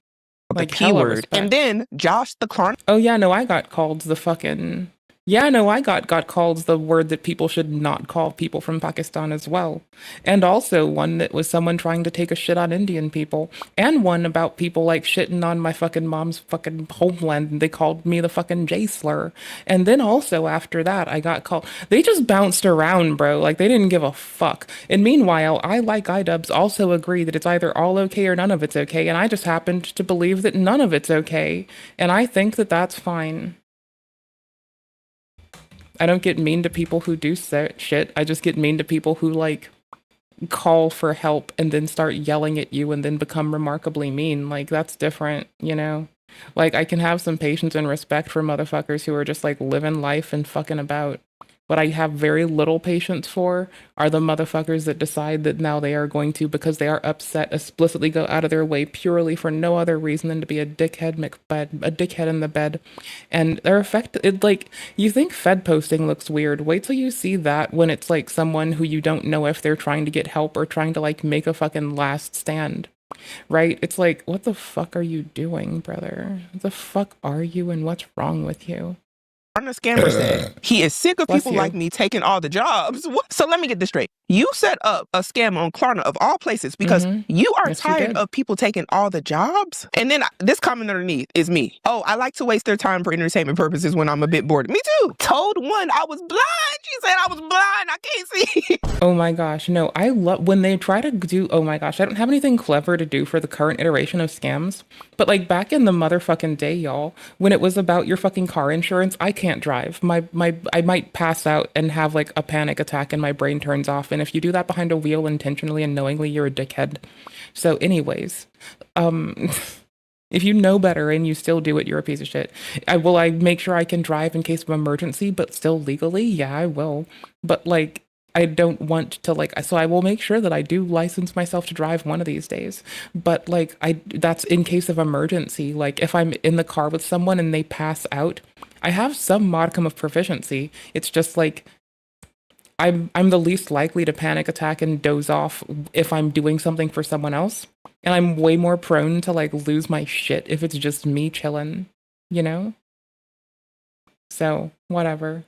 The P word. And then Josh the Klarna. Oh yeah, no, I got called the fucking Yeah, no, I got called the word that people should not call people from Pakistan as well. And also one that was someone trying to take a shit on Indian people. And one about people like shitting on my fucking mom's fucking homeland and they called me the fucking J slur. And then also after that, I got called. They just bounced around, bro. Like they didn't give a fuck. And meanwhile, I, like iDubbbz, also agree that it's either all okay or none of it's okay. And I just happened to believe that none of it's okay. And I think that that's fine. I don't get mean to people who do shit. I just get mean to people who, like, call for help and then start yelling at you and then become remarkably mean. Like, that's different, you know? Like, I can have some patience and respect for motherfuckers who are just, like, living life and fucking about. What I have very little patience for are the motherfuckers that decide that now they are going to, because they are upset, explicitly go out of their way purely for no other reason than to be a dickhead a dickhead in the bed. And they're affected. Like, you think Fed posting looks weird. Wait till you see that when it's like someone who you don't know if they're trying to get help or trying to like make a fucking last stand. Right? It's like, what the fuck are you doing, brother? What the fuck are you and what's wrong with you? Klarna scammer said he is sick of people like me taking all the jobs. So let me get this straight. You set up a scam on Klarna of all places because you are tired of people taking all the jobs. And then this comment underneath is me. Oh, I like to waste their time for entertainment purposes when I'm a bit bored. Me too. Told one I was blind. She said I was blind. I can't see. Oh my gosh. No, I love when they try to do, oh my gosh, I don't have anything clever to do for the current iteration of scams. But like back in the motherfucking day, y'all, when it was about your fucking car insurance, I can't drive. I might pass out and have like a panic attack and my brain turns off. And if you do that behind a wheel intentionally and knowingly, you're a dickhead. So anyways, if you know better and you still do it, you're a piece of shit. I make sure I can drive in case of emergency, but still legally? Yeah, I will. But like, I don't want to like, so I will make sure that I do license myself to drive one of these days. But like, that's in case of emergency. Like if I'm in the car with someone and they pass out, I have some modicum of proficiency. It's just like, I'm the least likely to panic attack and doze off if I'm doing something for someone else. And I'm way more prone to like lose my shit if it's just me chilling, you know? So, whatever.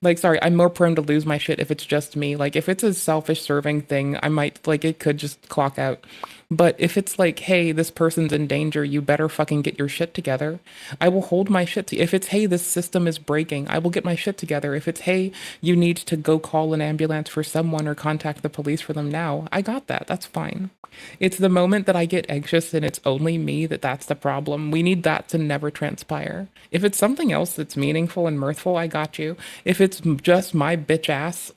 Like, sorry, I'm more prone to lose my shit if it's just me. Like, if it's a selfish serving thing, I might, like, it could just clock out. But if it's like, hey, this person's in danger, you better fucking get your shit together, I will hold my shit. If it's, hey, this system is breaking, I will get my shit together. If it's, hey, you need to go call an ambulance for someone or contact the police for them now, I got that. That's fine. It's the moment that I get anxious and it's only me that's the problem. We need that to never transpire. If it's something else that's meaningful and mirthful, I got you. If it's just my bitch ass,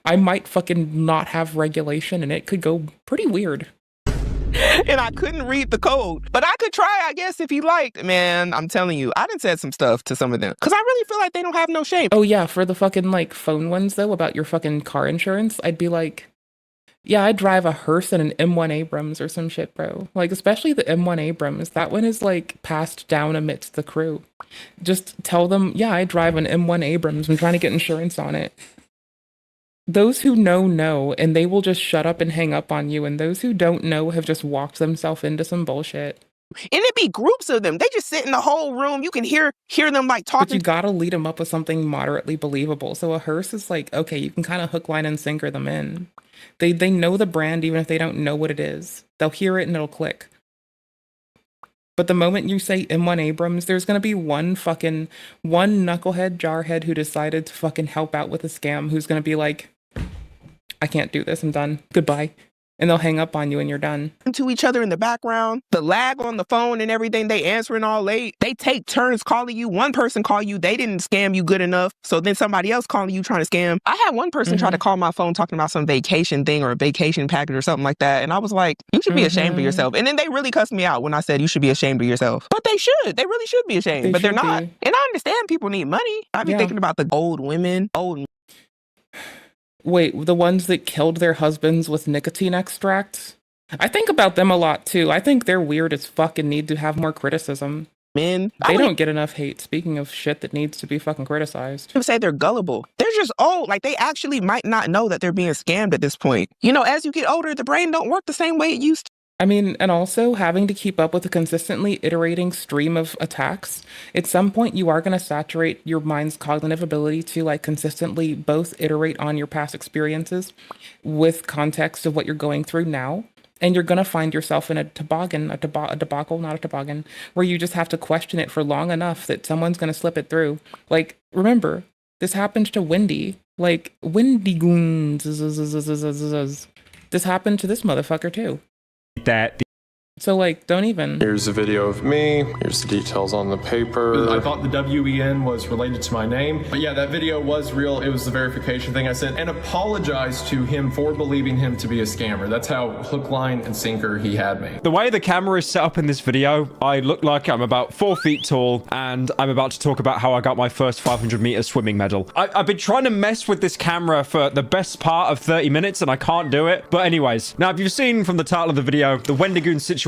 I might fucking not have regulation and it could go pretty weird. And I couldn't read the code, but I could try, I guess, if you liked. Man, I'm telling you, I done said some stuff to some of them because I really feel like they don't have no shame. Oh yeah, for the fucking like phone ones though, about your fucking car insurance, I'd be like, yeah, I drive a hearse and an M1 Abrams or some shit, bro. Like, especially the M1 Abrams. That one is, like, passed down amidst the crew. Just tell them, yeah, I drive an M1 Abrams. I'm trying to get insurance on it. Those who know, and they will just shut up and hang up on you. And those who don't know have just walked themselves into some bullshit. And it'd be groups of them. They just sit in the whole room. You can hear them, like, talking. But you gotta lead them up with something moderately believable. So a hearse is like, okay, you can kind of hook, line, and sinker them in. They know the brand even if they don't know what it is. They'll hear it and it'll click. But the moment you say M1 Abrams, there's going to be one knucklehead jarhead who decided to fucking help out with a scam who's going to be like, I can't do this, I'm done. Goodbye. And they'll hang up on you and you're done. To each other in the background, the lag on the phone and everything, they answering all late. They take turns calling you. One person call you, they didn't scam you good enough. So then somebody else calling you trying to scam. I had one person try to call my phone talking about some vacation thing or a vacation package or something like that. And I was like, you should be ashamed of yourself. And then they really cussed me out when I said you should be ashamed of yourself. But they should. They really should be ashamed. But they're not. And I understand people need money. I've been thinking about the old women, Wait, the ones that killed their husbands with nicotine extracts? I think about them a lot too. I think they're weird as fuck and need to have more criticism. Men, they don't get enough hate. Speaking of shit that needs to be fucking criticized. People say they're gullible. They're just old. Like, they actually might not know that they're being scammed at this point. You know, as you get older, the brain don't work the same way it used to. I mean, and also having to keep up with a consistently iterating stream of attacks. At some point, you are going to saturate your mind's cognitive ability to like consistently both iterate on your past experiences with context of what you're going through now. And you're going to find yourself in a toboggan, a debacle, not a toboggan, where you just have to question it for long enough that someone's going to slip it through. Like, remember, this happened to Wendi. Like, Wendi goons. This happened to this motherfucker too. So, like, don't even. Here's a video of me. Here's the details on the paper. I thought the WEN was related to my name. But yeah, that video was real. It was the verification thing I sent. And apologized to him for believing him to be a scammer. That's how hook, line, and sinker he had me. The way the camera is set up in this video, I look like I'm about 4 feet tall, and I'm about to talk about how I got my first 500-meter swimming medal. I've been trying to mess with this camera for the best part of 30 minutes, and I can't do it. But anyways, now if you've seen from the title of the video, the Wendigoon situation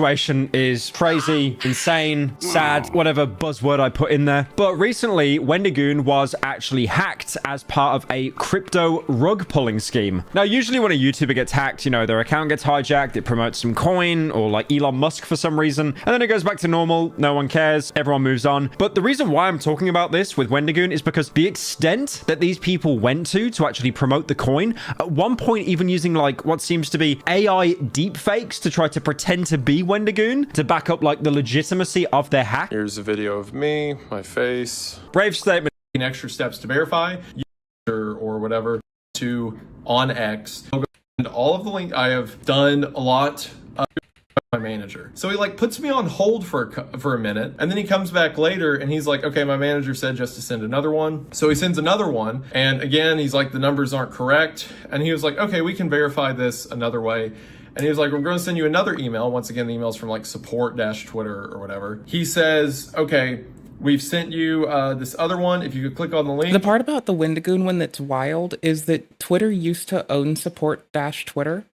is crazy, insane, sad, whatever buzzword I put in there. But recently, Wendigoon was actually hacked as part of a crypto rug pulling scheme. Now, usually when a YouTuber gets hacked, you know, their account gets hijacked, it promotes some coin or like Elon Musk for some reason, and then it goes back to normal, no one cares, everyone moves on. But the reason why I'm talking about this with Wendigoon is because the extent that these people went to actually promote the coin, at one point even using like what seems to be AI deepfakes to try to pretend to be Wendigoon to back up like the legitimacy of their hack. Here's a video of me, my face. Brave statement. Extra steps to verify or whatever to on X. And all of the link I have done a lot of my manager. So he like puts me on hold for a minute, and then he comes back later and he's like, okay, my manager said just to send another one. So he sends another one, and again he's like, the numbers aren't correct, and he was like, okay, we can verify this another way. And he was like, we're going to send you another email. Once again, the email's from like support-Twitter or whatever. He says, okay, we've sent you this other one. If you could click on the link. The part about the Wendigoon one that's wild is that Twitter used to own support-Twitter.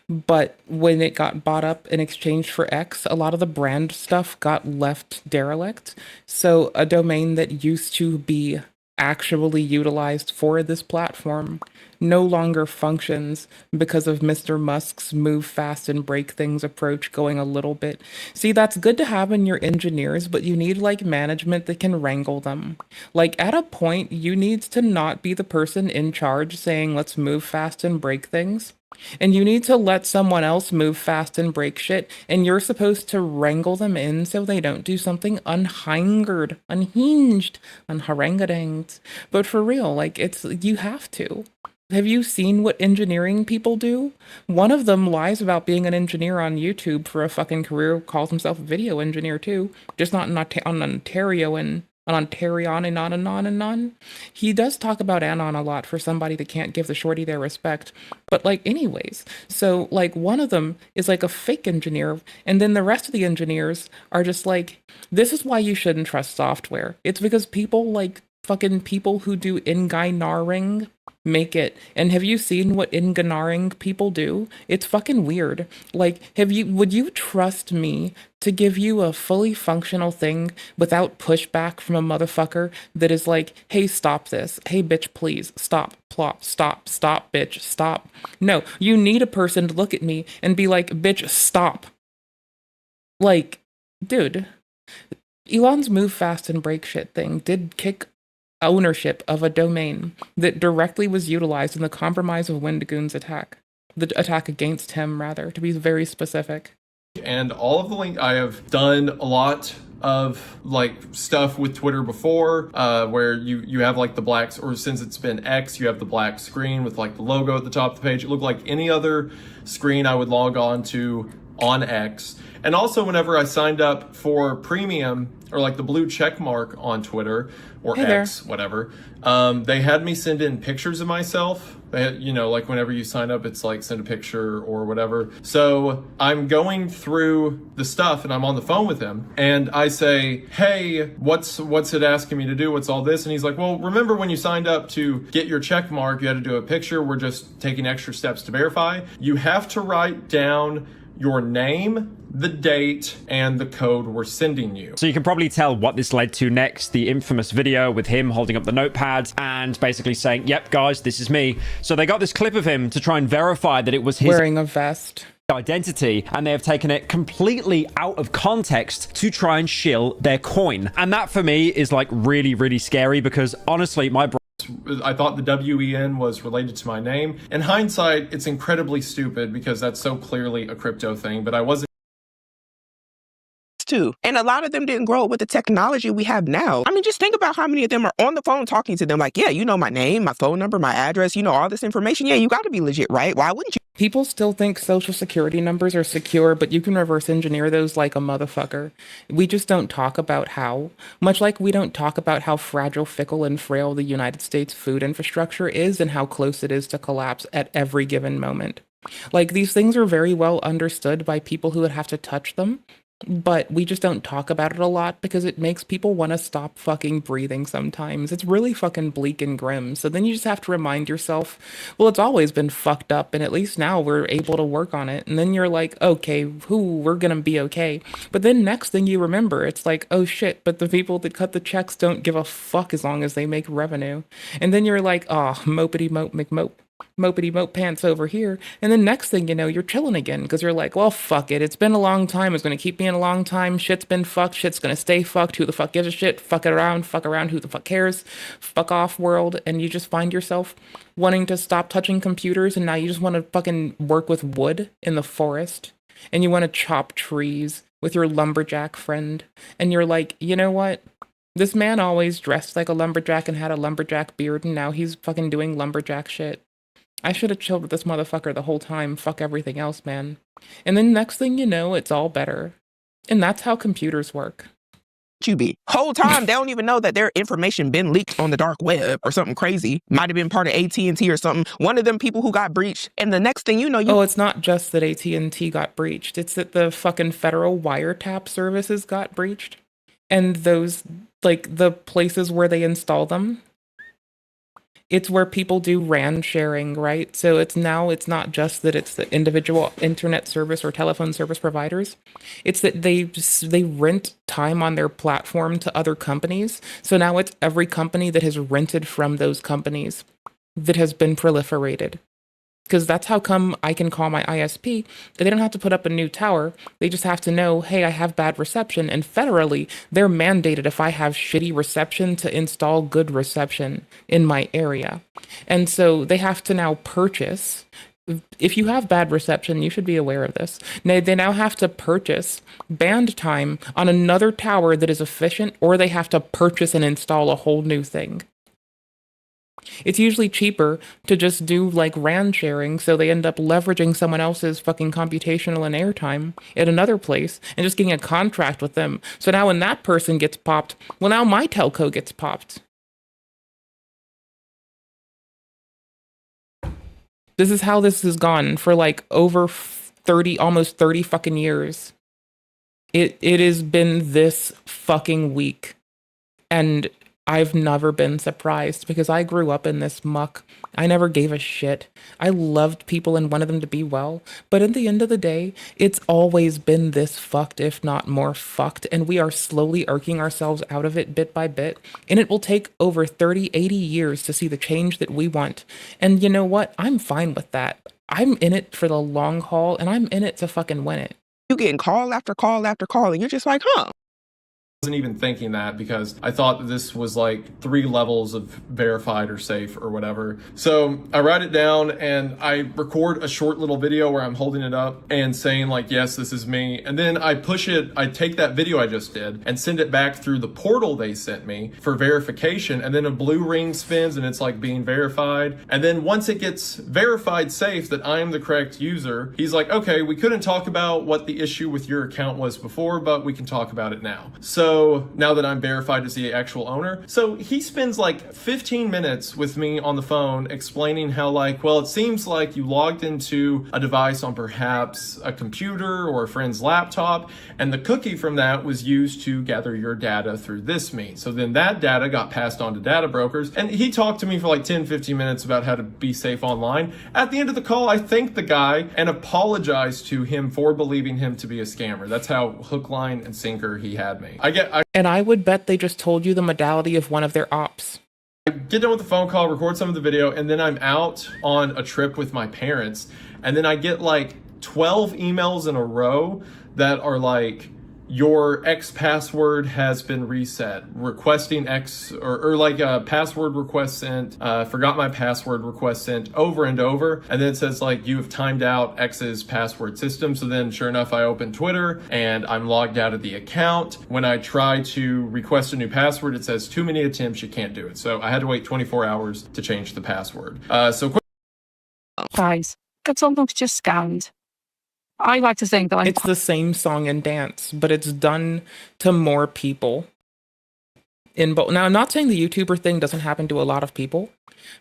But when it got bought up in exchange for X, a lot of the brand stuff got left derelict. So a domain that used to be actually utilized for this platform no longer functions because of Mr. Musk's move fast and break things approach going a little bit. See, that's good to have in your engineers, but you need like management that can wrangle them. Like at a point, you need to not be the person in charge saying, let's move fast and break things. And you need to let someone else move fast and break shit, and you're supposed to wrangle them in so they don't do something unhinged, unharangadanged. But for real, like you have to. Have you seen what engineering people do? One of them lies about being an engineer on YouTube for a fucking career, calls himself a video engineer too, just not in Ontario and Anon. He does talk about Anon a lot for somebody that can't give the shorty their respect. But like anyways, so like one of them is like a fake engineer, and then the rest of the engineers are just like, this is why you shouldn't trust software. It's because people like fucking people who do engineering make it. And have you seen what engineering people do? It's fucking weird. Like, would you trust me to give you a fully functional thing without pushback from a motherfucker that is like, hey, stop this. Hey, bitch, please stop, plop, stop, bitch, stop. No, you need a person to look at me and be like, bitch, stop. Like, dude, Elon's move fast and break shit thing did kick ownership of a domain that directly was utilized in the compromise of Wendigoon's attack. The attack against him, rather, to be very specific. And all of the link, I have done a lot of like stuff with Twitter before, where you have like the blacks, or since it's been X, you have the black screen with like the logo at the top of the page. It looked like any other screen I would log on to on X. And also whenever I signed up for premium, or like the blue check mark on Twitter or Hey X, whatever, they had me send in pictures of myself. They had, you know, like whenever you sign up, it's like send a picture or whatever. So I'm going through the stuff and I'm on the phone with him and I say, hey, what's it asking me to do? What's all this? And he's like, well, remember when you signed up to get your check mark, you had to do a picture. We're just taking extra steps to verify. You have to write down your name, the date, and the code we're sending you. So you can probably tell what this led to next, the infamous video with him holding up the notepad and basically saying, yep, guys, this is me. So they got this clip of him to try and verify that it was his wearing a vest. identity, and they have taken it completely out of context to try and shill their coin. And that for me is like really, really scary, because honestly, I thought the WEN was related to my name. In hindsight, it's incredibly stupid because that's so clearly a crypto thing, but I wasn't too. And a lot of them didn't grow up with the technology we have now. I mean, just think about how many of them are on the phone talking to them like, yeah, you know my name, my phone number, my address, you know all this information. Yeah, you got to be legit, right? Why wouldn't you? People still think social security numbers are secure, but you can reverse engineer those like a motherfucker. We just don't talk about how. Much like we don't talk about how fragile, fickle, and frail the United States food infrastructure is and how close it is to collapse at every given moment. Like, these things are very well understood by people who would have to touch them, but we just don't talk about it a lot because it makes people want to stop fucking breathing sometimes. It's really fucking bleak and grim. So then you just have to remind yourself, well, it's always been fucked up, and at least now we're able to work on it. And then you're like, okay, we're gonna be okay. But then next thing you remember, it's like, oh shit, but the people that cut the checks don't give a fuck as long as they make revenue. And then you're like, oh, mopedy mope McMope. Mopedy mope pants over here, and then next thing you know, you're chilling again because you're like, well, fuck it, it's been a long time, it's gonna keep being a long time, shit's been fucked, shit's gonna stay fucked, who the fuck gives a shit, fuck around, who the fuck cares, fuck off world. And you just find yourself wanting to stop touching computers, and now you just want to fucking work with wood in the forest, and you want to chop trees with your lumberjack friend, and you're like, you know what? This man always dressed like a lumberjack and had a lumberjack beard, and now he's fucking doing lumberjack shit. I should have chilled with this motherfucker the whole time. Fuck everything else, man. And then next thing you know, it's all better. And that's how computers work. Whole time they don't even know that their information been leaked on the dark web or something crazy. Might have been part of AT&T or something. One of them people who got breached. And the next thing you know, Oh, it's not just that AT&T got breached. It's that the fucking federal wiretap services got breached. And those, like, the places where they install them, it's where people do RAN sharing, right? So it's not just that it's the individual internet service or telephone service providers. It's that they rent time on their platform to other companies. So now it's every company that has rented from those companies that has been proliferated. Because that's how come I can call my ISP. They don't have to put up a new tower. They just have to know, hey, I have bad reception. And federally, they're mandated if I have shitty reception to install good reception in my area. And so they have to now purchase. If you have bad reception, you should be aware of this. They now have to purchase band time on another tower that is efficient, or they have to purchase and install a whole new thing. It's usually cheaper to just do like RAN sharing, so they end up leveraging someone else's fucking computational and airtime at another place and just getting a contract with them. So now when that person gets popped, well, now my telco gets popped. This is how this has gone for like over 30, almost 30 fucking years. It has been this fucking weak. And I've never been surprised because I grew up in this muck. I never gave a shit. I loved people and wanted them to be well. But at the end of the day, it's always been this fucked, if not more fucked. And we are slowly irking ourselves out of it bit by bit. And it will take over 30, 80 years to see the change that we want. And you know what? I'm fine with that. I'm in it for the long haul, and I'm in it to fucking win it. You getting call after call after call, and you're just like, huh? Wasn't even thinking that because I thought that this was like 3 levels of verified or safe or whatever. So I write it down and I record a short little video where I'm holding it up and saying like, yes, this is me. And then I push it, I take that video I just did and send it back through the portal they sent me for verification. And then a blue ring spins and it's like being verified. And then once it gets verified safe that I am the correct user, he's like, okay, we couldn't talk about what the issue with your account was before, but we can talk about it now. So now that I'm verified as the actual owner, so he spends like 15 minutes with me on the phone explaining how like, well, it seems like you logged into a device on perhaps a computer or a friend's laptop, and the cookie from that was used to gather your data through this means. So then that data got passed on to data brokers, and he talked to me for like 10-15 minutes about how to be safe online. At the end of the call, I thanked the guy and apologized to him for believing him to be a scammer. That's how hook, line, and sinker he had me. And I would bet they just told you the modality of one of their ops. I get done with the phone call, record some of the video, and then I'm out on a trip with my parents. And then I get like 12 emails in a row that are like, your X password has been reset, requesting X, or like a password request sent, forgot my password request sent, over and over. And then it says like, you have timed out X's password system. So then sure enough, I open Twitter and I'm logged out of the account. When I try to request a new password, it says too many attempts, you can't do it. So I had to wait 24 hours to change the password. Guys, that's almost just scammed. I like to think that it's the same song and dance, but it's done to more people. Now, I'm not saying the YouTuber thing doesn't happen to a lot of people,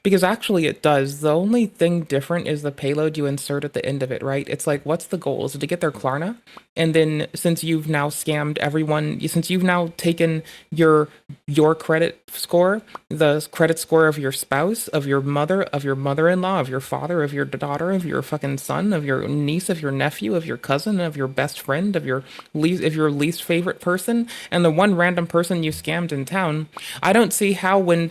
because actually it does. The only thing different is the payload you insert at the end of it, right? It's like, what's the goal? Is it to get their Klarna? And then since you've now scammed everyone, since you've now taken your credit score, the credit score of your spouse, of your mother, of your mother-in-law, of your father, of your daughter, of your fucking son, of your niece, of your nephew, of your cousin, of your best friend, of your least favorite person, and the one random person you scammed in town, I don't see how when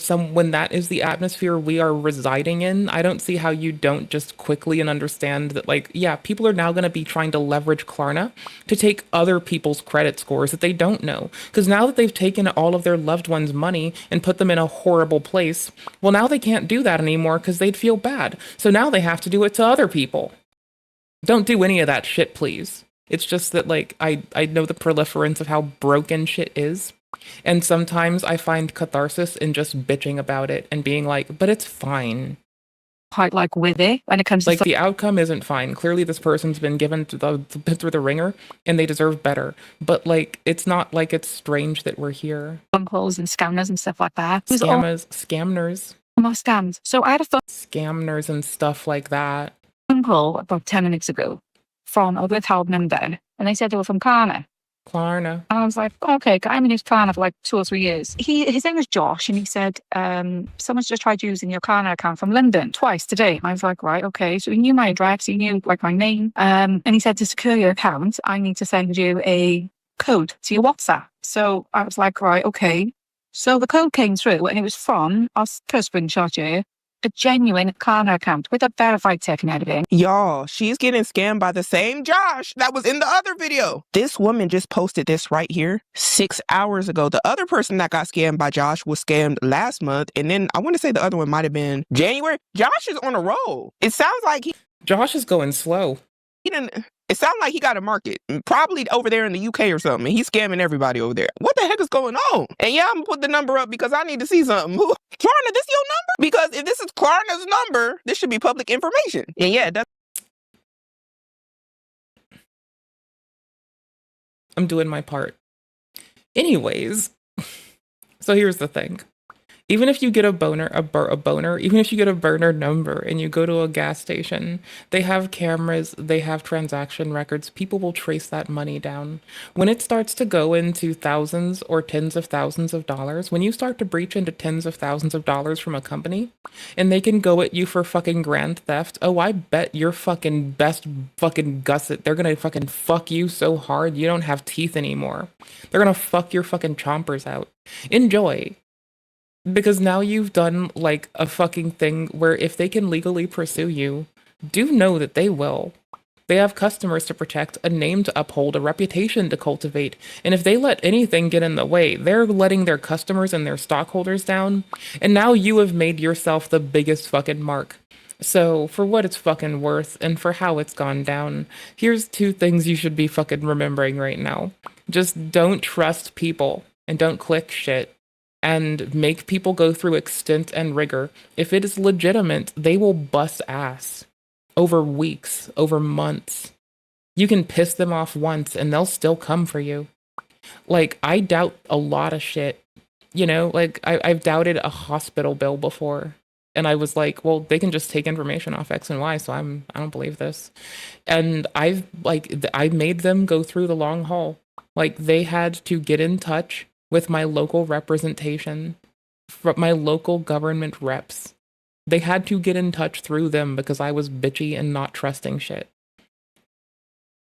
that is the atmosphere we are residing in, I don't see how you don't just quickly and understand that, like, yeah, people are now going to be trying to leverage Klarna to take other people's credit scores that they don't know. Because now that they've taken all of their loved ones' money and put them in a horrible place, well, now they can't do that anymore because they'd feel bad. So now they have to do it to other people. Don't do any of that shit, please. It's just that, like, I know the proliferance of how broken shit is. And sometimes I find catharsis in just bitching about it and being like, but it's fine. Quite like with it when it comes to like the outcome isn't fine. Clearly this person's been given through the ringer and they deserve better. But like, it's not like it's strange that we're here. phone calls and scammers and stuff like that. Scammers. More scams. So I had a scammers and stuff like that. Phone call about 10 minutes ago from a withheld number, and they said they were from Klarna. And I was like, okay, I'm in his Klarna for like 2 or 3 years. His name was Josh, and he said, someone's just tried using your Klarna account from London twice today. I was like, right, okay. So he knew my address, he knew like my name. And he said, to secure your account, I need to send you a code to your WhatsApp. So I was like, right, okay. So the code came through, and it was from, I'll first screenshot you, a genuine Klarna account with a verified tech and everything. Y'all, she's getting scammed by the same Josh that was in the other video. This woman just posted this right here 6 hours ago. The other person that got scammed by Josh was scammed last month. And then I want to say the other one might have been January. Josh is on a roll. It sounds like Josh is going slow. It sounds like he got a market, probably over there in the UK or something. And he's scamming everybody over there. What the heck is going on? And yeah, I'm gonna put the number up because I need to see something. Klarna, this your number? Because if this is Klarna's number, this should be public information. And yeah, that's... I'm doing my part. Anyways, so here's the thing. Even if you get a burner number and you go to a gas station, they have cameras, they have transaction records, people will trace that money down. When it starts to go into thousands or tens of thousands of dollars, when you start to breach into tens of thousands of dollars from a company, and they can go at you for fucking grand theft, oh, I bet your fucking best fucking gusset, they're gonna fucking fuck you so hard you don't have teeth anymore. They're gonna fuck your fucking chompers out. Enjoy. Because now you've done, like, a fucking thing where if they can legally pursue you, do know that they will. They have customers to protect, a name to uphold, a reputation to cultivate, and if they let anything get in the way, they're letting their customers and their stockholders down, and now you have made yourself the biggest fucking mark. So, for what it's fucking worth, and for how it's gone down, here's 2 things you should be fucking remembering right now. Just don't trust people, and don't click shit. And make people go through extent and rigor. If it is legitimate, they will bust ass over weeks, over months. You can piss them off once and they'll still come for you. Like, I doubt a lot of shit. You know, like, I've doubted a hospital bill before. And I was like, well, they can just take information off X and Y, so I don't believe this. And I made them go through the long haul. Like, they had to get in touch with my local representation, from my local government reps. They had to get in touch through them because I was bitchy and not trusting shit.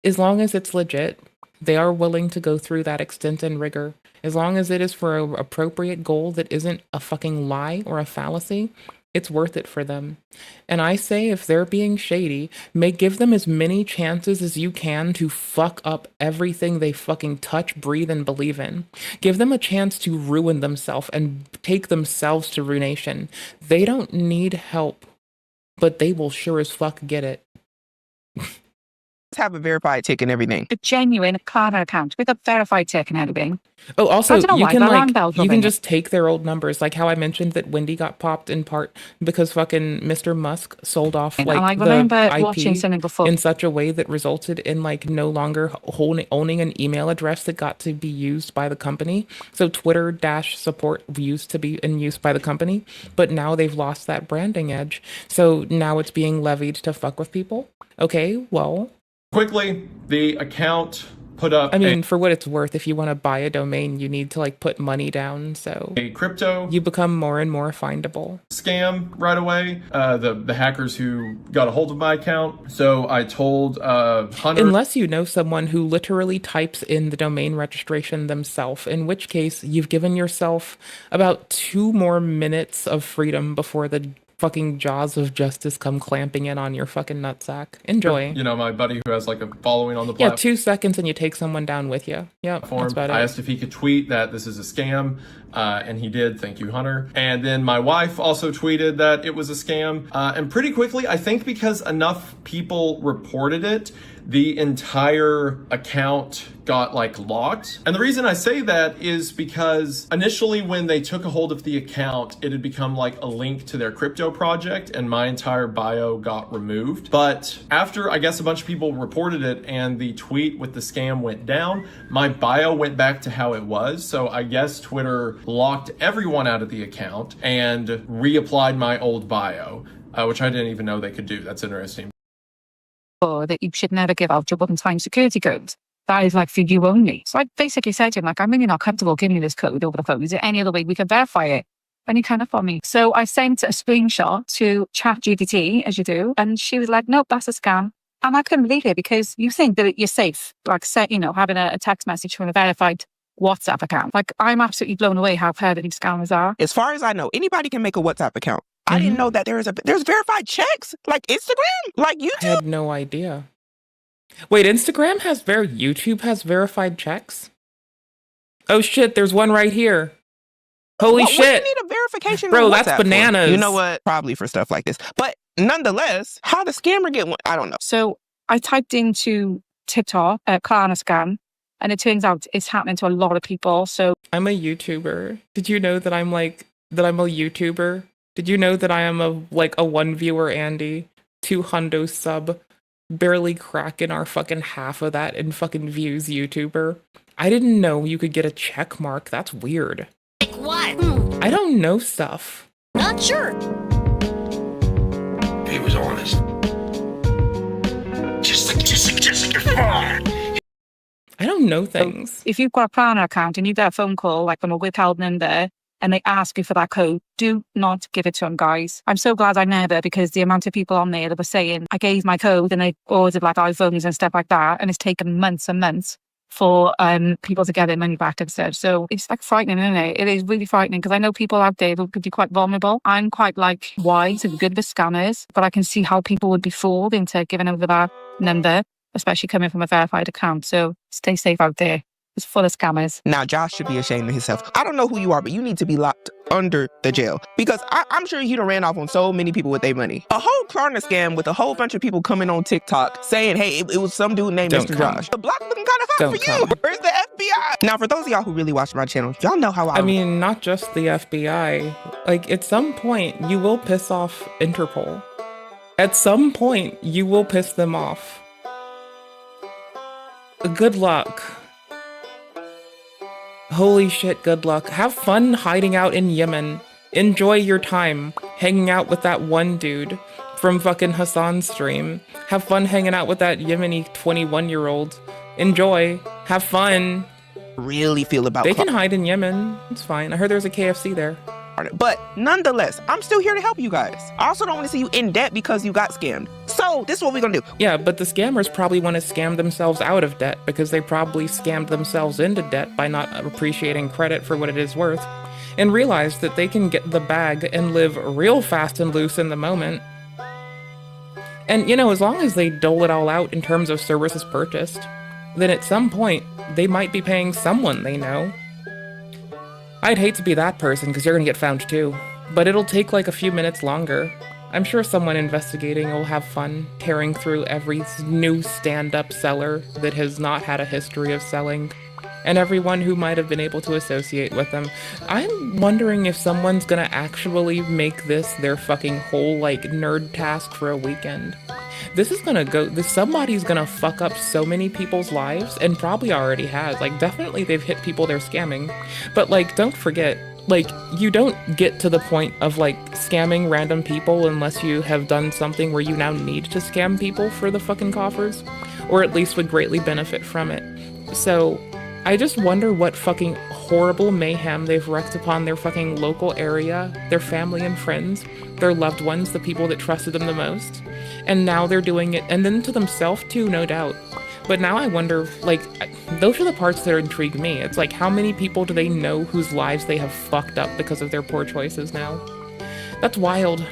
As long as it's legit, they are willing to go through that extent and rigor. As long as it is for an appropriate goal that isn't a fucking lie or a fallacy, it's worth it for them. And I say if they're being shady, give them as many chances as you can to fuck up everything they fucking touch, breathe, and believe in. Give them a chance to ruin themselves and take themselves to ruination. They don't need help, but they will sure as fuck get it. Have a verified tick and everything. A genuine Klarna account with a verified tick and everything. Oh, also, I don't know you why, can the alarm like bell's you can ringing. just take their old numbers, like how I mentioned that Wendi got popped in part because fucking Mr. Musk sold off And I like remember the watching IP something before. in such a way that resulted in like no longer owning an email address that got to be used by the company. So Twitter-support used to be in use by the company, but now they've lost that branding edge. So now it's being levied to fuck with people. Okay, well. Quickly, the account put up I mean, for what it's worth, if you want to buy a domain, you need to like put money down. So a crypto you become more and more findable. Scam right away. The hackers who got a hold of my account. So I told Hunter. Unless you know someone who literally types in the domain registration themselves, in which case you've given yourself about 2 more minutes of freedom before the fucking jaws of justice come clamping in on your fucking nutsack. Enjoy. You know, my buddy who has like a following on the Yeah, platform. 2 seconds and you take someone down with you. Yeah, that's about it. I asked if he could tweet that this is a scam, and he did. Thank you, Hunter. And then my wife also tweeted that it was a scam. And pretty quickly, I think because enough people reported it, the entire account got like locked. And the reason I say that is because initially when they took a hold of the account, it had become like a link to their crypto project and my entire bio got removed. But after I guess a bunch of people reported it and the tweet with the scam went down, my bio went back to how it was. So I guess Twitter locked everyone out of the account and reapplied my old bio, which I didn't even know they could do. That's interesting. That you should never give out your one-time security code. That is like for you only. So I basically said to him, like, I'm really not comfortable giving you this code over the phone. Is there any other way we can verify it? And he kind of for me. So I sent a screenshot to ChatGPT, as you do, and she was like, nope, that's a scam. And I couldn't believe it because you think that you're safe, like, having a text message from a verified WhatsApp account. Like, I'm absolutely blown away how clever these scammers are. As far as I know, anybody can make a WhatsApp account. I didn't know that there's verified checks like Instagram, like YouTube. I had no idea. Wait, YouTube has verified checks? Oh shit, there's one right here. Holy shit. What do you need a verification Bro, on that's WhatsApp bananas. for? You know what? Probably for stuff like this. But nonetheless, how the scammer get one? I don't know. So I typed into TikTok, Klarna scam, and it turns out it's happening to a lot of people. So I'm a YouTuber. Did you know that I'm a YouTuber? Did you know that I am a 1 viewer Andy, 2 hundo sub, barely cracking our fucking half of that in fucking views YouTuber? I didn't know you could get a check mark. That's weird. Like what? I don't know stuff. Not sure. He was honest. Just like your father. I don't know things. If you've got a Klarna account and you get a phone call like from a withheld number and they ask you for that code, do not give it to them, guys. I'm so glad I never, because the amount of people on there that were saying, I gave my code and they ordered like iPhones and stuff like that, and it's taken months and months for people to get their money back instead. So it's like frightening, isn't it? It is really frightening because I know people out there who could be quite vulnerable. I'm quite like wise and good with scammers, but I can see how people would be fooled into giving over that number, especially coming from a verified account. So stay safe out there. It's full of scammers. Now, Josh should be ashamed of himself. I don't know who you are, but you need to be locked under the jail because I'm sure you done ran off on so many people with their money. A whole Klarna scam with a whole bunch of people coming on TikTok saying, hey, it was some dude named Mr. Josh. The block looking kind of hot for you. Where's the FBI? Now, for those of y'all who really watch my channel, y'all know how I mean, not just the FBI. Like, at some point, you will piss off Interpol. At some point, you will piss them off. Good luck. Holy shit, good luck. Have fun hiding out in Yemen. Enjoy your time hanging out with that one dude from fucking Hassan's stream. Have fun hanging out with that Yemeni 21-year-old. Enjoy. Have fun. Really feel about They can hide in Yemen. It's fine. I heard there's a KFC there. But nonetheless, I'm still here to help you guys. I also don't want to see you in debt because you got scammed. So this is what we're gonna do. Yeah, but the scammers probably want to scam themselves out of debt because they probably scammed themselves into debt by not appreciating credit for what it is worth. and realize that they can get the bag and live real fast and loose in the moment. And, you know, as long as they dole it all out in terms of services purchased, then at some point, they might be paying someone they know. I'd hate to be that person, because you're gonna get found too. But it'll take like a few minutes longer. I'm sure someone investigating will have fun tearing through every new stand-up seller that has not had a history of selling, and everyone who might have been able to associate with them. I'm wondering if someone's gonna actually make this their fucking whole, like, nerd task for a weekend. This is gonna go, somebody's gonna fuck up so many people's lives, and probably already has. Like, definitely they've hit people they're scamming. But, like, don't forget, like, you don't get to the point of, like, scamming random people unless you have done something where you now need to scam people for the fucking coffers, or at least would greatly benefit from it. So, I just wonder what fucking horrible mayhem they've wreaked upon their fucking local area, their family and friends, their loved ones, the people that trusted them the most. And now they're doing it, and then to themselves too, no doubt. But now I wonder, like, those are the parts that intrigue me. It's like, how many people do they know whose lives they have fucked up because of their poor choices now? That's wild.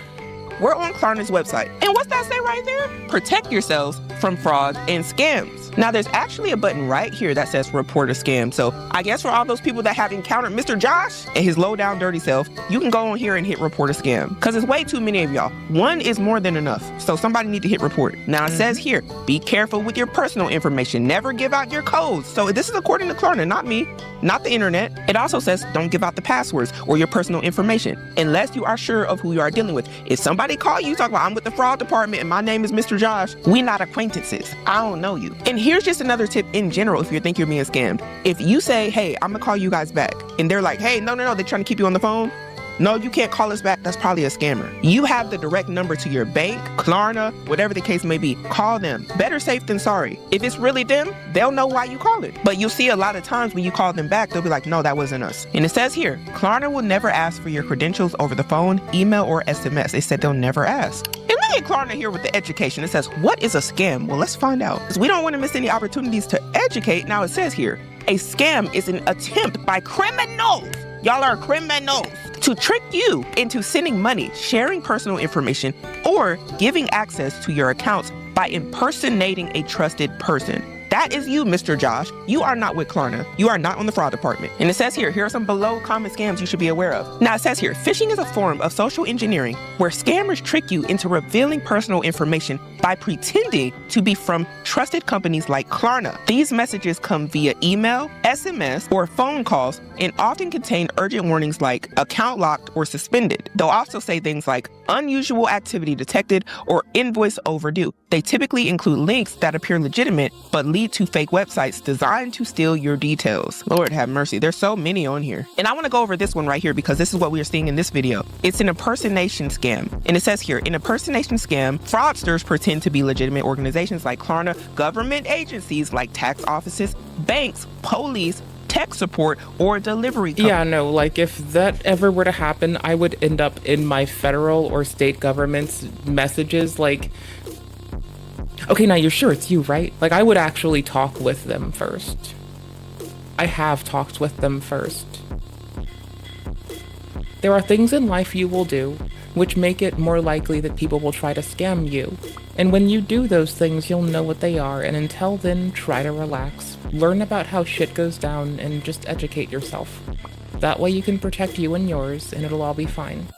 We're on Klarna's website. And what's that say right there? Protect yourselves from fraud and scams. Now, there's actually a button right here that says report a scam. So I guess for all those people that have encountered Mr. Josh and his low down dirty self, you can go on here and hit report a scam. Because it's way too many of y'all. One is more than enough. So somebody need to hit report. Now it says here, be careful with your personal information. Never give out your codes. So this is according to Klarna, not me, not the internet. It also says don't give out the passwords or your personal information unless you are sure of who you are dealing with. If somebody call you, talk about I'm with the fraud department and my name is Mr. Josh, we not acquaintances. I don't know you. And here's just another tip in general if you think you're being scammed. If you say, hey, I'm gonna call you guys back, and they're like, hey, no, they're trying to keep you on the phone. No, you can't call us back. That's probably a scammer. You have the direct number to your bank, Klarna, whatever the case may be. Call them. Better safe than sorry. If it's really them, they'll know why you call it. But you'll see a lot of times when you call them back, they'll be like, no, that wasn't us. And it says here, Klarna will never ask for your credentials over the phone, email, or SMS. They said they'll never ask. And look at Klarna here with the education. It says, what is a scam? Well, let's find out. Because we don't want to miss any opportunities to educate. Now it says here, a scam is an attempt by criminals. Y'all are criminals. To trick you into sending money, sharing personal information, or giving access to your accounts by impersonating a trusted person. That is you, Mr. Josh. You are not with Klarna. You are not on the fraud department. And it says here are some below common scams you should be aware of. Now it says here, phishing is a form of social engineering where scammers trick you into revealing personal information by pretending to be from trusted companies like Klarna. These messages come via email, SMS, or phone calls and often contain urgent warnings like account locked or suspended. They'll also say things like unusual activity detected or invoice overdue. They typically include links that appear legitimate but lead to fake websites designed to steal your details. Lord have mercy, there's so many on here. And I want to go over this one right here because this is what we are seeing in this video. It's an impersonation scam. And it says here, in impersonation scam, fraudsters pretend to be legitimate organizations like Klarna, government agencies like tax offices, banks, police, tech support, or delivery company. Yeah, no, like if that ever were to happen, I would end up in my federal or state government's messages like, okay, now you're sure it's you, right? Like, I would actually talk with them first. I have talked with them first. There are things in life you will do which make it more likely that people will try to scam you. And when you do those things, you'll know what they are, and until then, try to relax. Learn about how shit goes down and just educate yourself. That way you can protect you and yours, and it'll all be fine.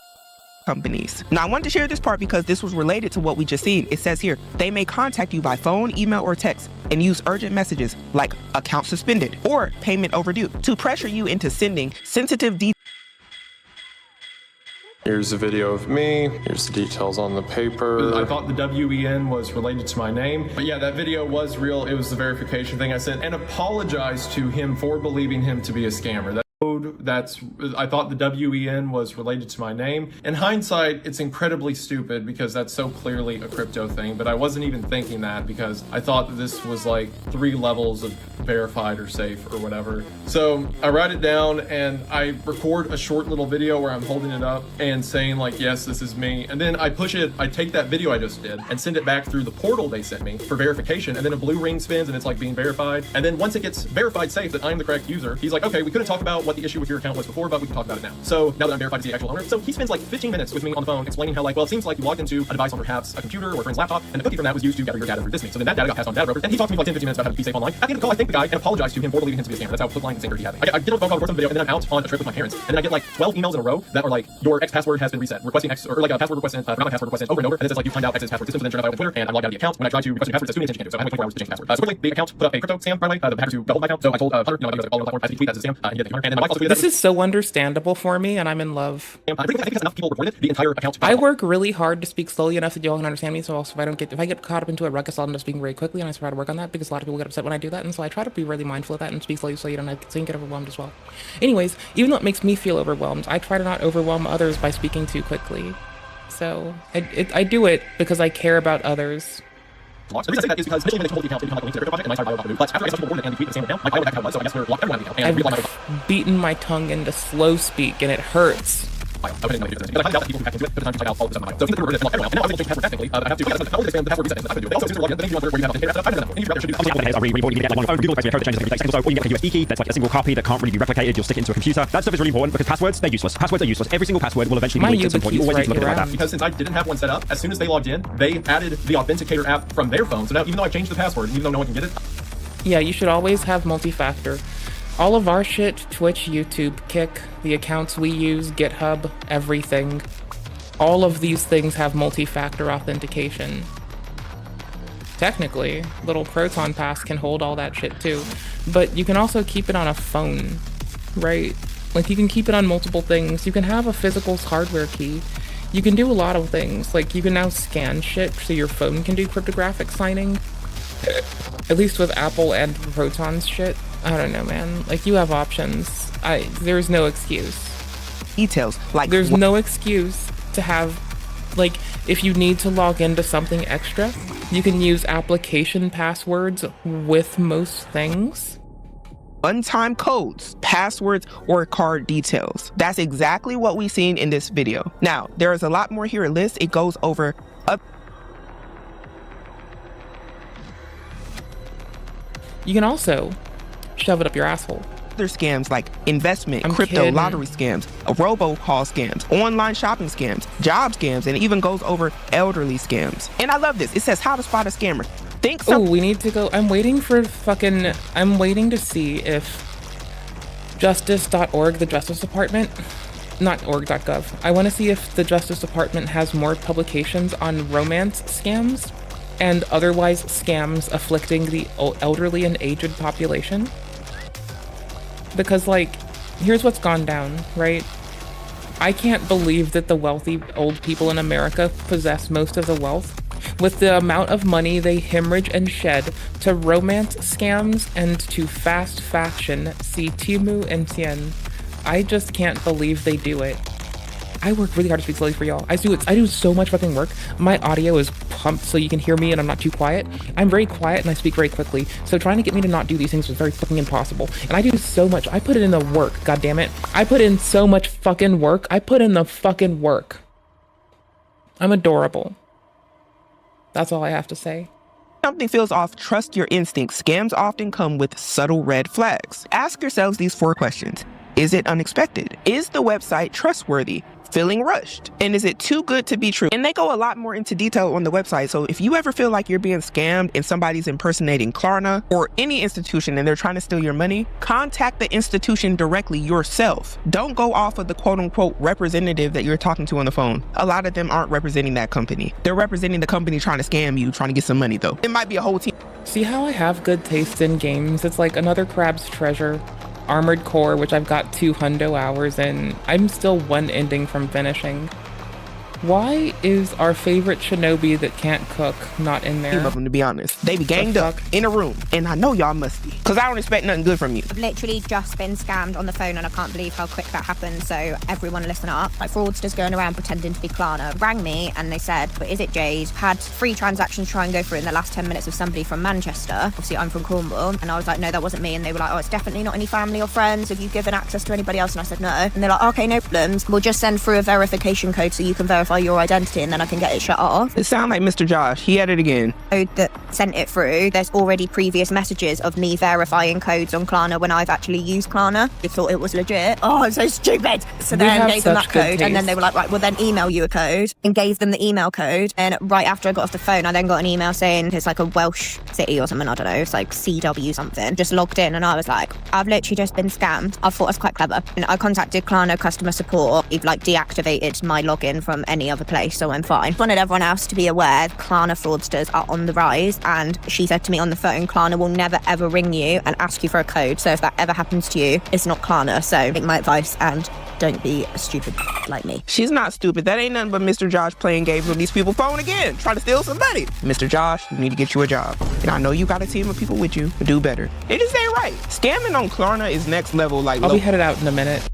Companies. Now, I wanted to share this part because this was related to what we just seen. It says here, they may contact you by phone, email, or text and use urgent messages like account suspended or payment overdue to pressure you into sending sensitive details. Here's a video of me. Here's the details on the paper. I thought the WEN was related to my name. But yeah, that video was real. It was the verification thing I sent and apologized to him for believing him to be a scammer. I thought the WEN was related to my name. In hindsight, it's incredibly stupid because that's so clearly a crypto thing, but I wasn't even thinking that because I thought that this was like 3 levels of verified or safe or whatever. So I write it down and I record a short little video where I'm holding it up and saying like, yes, this is me. And then I take that video I just did and send it back through the portal they sent me for verification. And then a blue ring spins and it's like being verified. And then once it gets verified safe that I'm the correct user, he's like, okay, we couldn't talk about what the issue issue with your account was before, but we can talk about it now. So now that I'm verified as the actual owner, so he spends like 15 minutes with me on the phone explaining how like, well, it seems like you logged into a device on perhaps a computer or a friend's laptop, and the cookie from that was used to gather your data through this means. So then that data got passed on to data broker, and he talked to me for like 10-15 minutes about how to be safe online. At the end of the call, I thank the guy and apologize to him for believing him to be a scammer. That's how blind and anger he had me. I get on the phone call, record some video, and then I'm out on a trip with my parents, and then I get like 12 emails in a row that are like, your X password has been reset, requesting X, or like a password request, forgot my password request over and over, and it says like, you find out X's password system, so then turn it on Twitter, and I'm logged out of the account. When I try to request a password, it says too many attention can't do, so I have like 24 hours to change the password. So quickly, the account put up a crypto scam, by the way, the hackers who doubled my account, so I told Hunter, I think it was all over the platform, I said, tweet that as a scam, and he did the and then my wife also tweeted This is so understandable for me, and I'm in love. I think because enough people reported the entire account. I work really hard to speak slowly enough that y'all can understand me, so also if I get caught up into a ruckus, I'll end up speaking very quickly, and I try to work on that because a lot of people get upset when I do that, and so I try to be really mindful of that and speak slowly so you don't get overwhelmed as well. Anyways, even though it makes me feel overwhelmed, I try to not overwhelm others by speaking too quickly. So I do it because I care about others. The reason I say that is because initially when they told the account, they didn't have like links to their crypto project, and I started bio about the but after I saw people reported and the tweet the same account, my bio account was, so I guess we're locked everyone out of the account, and I realized I've beaten my tongue into slow speak, and it hurts. But I find out that people who hacked into it took the time to type out all of this on the bio. So if they reported it, locked everyone out, and now I was able to change password technically, I have to, not only the password reset is not going to do it, also since we're logged in, then you want where you have authenticator, I've done that. And you rather should do Google expects code that changes every 30 seconds or so, or you can get a USB key that's like a single copy that can't really be replicated. You'll stick it into a computer. That stuff is really important because passwords, they're useless. Passwords are useless. Every single password will eventually be leaked at some point. You always need to look at it like that. Because since I didn't have one set up, as soon as they logged in, they added the authenticator app from their phone. So now even though I've changed the password, and even though no one can get it, yeah, you should always have multi-factor. All of our shit, Twitch, YouTube, Kick, the accounts we use, GitHub, everything. All of these things have multi-factor authentication. Technically, little Proton Pass can hold all that shit too. But you can also keep it on a phone, right? Like you can keep it on multiple things. You can have a physical hardware key. You can do a lot of things. Like you can now scan shit so your phone can do cryptographic signing. At least with Apple and Proton's shit. I don't know, man. Like, you have options. There's no excuse. Details. Like, there's no excuse to have, like, if you need to log into something extra, you can use application passwords with most things. One-time codes, passwords, or card details. That's exactly what we've seen in this video. Now, there is a lot more here to list. It goes over You can also shove it up your asshole. Other scams like investment, crypto, lottery scams, robocall scams, online shopping scams, job scams, and it even goes over elderly scams. And I love this. It says how to spot a scammer. Oh, we need to go. I'm waiting to see if justice.org, the Justice Department, not org.gov. I want to see if the Justice Department has more publications on romance scams and otherwise scams afflicting the elderly and aged population. Because, like, here's what's gone down, right? I can't believe that the wealthy old people in America possess most of the wealth. With the amount of money they hemorrhage and shed to romance scams and to fast fashion, see Temu and Tien, I just can't believe they do it. I work really hard to speak slowly for y'all. I do so much fucking work. My audio is pumped so you can hear me and I'm not too quiet. I'm very quiet and I speak very quickly. So trying to get me to not do these things was very fucking impossible. And I do so much. I put it in the work, goddammit. I put in so much fucking work. I put in the fucking work. I'm adorable. That's all I have to say. Something feels off, trust your instincts. Scams often come with subtle red flags. Ask yourselves these 4 questions. Is it unexpected? Is the website trustworthy? Feeling rushed? And is it too good to be true? And they go a lot more into detail on the website. So if you ever feel like you're being scammed and somebody's impersonating Klarna or any institution and they're trying to steal your money, contact the institution directly yourself. Don't go off of the quote unquote representative that you're talking to on the phone. A lot of them aren't representing that company. They're representing the company trying to scam you, trying to get some money though. It might be a whole team. See how I have good taste in games? It's like another Crab's Treasure. Armored Core, which I've got 200 hours in. I'm still 1 ending from finishing. Why is our favorite shinobi that can't cook not in there? Of them, to be honest. They be ganged up in a room, and I know y'all must be, because I don't expect nothing good from you. I've literally just been scammed on the phone, and I can't believe how quick that happened, so everyone listen up. Like, fraudsters going around pretending to be Klarna rang me, and they said, but is it Jade? Had 3 transactions try and go through in the last 10 minutes with somebody from Manchester. Obviously, I'm from Cornwall, and I was like, no, that wasn't me, and they were like, oh, it's definitely not any family or friends. Have you given access to anybody else? And I said, no. And they're like, okay, no problems. We'll just send through a verification code so you can verify verify your identity and then I can get it shut off. It sounds like Mr. Josh. He at it again. That sent it through. There's already previous messages of me verifying codes on Klarna when I've actually used Klarna. They thought it was legit. Oh, I'm so stupid. So then gave them that code and then they were like, right, we'll then email you a code, and gave them the email code. And right after I got off the phone, I then got an email saying it's like a Welsh city or something, I don't know, it's like CW something. Just logged in and I was like, I've literally just been scammed. I thought I was quite clever. And I contacted Klarna customer support. They've like deactivated my login from any other place, so I'm fine. Wanted everyone else to be aware Klarna fraudsters are on the rise, and she said to me on the phone, Klarna will never ever ring you and ask you for a code. So if that ever happens to you, it's not Klarna. So take my advice and don't be a stupid like me. She's not stupid. That ain't nothing but Mr. Josh playing games on these people's phone again, trying to steal some money. Mr. Josh, you need to get you a job. And I know you got a team of people with you, but do better. It just ain't right. Scamming on Klarna is next level. Like, I'll be headed out in a minute.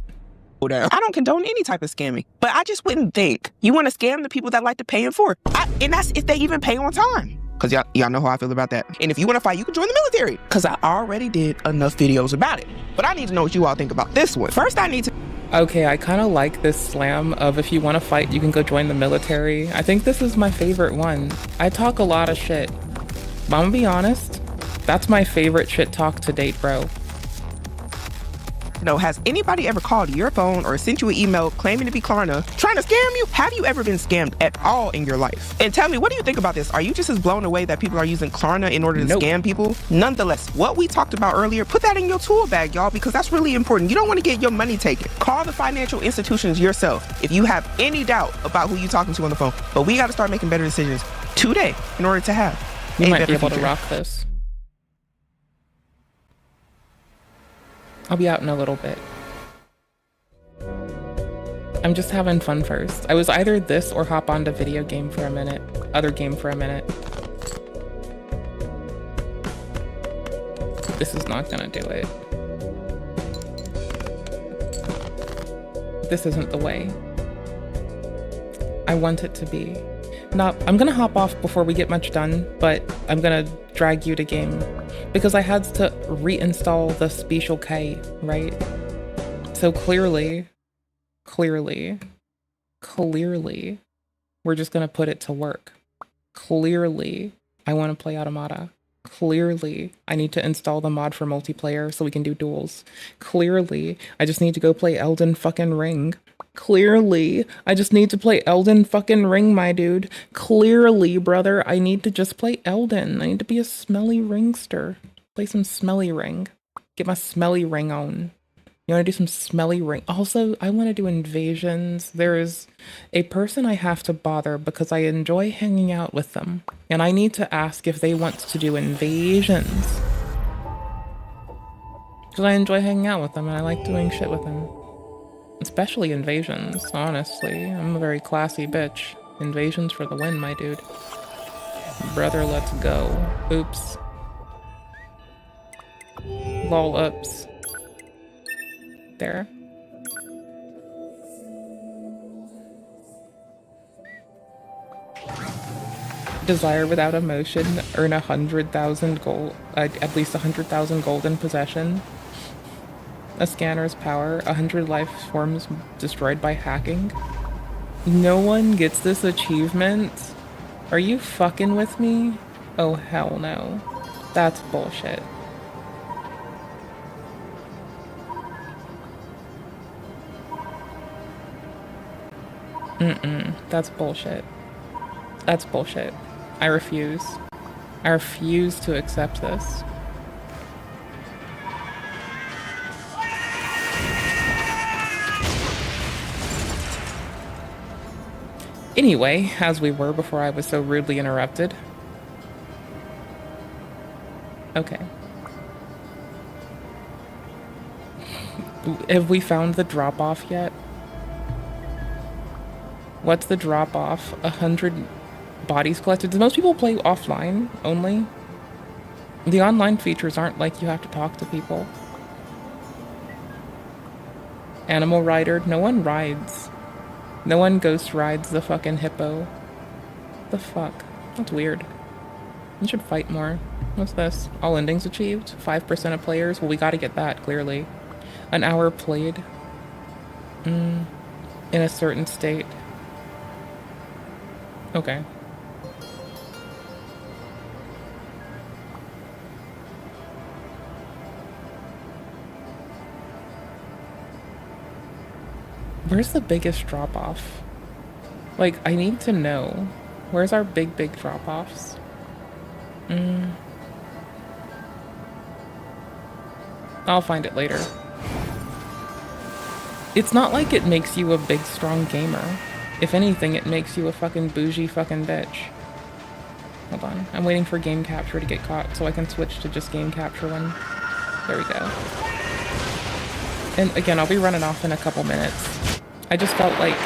I don't condone any type of scamming, but I just wouldn't think you want to scam the people that like to pay in for. And that's if they even pay on time. Cause y'all know how I feel about that. And if you want to fight, you can join the military. Cause I already did enough videos about it. But I need to know what you all think about this one. First, I need to... Okay, I kind of like this slam of if you want to fight, you can go join the military. I think this is my favorite one. I talk a lot of shit, but I'm gonna be honest, that's my favorite shit talk to date, bro. No, has anybody ever called your phone or sent you an email claiming to be Klarna, trying to scam you? Have you ever been scammed at all in your life? And tell me, what do you think about this? Are you just as blown away that people are using Klarna in order to scam people? Nonetheless, what we talked about earlier, put that in your tool bag, y'all, because that's really important. You don't want to get your money taken. Call the financial institutions yourself if you have any doubt about who you're talking to on the phone. But we got to start making better decisions today in order to have You a might better be able to future. rock this. I'll be out in a little bit. I'm just having fun first. I was either this or hop onto video game for a minute. Other game for a minute. This is not gonna do it. This isn't the way I want it to be. I'm gonna hop off before we get much done, but I'm gonna drag you to game because I had to reinstall the Special K, right? So clearly, we're just gonna put it to work. Clearly, I want to play Automata. Clearly, I need to install the mod for multiplayer so we can do duels. Clearly, I just need to go play Elden fucking Ring. Clearly, I just need to play Elden fucking Ring, my dude. Clearly, brother, I need to just play Elden. I need to be a smelly ringster. Play some smelly ring. Get my smelly ring on. You want to do some smelly ring? Also, I want to do invasions. There is a person I have to bother because I enjoy hanging out with them. And I need to ask if they want to do invasions. Because I enjoy hanging out with them and I like doing shit with them. Especially invasions, honestly. I'm a very classy bitch. Invasions for the win, my dude. Brother, let's go. Oops. Lol ups. There. Desire without emotion. Earn 100,000 gold. At least 100,000 gold in possession. A scanner's power. 100 life forms destroyed by hacking. No one gets this achievement? Are you fucking with me? Oh hell no. That's bullshit. That's bullshit. That's bullshit. I refuse. I refuse to accept this. Anyway, as we were before I was so rudely interrupted. Okay. Have we found the drop-off yet? What's the drop-off? 100 bodies collected. Do most people play offline only? The online features aren't like you have to talk to people. Animal rider. No one rides. No one ghost rides the fucking hippo. The fuck? That's weird. You should fight more. What's this? All endings achieved? 5% of players? Well, we gotta get that, clearly. An hour played. In a certain state. Okay. Where's the biggest drop-off? Like, I need to know. Where's our big drop-offs? I'll find it later. It's not like it makes you a big, strong gamer. If anything, it makes you a fucking bougie fucking bitch. Hold on. I'm waiting for game capture to get caught so I can switch to just game capture one. There we go. And again, I'll be running off in a couple minutes. I just felt like...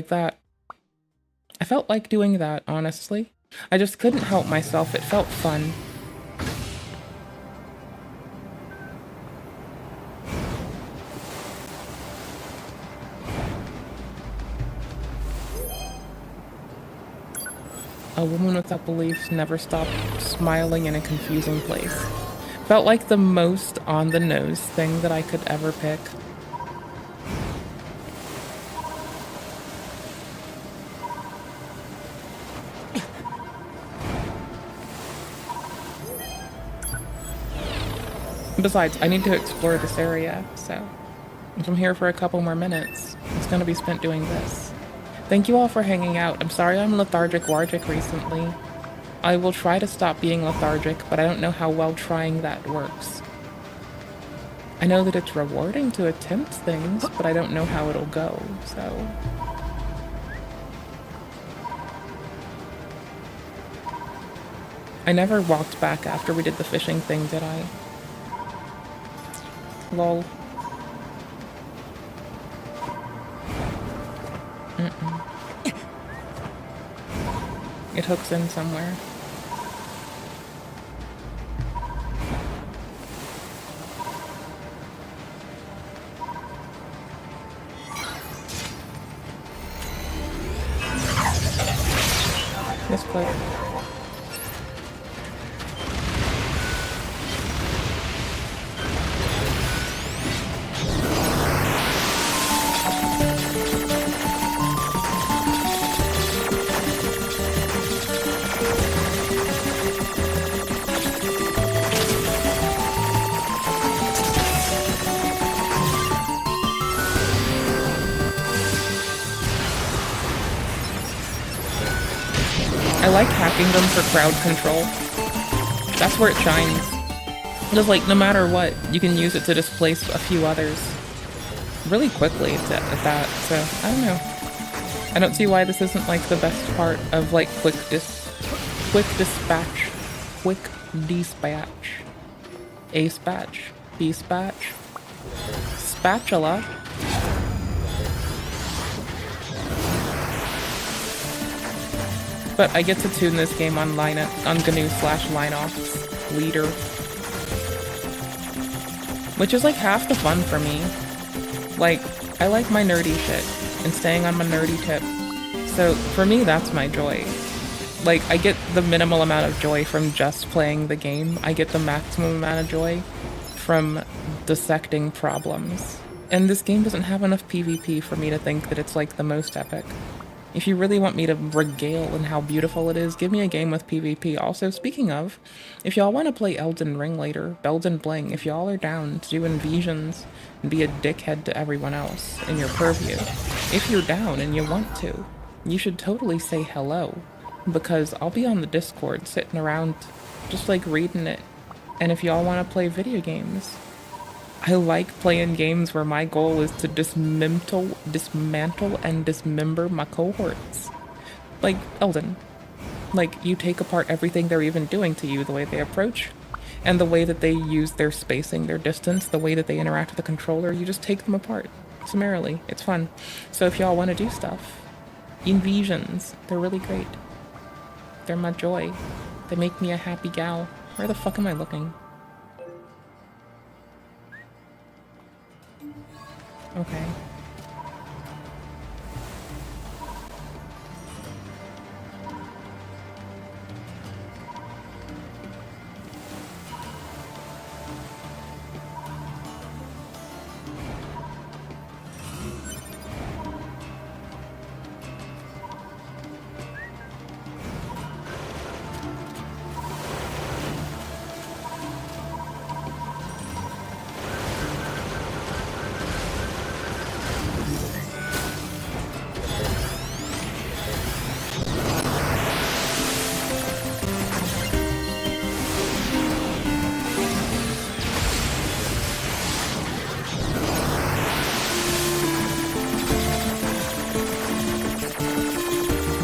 that. I felt like doing that, honestly. I just couldn't help myself. It felt fun. A woman without beliefs never stopped smiling in a confusing place. Felt like the most on-the-nose thing that I could ever pick. Besides, I need to explore this area, so if I'm here for a couple more minutes, it's gonna be spent doing this. Thank you all for hanging out. I'm sorry I'm lethargic-wargic recently. I will try to stop being lethargic, but I don't know how well trying that works. I know that it's rewarding to attempt things, but I don't know how it'll go, so... I never walked back after we did the fishing thing, did I? Lol. It hooks in somewhere. Misclick. I like hacking them for crowd control. That's where it shines. Because, like, no matter what, you can use it to displace a few others really quickly at that, so I don't know. I don't see why this isn't, like, the best part of, like, quick dispatch. A-spatch. B-spatch. Spatula. But I get to tune this game on GNU/Linoff's leader. Which is like half the fun for me. Like, I like my nerdy shit and staying on my nerdy tip. So for me, that's my joy. Like, I get the minimal amount of joy from just playing the game. I get the maximum amount of joy from dissecting problems. And this game doesn't have enough PvP for me to think that it's like the most epic. If you really want me to regale in how beautiful it is, give me a game with PvP. Also, speaking of, if y'all want to play Elden Ring later, Belden Bling, if y'all are down to do invasions and be a dickhead to everyone else in your purview, if you're down and you want to, you should totally say hello, because I'll be on the Discord sitting around just like reading it. And if y'all want to play video games, I like playing games where my goal is to dismantle and dismember my cohorts. Like Elden. Like, you take apart everything they're even doing to you, the way they approach, and the way that they use their spacing, their distance, the way that they interact with the controller, you just take them apart. Summarily. It's fun. So if y'all want to do stuff, invasions, they're really great. They're my joy. They make me a happy gal. Where the fuck am I looking? Okay.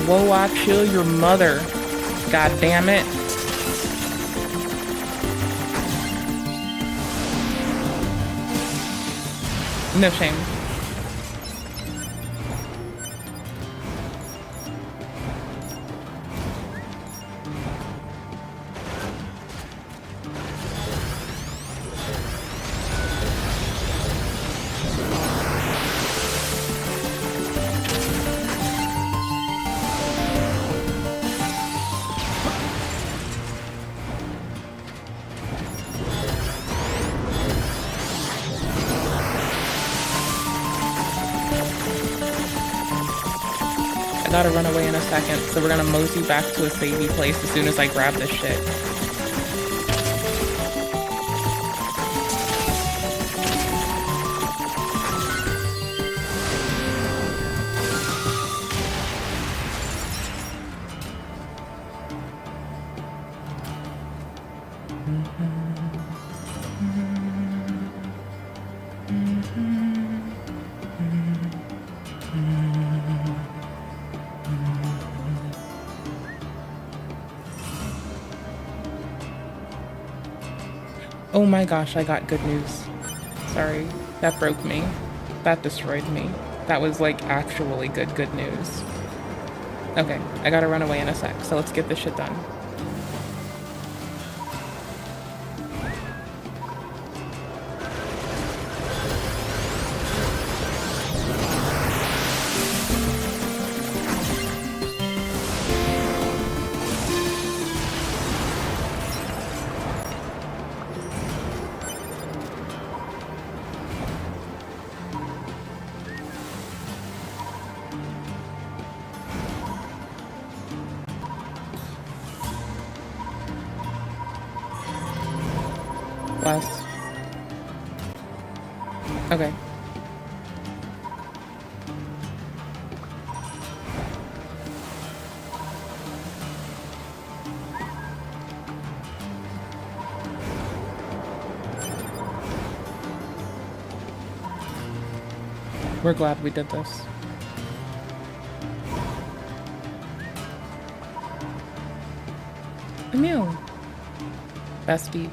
Whoa, I chill your mother. God damn it. No shame. I gotta run away in a second, so we're gonna mosey back to a savey place as soon as I grab this shit. Oh my gosh, I got good news. Sorry, that broke me. That destroyed me. That was like actually good news. Okay, I gotta run away in a sec, so let's get this shit done. Less. Okay. We're glad we did this. Emil. Bestie.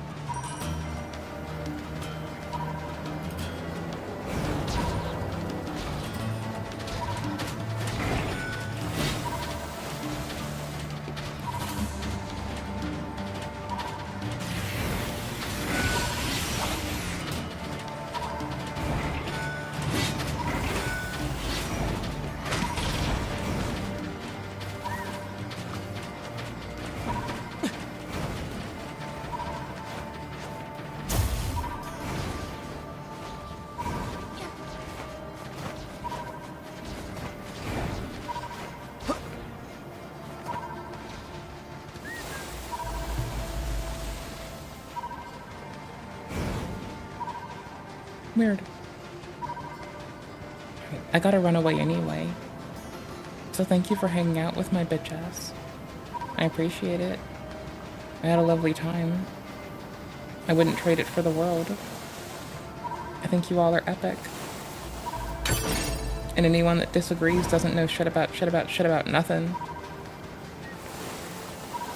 Weird. I gotta run away anyway. So thank you for hanging out with my bitch ass. I appreciate it. I had a lovely time. I wouldn't trade it for the world. I think you all are epic. And anyone that disagrees doesn't know shit about nothing.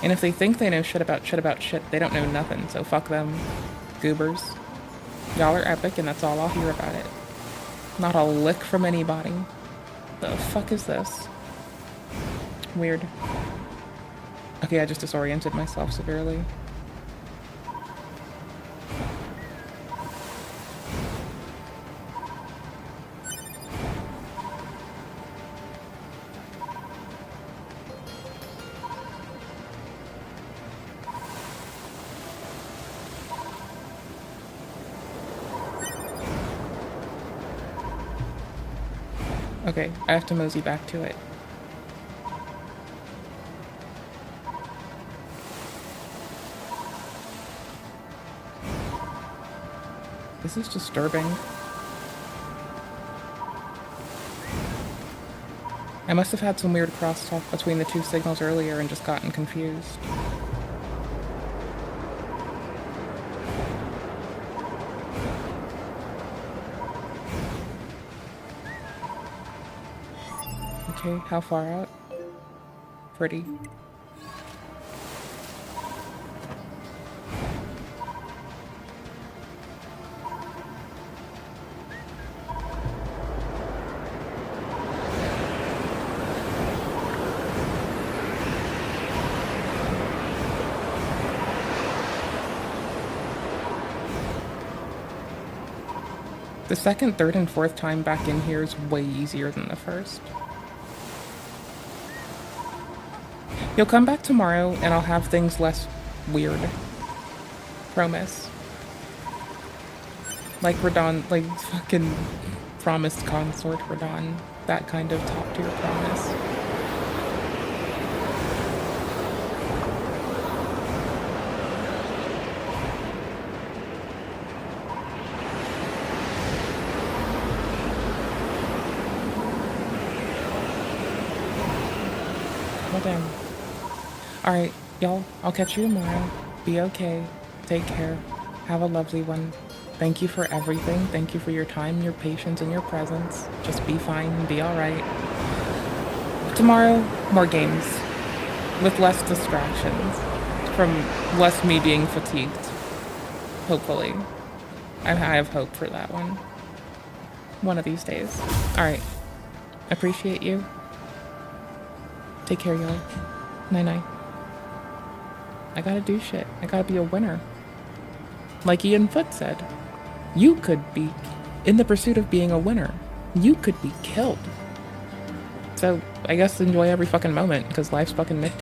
And if they think they know shit about shit, they don't know nothing, so fuck them. Goobers. Y'all are epic, and that's all I'll hear about it. Not a lick from anybody. The fuck is this? Weird. Okay, I just disoriented myself severely. Okay, I have to mosey back to it. This is disturbing. I must have had some weird crosstalk between the two signals earlier and just gotten confused. Okay, how far out? pretty. The second, third, and fourth time back in here is way easier than the first. You'll come back tomorrow and I'll have things less weird. Promise. Like Radon, like fucking promised consort Radon. That kind of top tier promise. Well, damn. Alright, y'all, I'll catch you tomorrow. Be okay. Take care. Have a lovely one. Thank you for everything. Thank you for your time, your patience, and your presence. Just be fine and be alright. Tomorrow, more games. With less distractions. From less me being fatigued. Hopefully. I have hope for that one. One of these days. Alright. Appreciate you. Take care, y'all. Night-night. I gotta do shit. I gotta be a winner. Like Ian Foot said, you could be in the pursuit of being a winner. You could be killed. So, I guess enjoy every fucking moment, because life's fucking nifty.